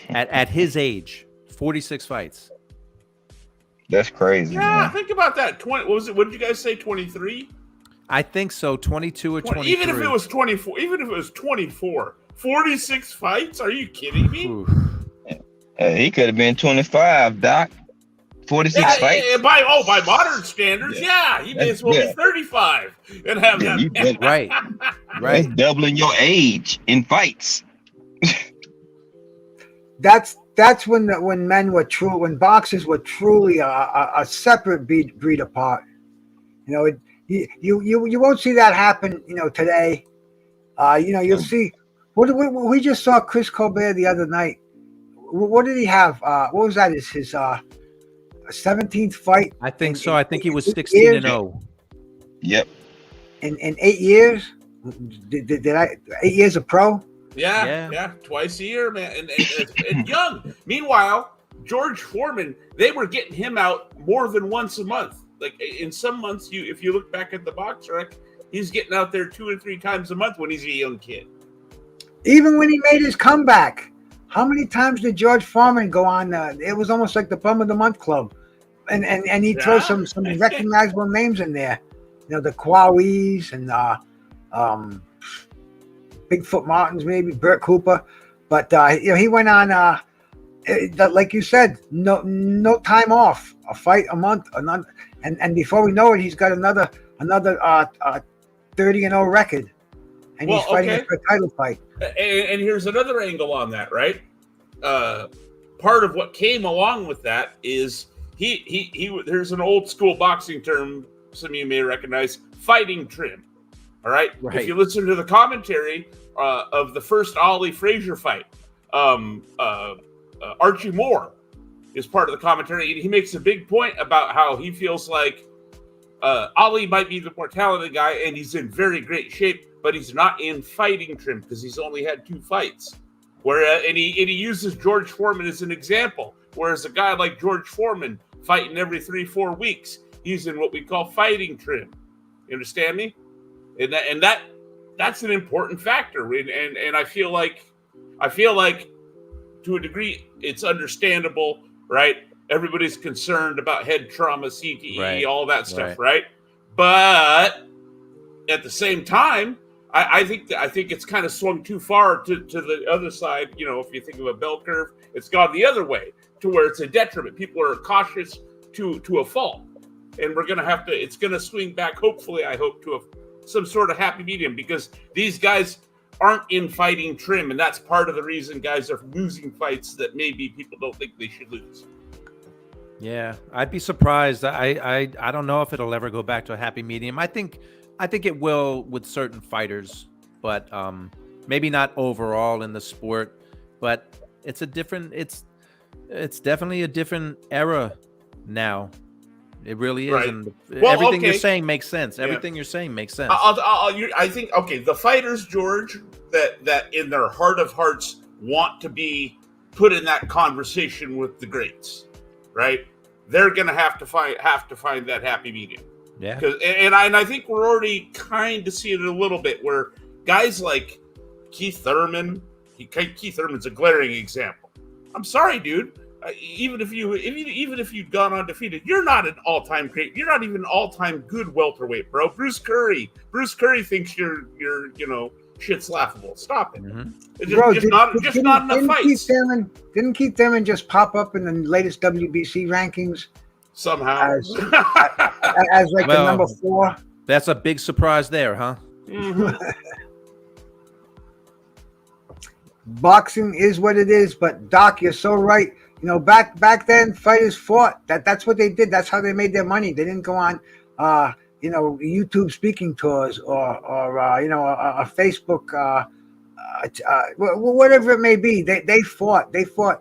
at his age, 46 fights. That's crazy. Yeah, man. think about that. 20. What was it? What did you guys say? 23. I think so. 22 or 23. Even if it was 24. Even if it was 24. 46 fights? Are you kidding me? He could have been 25, Doc. 46 fights. By modern standards, he may as well be 35 and have that. Right. That's doubling your age in fights. That's when boxers were truly a separate breed apart. You know, you won't see that happen. You know, today. You'll see. We just saw Chris Colbert the other night. What did he have? What was that? His 17th fight? I think so. I think he was 16-0. Yep. In 8 years? Did I 8 years of pro? Yeah, twice a year, man, and young. Meanwhile, George Foreman, they were getting him out more than once a month. Like in some months, if you look back at the box rec, he's getting out there 2 or 3 times a month when he's a young kid. Even when he made his comeback, how many times did George Foreman go on? It was almost like the Bum of the Month Club, and he'd throw some recognizable names in there. You know, the Kwawees and Bigfoot Martins, maybe Burt Cooper, but he went on. Like you said, no time off, a fight a month, and before we know it, he's got another 30-0 record, and he's fighting for a title fight. And here's another angle on that, right? Part of what came along with that is he there's an old school boxing term some of you may recognize, fighting trim. All right. If you listen to the commentary of the first Ali Frazier fight, Archie Moore is part of the commentary, and he makes a big point about how he feels like Ali might be the more talented guy, and he's in very great shape, but he's not in fighting trim because he's only had 2 fights. And he uses George Foreman as an example, whereas a guy like George Foreman fighting every 3-4 weeks, he's in what we call fighting trim. You understand me? And that's an important factor. And I feel like to a degree it's understandable, right? Everybody's concerned about head trauma, CTE, all that stuff, right? But at the same time, I think it's kind of swung too far to the other side. You know, if you think of a bell curve, it's gone the other way to where it's a detriment. People are cautious to a fault, and we're gonna have to. It's gonna swing back. Hopefully, I hope to some sort of happy medium, because these guys aren't in fighting trim, and that's part of the reason guys are losing fights that maybe people don't think they should lose. Yeah, I'd be surprised. I don't know if it'll ever go back to a happy medium. I think it will with certain fighters, but maybe not overall in the sport. But it's definitely a different era now. It really is. Right. And Well, everything okay. you're saying makes sense. Yeah. Everything you're saying makes sense. I think, okay, the fighters, George, that in their heart of hearts want to be put in that conversation with the greats, right? They're gonna have to find that happy medium. Yeah. And I think we're already kind of seeing it a little bit, where guys like Keith Thurman, Keith Thurman's a glaring example. I'm sorry, dude. Even if you'd gone undefeated, you're not an all-time great. You're not even an all-time good welterweight, bro. Bruce Curry thinks you're shit's laughable. Stop it. Mm-hmm. It's just not enough fights. Didn't Keith Thurman just pop up in the latest WBC rankings Somehow as like the number 4? That's a big surprise there, huh? Mm-hmm. Boxing is what it is, but Doc, you're so right. You know, back then, fighters fought. That's what they did. That's how they made their money. They didn't go on, YouTube speaking tours or a Facebook, whatever it may be. They fought. They fought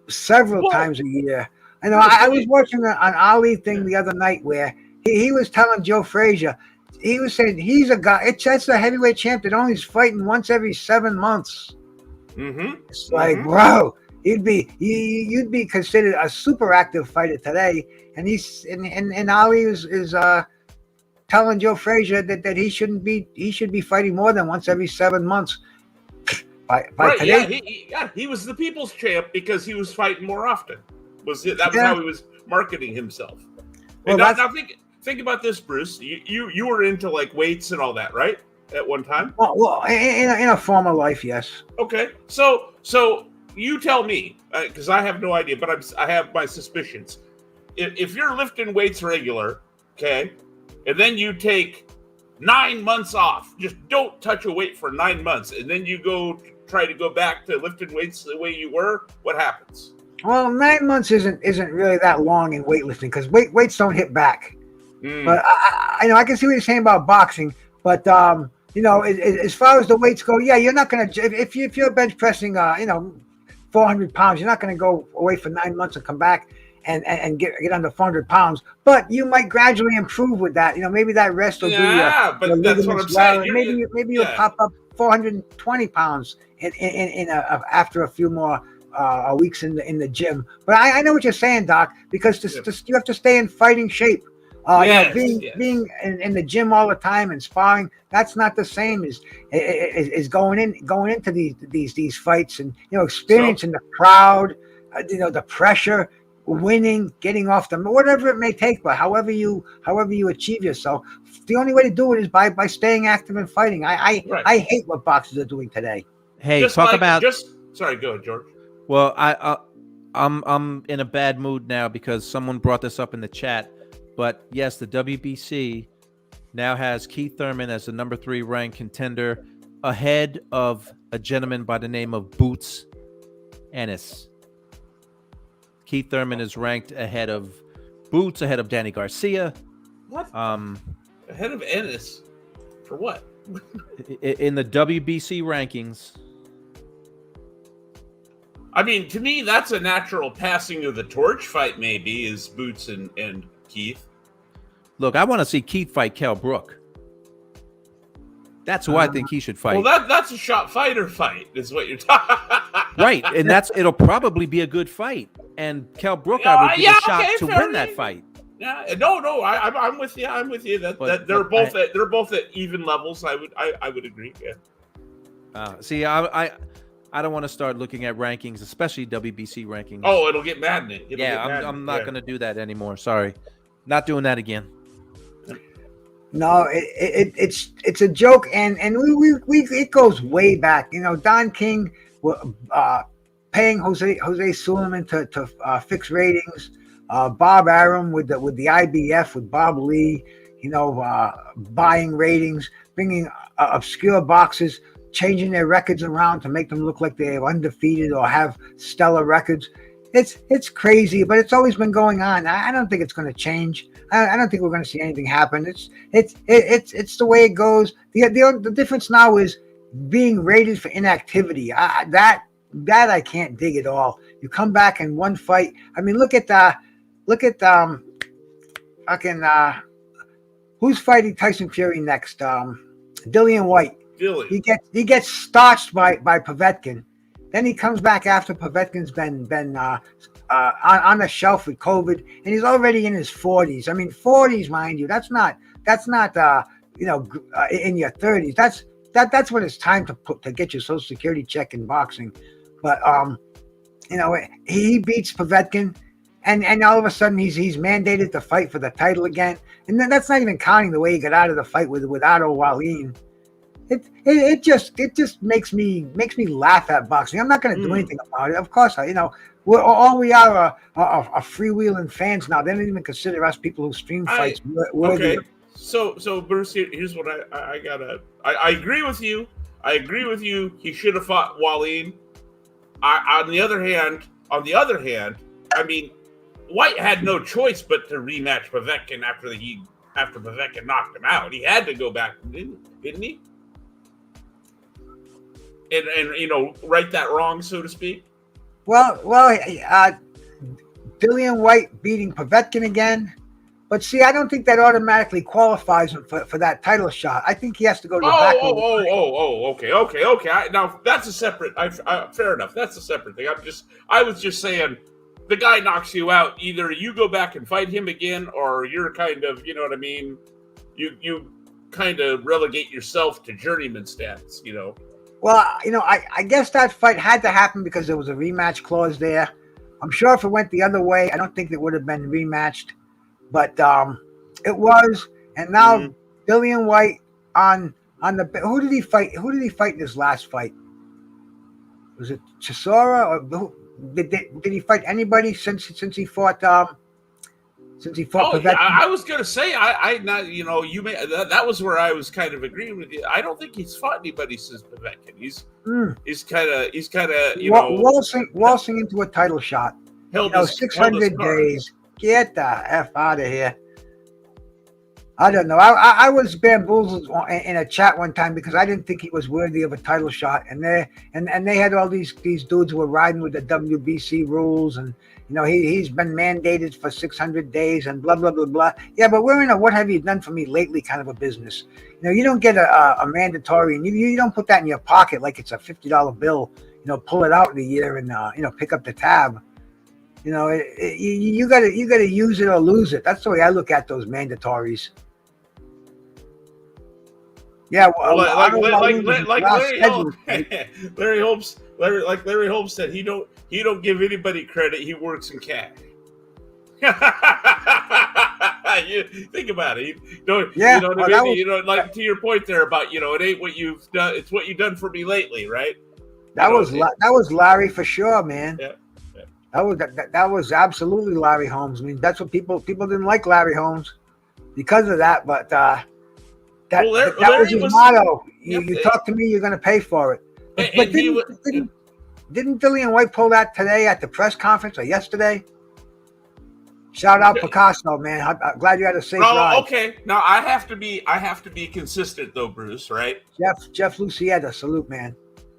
several times a year. I know. I was watching an Ali thing the other night where he was telling Joe Frazier, he was saying he's a guy. That's a heavyweight champ that only is fighting once every 7 months. Mm-hmm. It's like, bro, you'd be considered a super active fighter today, and Ali is telling Joe Frazier that he should be fighting more than once every 7 months. By Right? today, He was the people's champ because he was fighting more often. That was how he was marketing himself. Well, And now think about this, Bruce. You were into like weights and all that, right? At one time. well, in a former life, yes. Okay, so you tell me, because I have no idea, but I have my suspicions. If you're lifting weights regular, okay, and then you take 9 months off, just don't touch a weight for 9 months, and then you try to go back to lifting weights the way you were, what happens? Well, 9 months isn't really that long in weightlifting because weights don't hit back. But I know I can see what you're saying about boxing, but as far as the weights go, yeah, you're not gonna if you're bench pressing 400 pounds, you're not gonna go away for 9 months and come back and get under 400 pounds. But you might gradually improve with that. Maybe that rest will do but that's what I'm saying. Maybe you'll pop up 420 pounds after a few more weeks in the gym. But I know what you're saying, Doc, because you have to stay in fighting shape. Being in the gym all the time and sparring, that's not the same as going into these fights and experiencing the crowd, the pressure, winning, getting off them, whatever it may take. But however you achieve yourself, the only way to do it is by staying active and fighting. I hate what boxers are doing today. Hey, sorry, go ahead, George. Well, I'm in a bad mood now because someone brought this up in the chat. But yes, the WBC now has Keith Thurman as the number 3 ranked contender, ahead of a gentleman by the name of Boots Ennis. Keith Thurman is ranked ahead of Boots, ahead of Danny Garcia. What? Ahead of Ennis? For what? In the WBC rankings. I mean, to me, that's a natural passing of the torch fight, maybe, is Boots and Keith. Look, I want to see Keith fight Kell Brook. That's who I think he should fight. Well, that's a shot fighter fight, is what you're talking. Right, and it'll probably be a good fight. And Kell Brook, I would give a shot to win that fight. Yeah, no, I'm with you. I'm with you. They're both at even levels. I would agree. Yeah. See, I don't want to start looking at rankings, especially WBC rankings. Oh, it'll get maddening. I'm not going to do that anymore. Sorry, not doing that again. No, it's a joke, and we it goes way back. You know, Don King paying Jose Suleiman to fix ratings. Bob Arum with the IBF with Bob Lee. You know, buying ratings, bringing obscure boxers, changing their records around to make them look like they're undefeated or have stellar records. It's crazy, but it's always been going on. I don't think it's going to change. I don't think we're going to see anything happen. It's the way it goes. The difference now is being rated for inactivity. That I can't dig at all. You come back in one fight. I mean, look at fucking who's fighting Tyson Fury next? Dillian White. He gets starched by Povetkin. Then he comes back after Povetkin's been on the shelf with COVID, and he's already in his 40s. I mean, 40s, mind you. That's not in your 30s. That's when it's time to get your Social Security check in boxing. But he beats Povetkin, and all of a sudden he's mandated to fight for the title again. And then that's not even counting the way he got out of the fight with Otto Wallin. It just makes me laugh at boxing. I'm not going to do anything about it. Of course, we are freewheeling fans now. They don't even consider us people who stream fights worthy. Okay. So Bruce, here's what I agree with you. I agree with you. He should have fought Wallin. On the other hand, I mean, White had no choice but to rematch Povetkin after Povetkin knocked him out. He had to go back, didn't he? And right that wrong, so to speak. Well, Dillian White beating Povetkin again, but see, I don't think that automatically qualifies him for that title shot. I think he has to go to the back. Okay. Now that's a separate. Fair enough. That's a separate thing. I was just saying, the guy knocks you out. Either you go back and fight him again, or you're kind of, you know what I mean. You kind of relegate yourself to journeyman status. Well, I guess that fight had to happen because there was a rematch clause there. I'm sure if it went the other way, I don't think it would have been rematched. But it was, and now Dillian White on the who did he fight? Who did he fight in his last fight? Was it Chisora or did he fight anybody since he fought? Povetkin? I was gonna say that was where I was kind of agreeing with you. I don't think he's fought anybody since Povetkin. He's kind of waltzing into a title shot. 600 days. Get the F out of here. I don't know. I was bamboozled in a chat one time because I didn't think he was worthy of a title shot, and they had all these dudes who were riding with the WBC rules, and he's been mandated for 600 days and blah blah blah blah. Yeah, but we're in a what have you done for me lately kind of a business. You don't get a mandatory, and you don't put that in your pocket like it's a $50 bill. Pull it out in a year and pick up the tab. You gotta use it or lose it. That's the way I look at those mandatories. Yeah, like Larry Holmes. Larry Holmes said, he don't give anybody credit. He works in cash. You think about it. You know what I mean? Like to your point there about it ain't what you've done. It's what you've done for me lately, right? That was Larry for sure, man. Yeah. That was absolutely Larry Holmes. I mean, that's what people didn't like Larry Holmes because of that, but. That was his motto. You talk to me, you're going to pay for it. But didn't Dillian White pull that today at the press conference or yesterday? Shout out Picasso, man. I'm glad you had a safe ride. Okay. Now I have to be consistent though, Bruce. Right? Jeff Lucietta, salute, man.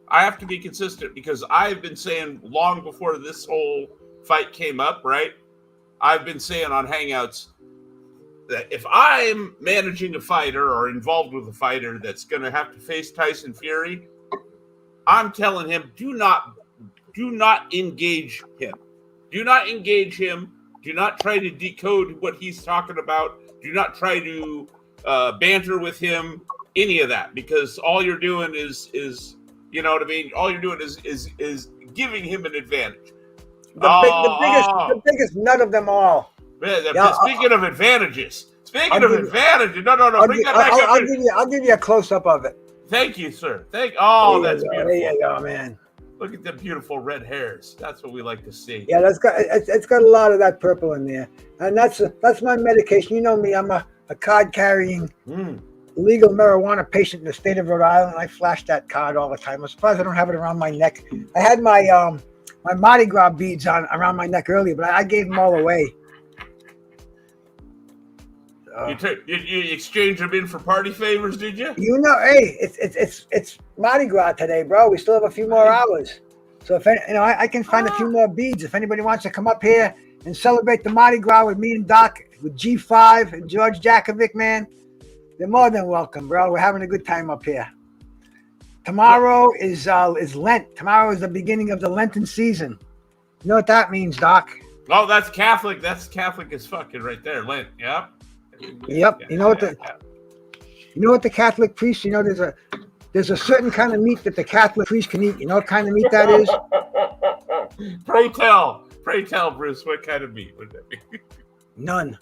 I have to be consistent because I've been saying long before this whole fight came up. Right? I've been saying on Hangouts that if I'm managing a fighter or involved with a fighter that's going to have to face Tyson Fury, I'm telling him, do not engage him. Do not engage him. Do not try to decode what he's talking about. Do not try to banter with him, any of that, because all you're doing is you know what I mean? All you're doing is giving him an advantage. The biggest nut of them all. Speaking of advantages, Speaking I'll of give- advantage, no, bring that back up. I'll give you a close up of it. Thank you, sir. Oh, that's There beautiful. you go, man. Look at the beautiful red hairs. That's what we like to see. Yeah, it's got a lot of that purple in there, and that's my medication. You know me, I'm a card carrying legal marijuana patient in the state of Rhode Island. I flash that card all the time. I'm surprised I don't have it around my neck. I had my my Mardi Gras beads on around my neck earlier, but I gave them all away. You exchanged them in for party favors, did you? You know, hey, it's Mardi Gras today, bro. We still have a few more hours, so if I can find a few more beads. If anybody wants to come up here and celebrate the Mardi Gras with me and Doc, with G5 and George Jakovic, man, they're more than welcome, bro. We're having a good time up here. Tomorrow is Lent. Tomorrow is the beginning of the Lenten season. You know what that means, Doc? Oh, that's Catholic. That's Catholic as fucking right there, Lent. Yep. Yep. You know what the Catholic priest? You know, there's a certain kind of meat that the Catholic priest can eat. You know what kind of meat that is? Pray tell, Bruce. What kind of meat would that be? None.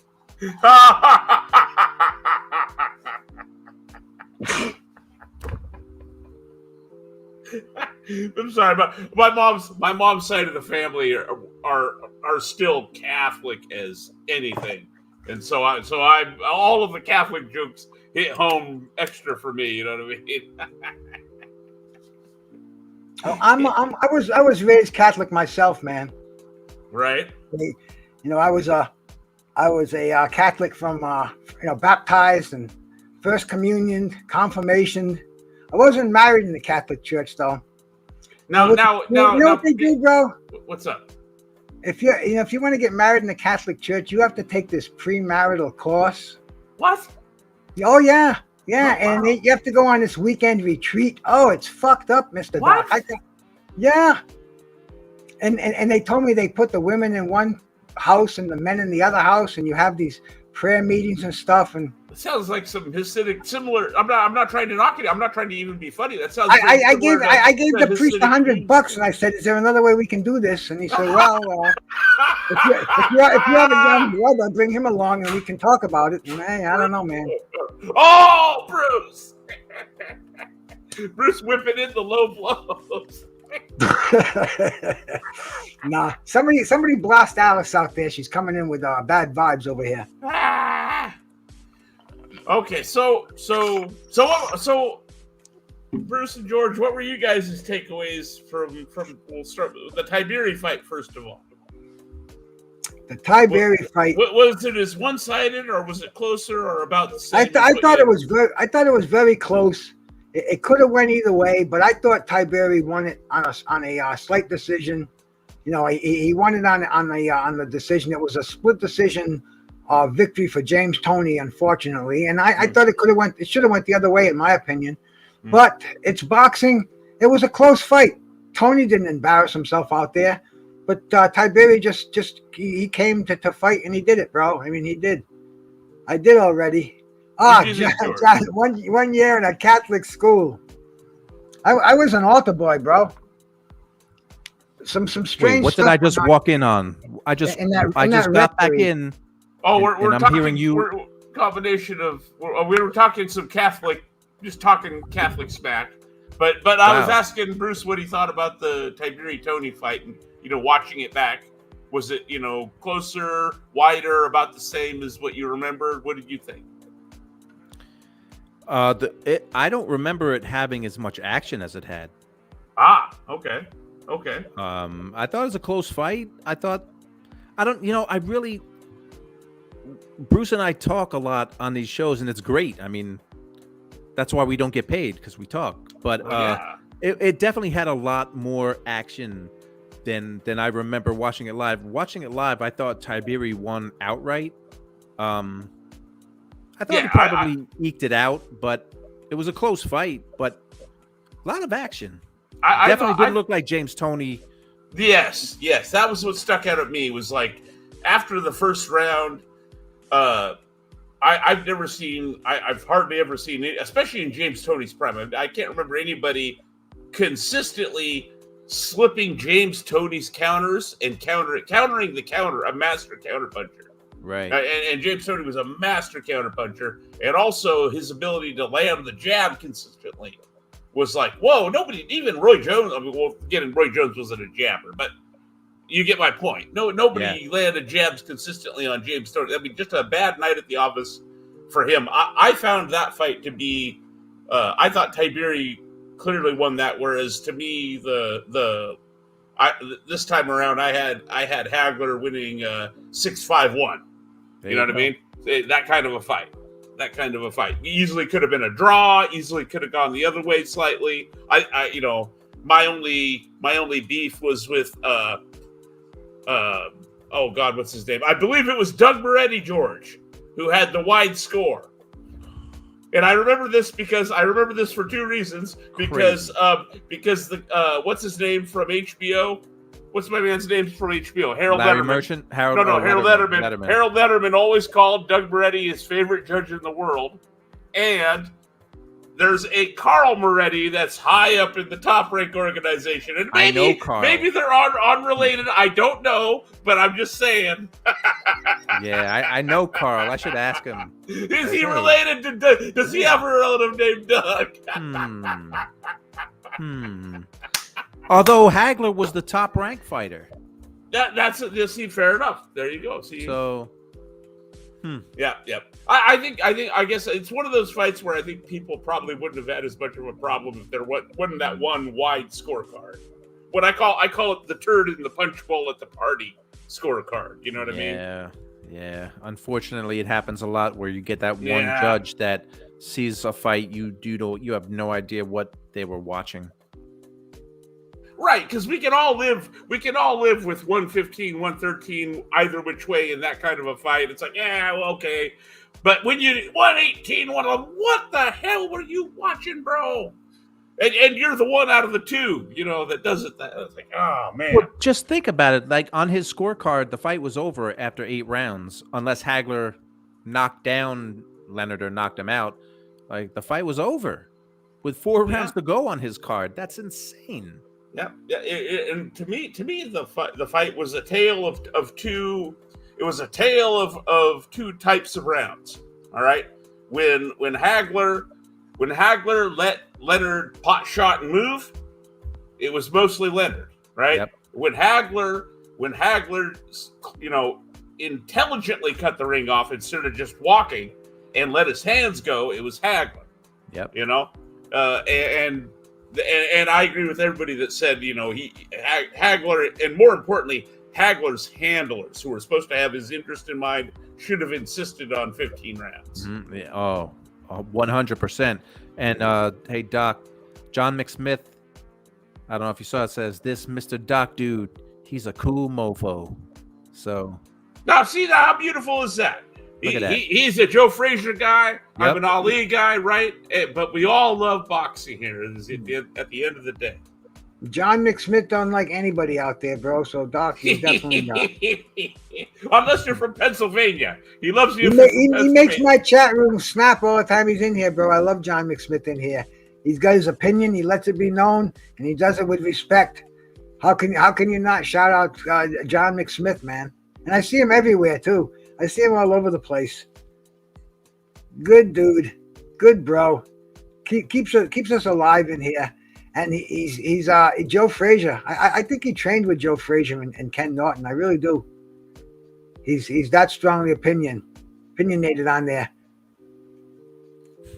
I'm sorry, but my mom's side of the family are still Catholic as anything, and so I'm all of the Catholic jokes hit home extra for me. You know what I mean? I was raised Catholic myself, man. Right. You know, I was a Catholic from baptized and first communion, confirmation. I wasn't married in the Catholic Church, though. Now, you know what they do, bro? What's up? If you want to get married in the Catholic Church, you have to take this premarital course. What? Oh yeah, Oh, wow. and you have to go on this weekend retreat. Oh, it's fucked up, Mr. What? Doc. Yeah. And they told me they put the women in one house and the men in the other house, and you have these prayer meetings and stuff. And it sounds like some Hasidic similar. I'm not trying to knock it. I'm not trying to even be funny. That sounds. I gave the priest $100, and I said, "Is there another way we can do this?" And he said, "Well, if you have a young brother, bring him along, and we can talk about it." And I don't know, man. Oh, Bruce! Bruce whipping in the low blows. Nah, somebody blast Alice out there. She's coming in with bad vibes over here. Okay, so Bruce and George, what were you guys' takeaways from? We'll start with the Tiberi fight first of all. The Tiberi fight. Was it as one-sided, or was it closer, or about the same? I thought it was very close. It could have went either way, but I thought Tiberi won it on a slight decision. You know, he won it on the decision. It was a split decision victory for James Toney, unfortunately, and I thought it should have went the other way, in my opinion. But it's boxing. It was a close fight. Toney didn't embarrass himself out there, but Tiberi he came to fight, and he did it, bro. I mean, he did. I did already. John, 1 year in a Catholic school. I was an altar boy, bro. Some strange. Wait, what did I just walk in on? I just got back in. Oh, we're I'm talking, hearing you. We're combination of we were talking some Catholic, just talking Catholic smack. But I was asking Bruce what he thought about the Tiberi Toney fight, and watching it back. Was it closer, wider, about the same as what you remembered? What did you think? I don't remember it having as much action as it had. Okay. I thought it was a close fight. Bruce and I talk a lot on these shows, and it's great. I mean, that's why we don't get paid, because we talk. But it definitely had a lot more action than I remember watching it live. Watching it live, I thought Tiberi won outright. I thought he probably eked it out, but it was a close fight, but a lot of action. I definitely didn't look like James Toney. Yes. That was what stuck out at me, was like, after the first round, I've hardly ever seen it, especially in James Toney's prime. I can't remember anybody consistently slipping James Toney's counters and countering the counter, a master counter puncher. Right. And James Toney was a master counterpuncher, and also his ability to land the jab consistently was like, whoa, nobody, even Roy Jones. I mean, well, again, Roy Jones wasn't a jabber, but you get my point. Nobody landed jabs consistently on James Toney. I mean, just a bad night at the office for him. I found that fight to be. I thought Tiberi clearly won that, whereas to me, this time around, I had Hagler winning 6-5-1. You know what I mean? That kind of a fight. Easily could have been a draw. Easily could have gone the other way slightly. My only beef was with oh God, what's his name? I believe it was Doug Moretti, George, who had the wide score. And I remember this for two reasons. Because the what's his name from HBO? What's my man's name from HBO? Harold Larry Letterman. Merchant? Harold Letterman. Harold Letterman always called Doug Moretti his favorite judge in the world. And there's a Carl Moretti that's high up in the top rank organization. And I know Carl. Maybe they're unrelated. I don't know, but I'm just saying. Yeah, I know Carl. I should ask him. Is he related to Doug? Does he have a relative named Doug? Although Hagler was the top rank fighter. That's fair enough. There you go. See, so yeah. I guess it's one of those fights where I think people probably wouldn't have had as much of a problem if there wasn't that one wide scorecard. What I call it the turd in the punch bowl at the party scorecard. You know what I mean? Yeah. Unfortunately, it happens a lot where you get that one judge that sees a fight you have no idea what they were watching. Right, because we can all live with 115, 113 either which way in that kind of a fight. It's like, yeah, well, okay. But when you 118, what the hell were you watching, bro? And you're the one out of the two, that does it. It's like, oh man. Well, just think about it. Like on his scorecard, the fight was over after 8 rounds, unless Hagler knocked down Leonard or knocked him out. Like the fight was over with 4 rounds to go on his card. That's insane. Yeah. And to me, the fight was a tale of two. It was a tale of two types of rounds. All right, when Hagler let Leonard pot shot and move, it was mostly Leonard. Right. Yep. When Hagler, intelligently cut the ring off instead of just walking and let his hands go, it was Hagler. Yep. And I agree with everybody that said, Hagler, and more importantly, Hagler's handlers, who were supposed to have his interest in mind, should have insisted on 15 rounds. Mm-hmm. Yeah. Oh, 100%. And hey, Doc, John McSmith, I don't know if you saw it, says, this Mr. Doc dude, he's a cool mofo. So. Now, see how beautiful is that? Look at that. He's a Joe Frazier guy. Yep. I'm an Ali guy, right? But we all love boxing here at the end of the day. John McSmith don't like anybody out there, bro. So Doc, he's definitely not. Unless you're from Pennsylvania. He loves you. He makes my chat room snap all the time he's in here, bro. I love John McSmith in here. He's got his opinion. He lets it be known, and he does it with respect. How can you not shout out John McSmith, man? And I see him everywhere, too. I see him all over the place. Good dude, good bro. Keeps us alive in here, and he's Joe Frazier. I think he trained with Joe Frazier and Ken Norton. I really do. He's that strongly opinionated on there.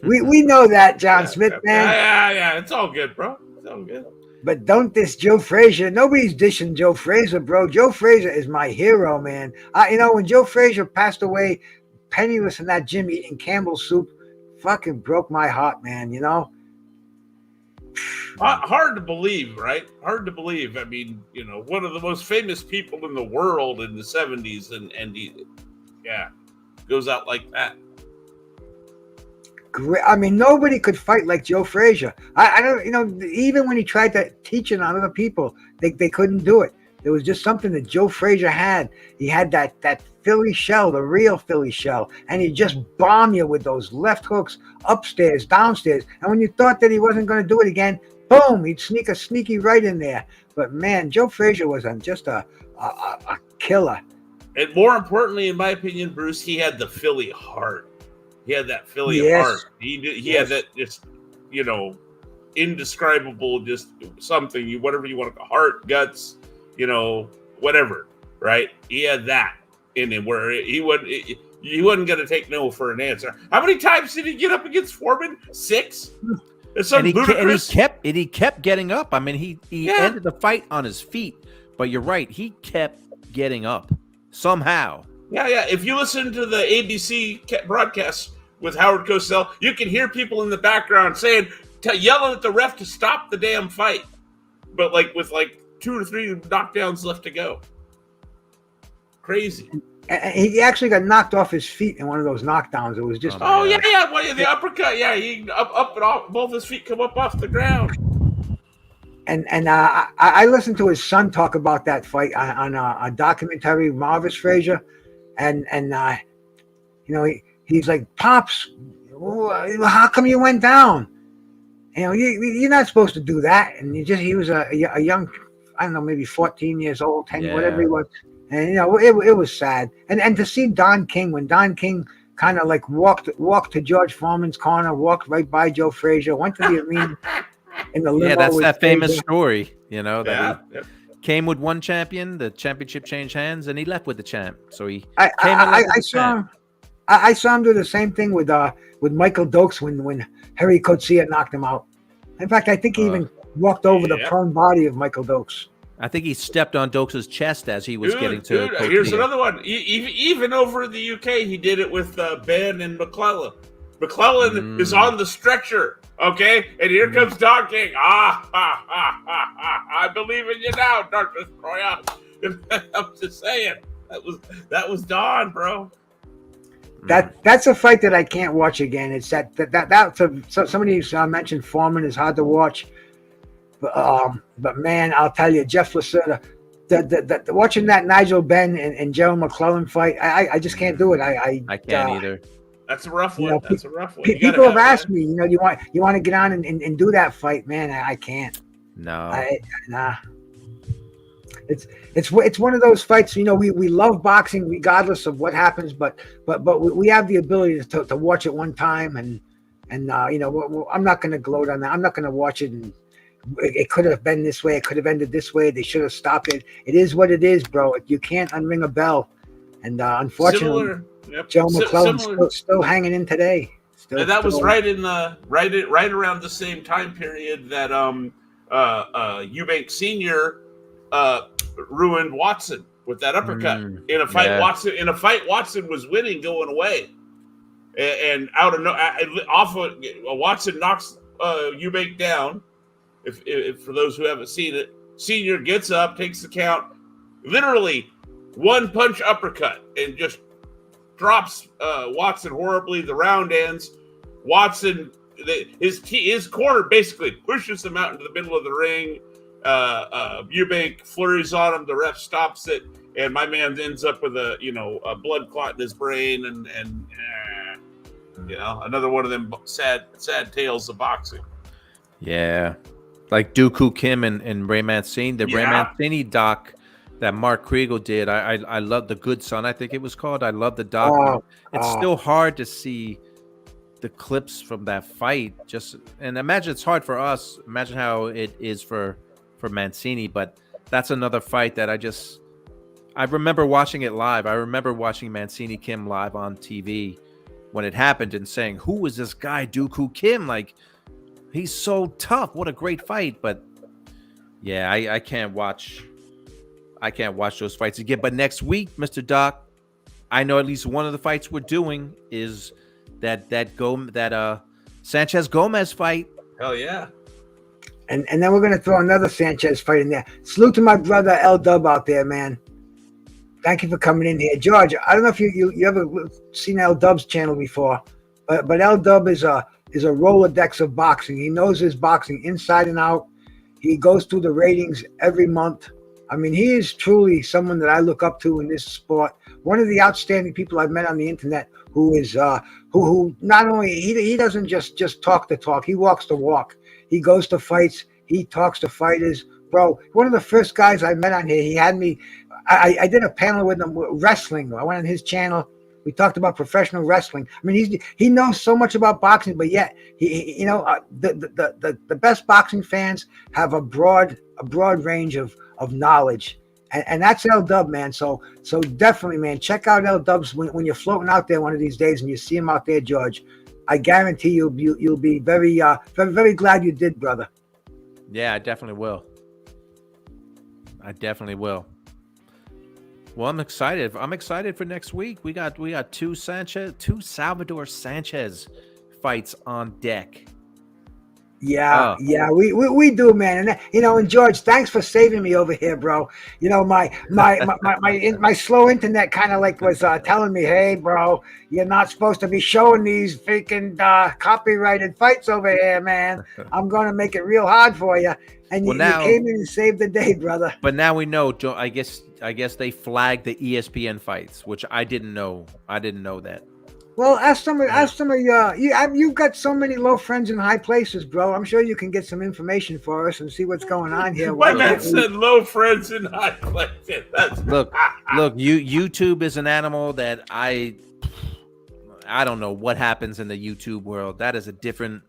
We know that, John Smith, man. Yeah. It's all good, bro. It's all good. But don't diss Joe Frazier. Nobody's dissing Joe Frazier, bro. Joe Frazier is my hero, man. When Joe Frazier passed away penniless in that gym eating Campbell's soup, fucking broke my heart, man, Hard to believe, right? Hard to believe. I mean, one of the most famous people in the world in the 70s, and he goes out like that. I mean, nobody could fight like Joe Frazier. I don't, even when he tried to teach it on other people, they couldn't do it. There was just something that Joe Frazier had. He had that Philly shell, the real Philly shell, and he'd just bomb you with those left hooks upstairs, downstairs. And when you thought that he wasn't going to do it again, boom, he'd sneak a sneaky right in there. But man, Joe Frazier was just a killer. And more importantly, in my opinion, Bruce, he had the Philly heart. He had that Philly Yes. heart. He had that just, indescribable, just something, whatever you want to call heart, guts, whatever, right? He had that in him where he wasn't going to take no for an answer. How many times did he get up against Foreman? 6? And he kept getting up. I mean, he ended the fight on his feet, but you're right. He kept getting up somehow. Yeah. If you listen to the ABC broadcast with Howard Cosell, you can hear people in the background yelling at the ref to stop the damn fight, but with 2 or 3 knockdowns left to go. Crazy. And he actually got knocked off his feet in one of those knockdowns. It was just the uppercut. Yeah, he up and off. Both his feet come up off the ground. And I listened to his son talk about that fight on a documentary, Marvis Frazier, and he's like, Pops, how come you went down? You're not supposed to do that. And he was a young, I don't know, maybe 14 years old, 10, whatever he was. And it was sad. And to see Don King, when Don King kind of walked to George Foreman's corner, walked right by Joe Frazier, went to the arena in the limo. Yeah, that's that famous Frazier. story, that he came with one champion, the championship changed hands, and he left with the champ. So he I saw him do the same thing with Michael Dokes when Harry Coetzee knocked him out. In fact, I think he even walked over the prone body of Michael Dokes. I think he stepped on Dokes' chest as he was getting to. Here's another one. Even over in the UK, he did it with Ben and McClellan. McClellan is on the stretcher, okay? And here comes Don King. I believe in you now, Dark Destroyer. I'm just saying. That was Don, bro. That's a fight that I can't watch again. It's somebody mentioned Foreman is hard to watch. But man, I'll tell you, Jeff Lacerda, watching that Nigel Benn and Gerald McClellan fight, I just can't do it. I can't either. That's a rough one. That's a rough one. People have asked me, you want to get on and do that fight, man. I can't. No. Nah. It's one of those fights. We love boxing regardless of what happens, but we have the ability to watch it one time, and I'm not going to gloat on that. I'm not going to watch it and. It could have been this way. It could have ended this way. They should have stopped it. It is what it is, bro. You can't unring a bell. And unfortunately, Joe McClellan's still hanging in today. That was right around the same time period that Eubank Sr. Ruined Watson with that uppercut in a fight. Yeah. Watson was winning, going away, and Watson knocks Eubank down. If for those who haven't seen it, Senior gets up, takes the count, literally one punch uppercut, and just drops Watson horribly. The round ends. Watson, his corner basically pushes him out into the middle of the ring. Eubank flurries on him. The ref stops it, and my man ends up with a blood clot in his brain, and another one of them sad tales of boxing. Yeah. Like Dooku Kim and Ray Mancini, Ray Mancini doc that Mark Kriegel did. I love The Good Son, I think it was called. I love the doc. It's still hard to see the clips from that fight. And imagine it's hard for us. Imagine how it is for Mancini. But that's another fight that I remember watching it live. I remember watching Mancini Kim live on TV when it happened and saying, "Who is this guy, Dooku Kim? Like." He's so tough. What a great fight. But yeah, I can't watch those fights again. But next week, Mr. Doc, I know at least one of the fights we're doing is that Sanchez Gomez fight. Hell yeah. And then we're gonna throw another Sanchez fight in there. Salute to my brother L Dub out there, man. Thank you for coming in here. George, I don't know if you ever seen L Dub's channel before, but L Dub is a Rolodex of boxing. He knows his boxing inside and out. He goes through the ratings every month. I mean, he is truly someone that I look up to in this sport. One of the outstanding people I've met on the internet who is who not only he doesn't just talk the talk, he walks the walk. He goes to fights, he talks to fighters. Bro, one of the first guys I met on here, he had me, I did a panel with him, wrestling. I went on his channel. We talked about professional wrestling. I mean, he knows so much about boxing, but yet the best boxing fans have a broad range of knowledge, and that's L Dub, man. So definitely, man, check out L Dubs when you're floating out there one of these days and you see him out there, George. I guarantee you'll be very very glad you did, brother. Yeah, I definitely will. Well, I'm excited. I'm excited for next week. We got two Salvador Sanchez fights on deck. Yeah, we do, man. And George, thanks for saving me over here, bro. My slow internet kind of like was telling me, hey, bro, you're not supposed to be showing these freaking copyrighted fights over here, man. I'm gonna make it real hard for you. And you came in and saved the day, brother. But now we know, Joe. I guess they flagged the ESPN fights, which I didn't know. I didn't know that. Well, ask some of you've got so many low friends in high places, bro. I'm sure you can get some information for us and see what's going on here. My man said low friends in high places. Look, YouTube is an animal that I don't know what happens in the YouTube world. That is a different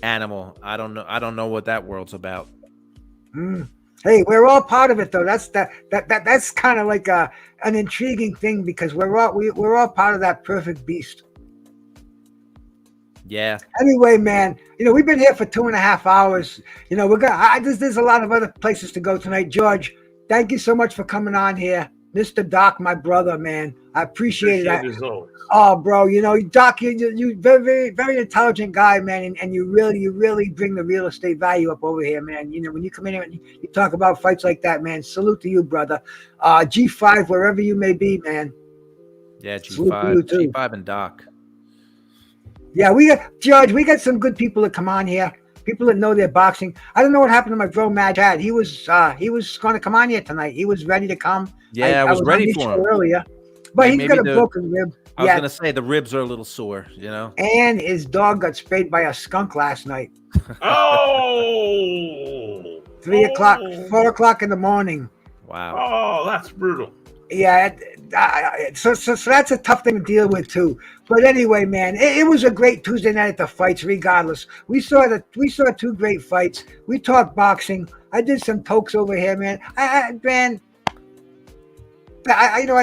animal. I don't know what that world's about. Hey, we're all part of it, though. That's kind of like an intriguing thing because we're all part of that perfect beast. Yeah. Anyway, man, we've been here for 2.5 hours. We're gonna. There's a lot of other places to go tonight. George, thank you so much for coming on here, Mr. Doc, my brother, man. I appreciate it. Oh, bro, Doc, you very, very, very intelligent guy, man, and you really bring the real estate value up over here, man. When you come in here and you talk about fights like that, man, salute to you, brother. G5, wherever you may be, man. Yeah, G5 and Doc. Yeah, George, we got some good people that come on here. People that know their boxing. I don't know what happened to my bro Mad Dad. He was going to come on here tonight. He was ready to come. Yeah, I was ready for him earlier. But he's got a broken rib. I was gonna say the ribs are a little sore, And his dog got sprayed by a skunk last night. Oh, 3 o'clock, 4 o'clock in the morning. Wow. Oh, that's brutal. Yeah, so that's a tough thing to deal with too. But anyway, man, it was a great Tuesday night at the fights. Regardless, we saw two great fights. We talked boxing. I did some tokes over here, man. I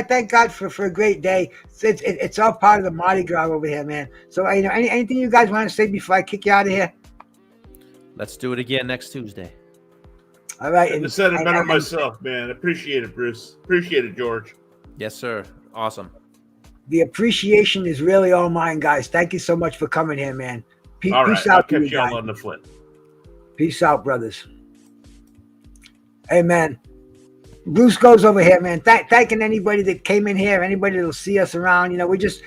thank God for a great day. It's all part of the Mardi Gras over here, man. So anything you guys want to say before I kick you out of here? Let's do it again next Tuesday. All right. And to set it better myself, man. Appreciate it, Bruce. Appreciate it, George. Yes, sir. Awesome. The appreciation is really all mine, guys. Thank you so much for coming here, man. Peace out. I'll catch y'all on the flip. Peace out, brothers. Hey, man. Bruce goes over here, man. Thanking anybody that came in here, anybody that'll see us around. We're just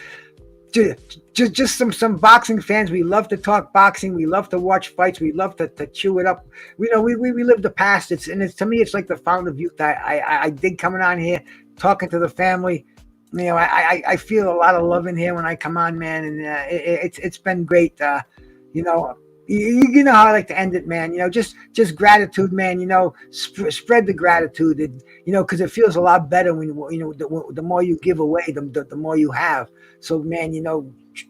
some boxing fans. We love to talk boxing. We love to watch fights. We love to chew it up. We live the past. To me, it's like the fountain of youth. I dig coming on here, talking to the family. I feel a lot of love in here when I come on, man, and it's been great. You know how I like to end it, man. Just gratitude, man. Spread the gratitude. Because it feels a lot better when the more you give away, the more you have. So, man,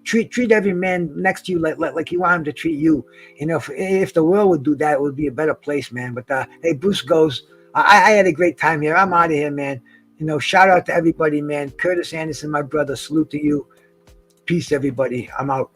treat every man next to you like you want him to treat you. If the world would do that, it would be a better place, man. But hey, Bruce goes. I had a great time here. I'm out of here, man. Shout out to everybody, man. Curtis Anderson, my brother. Salute to you. Peace, everybody. I'm out.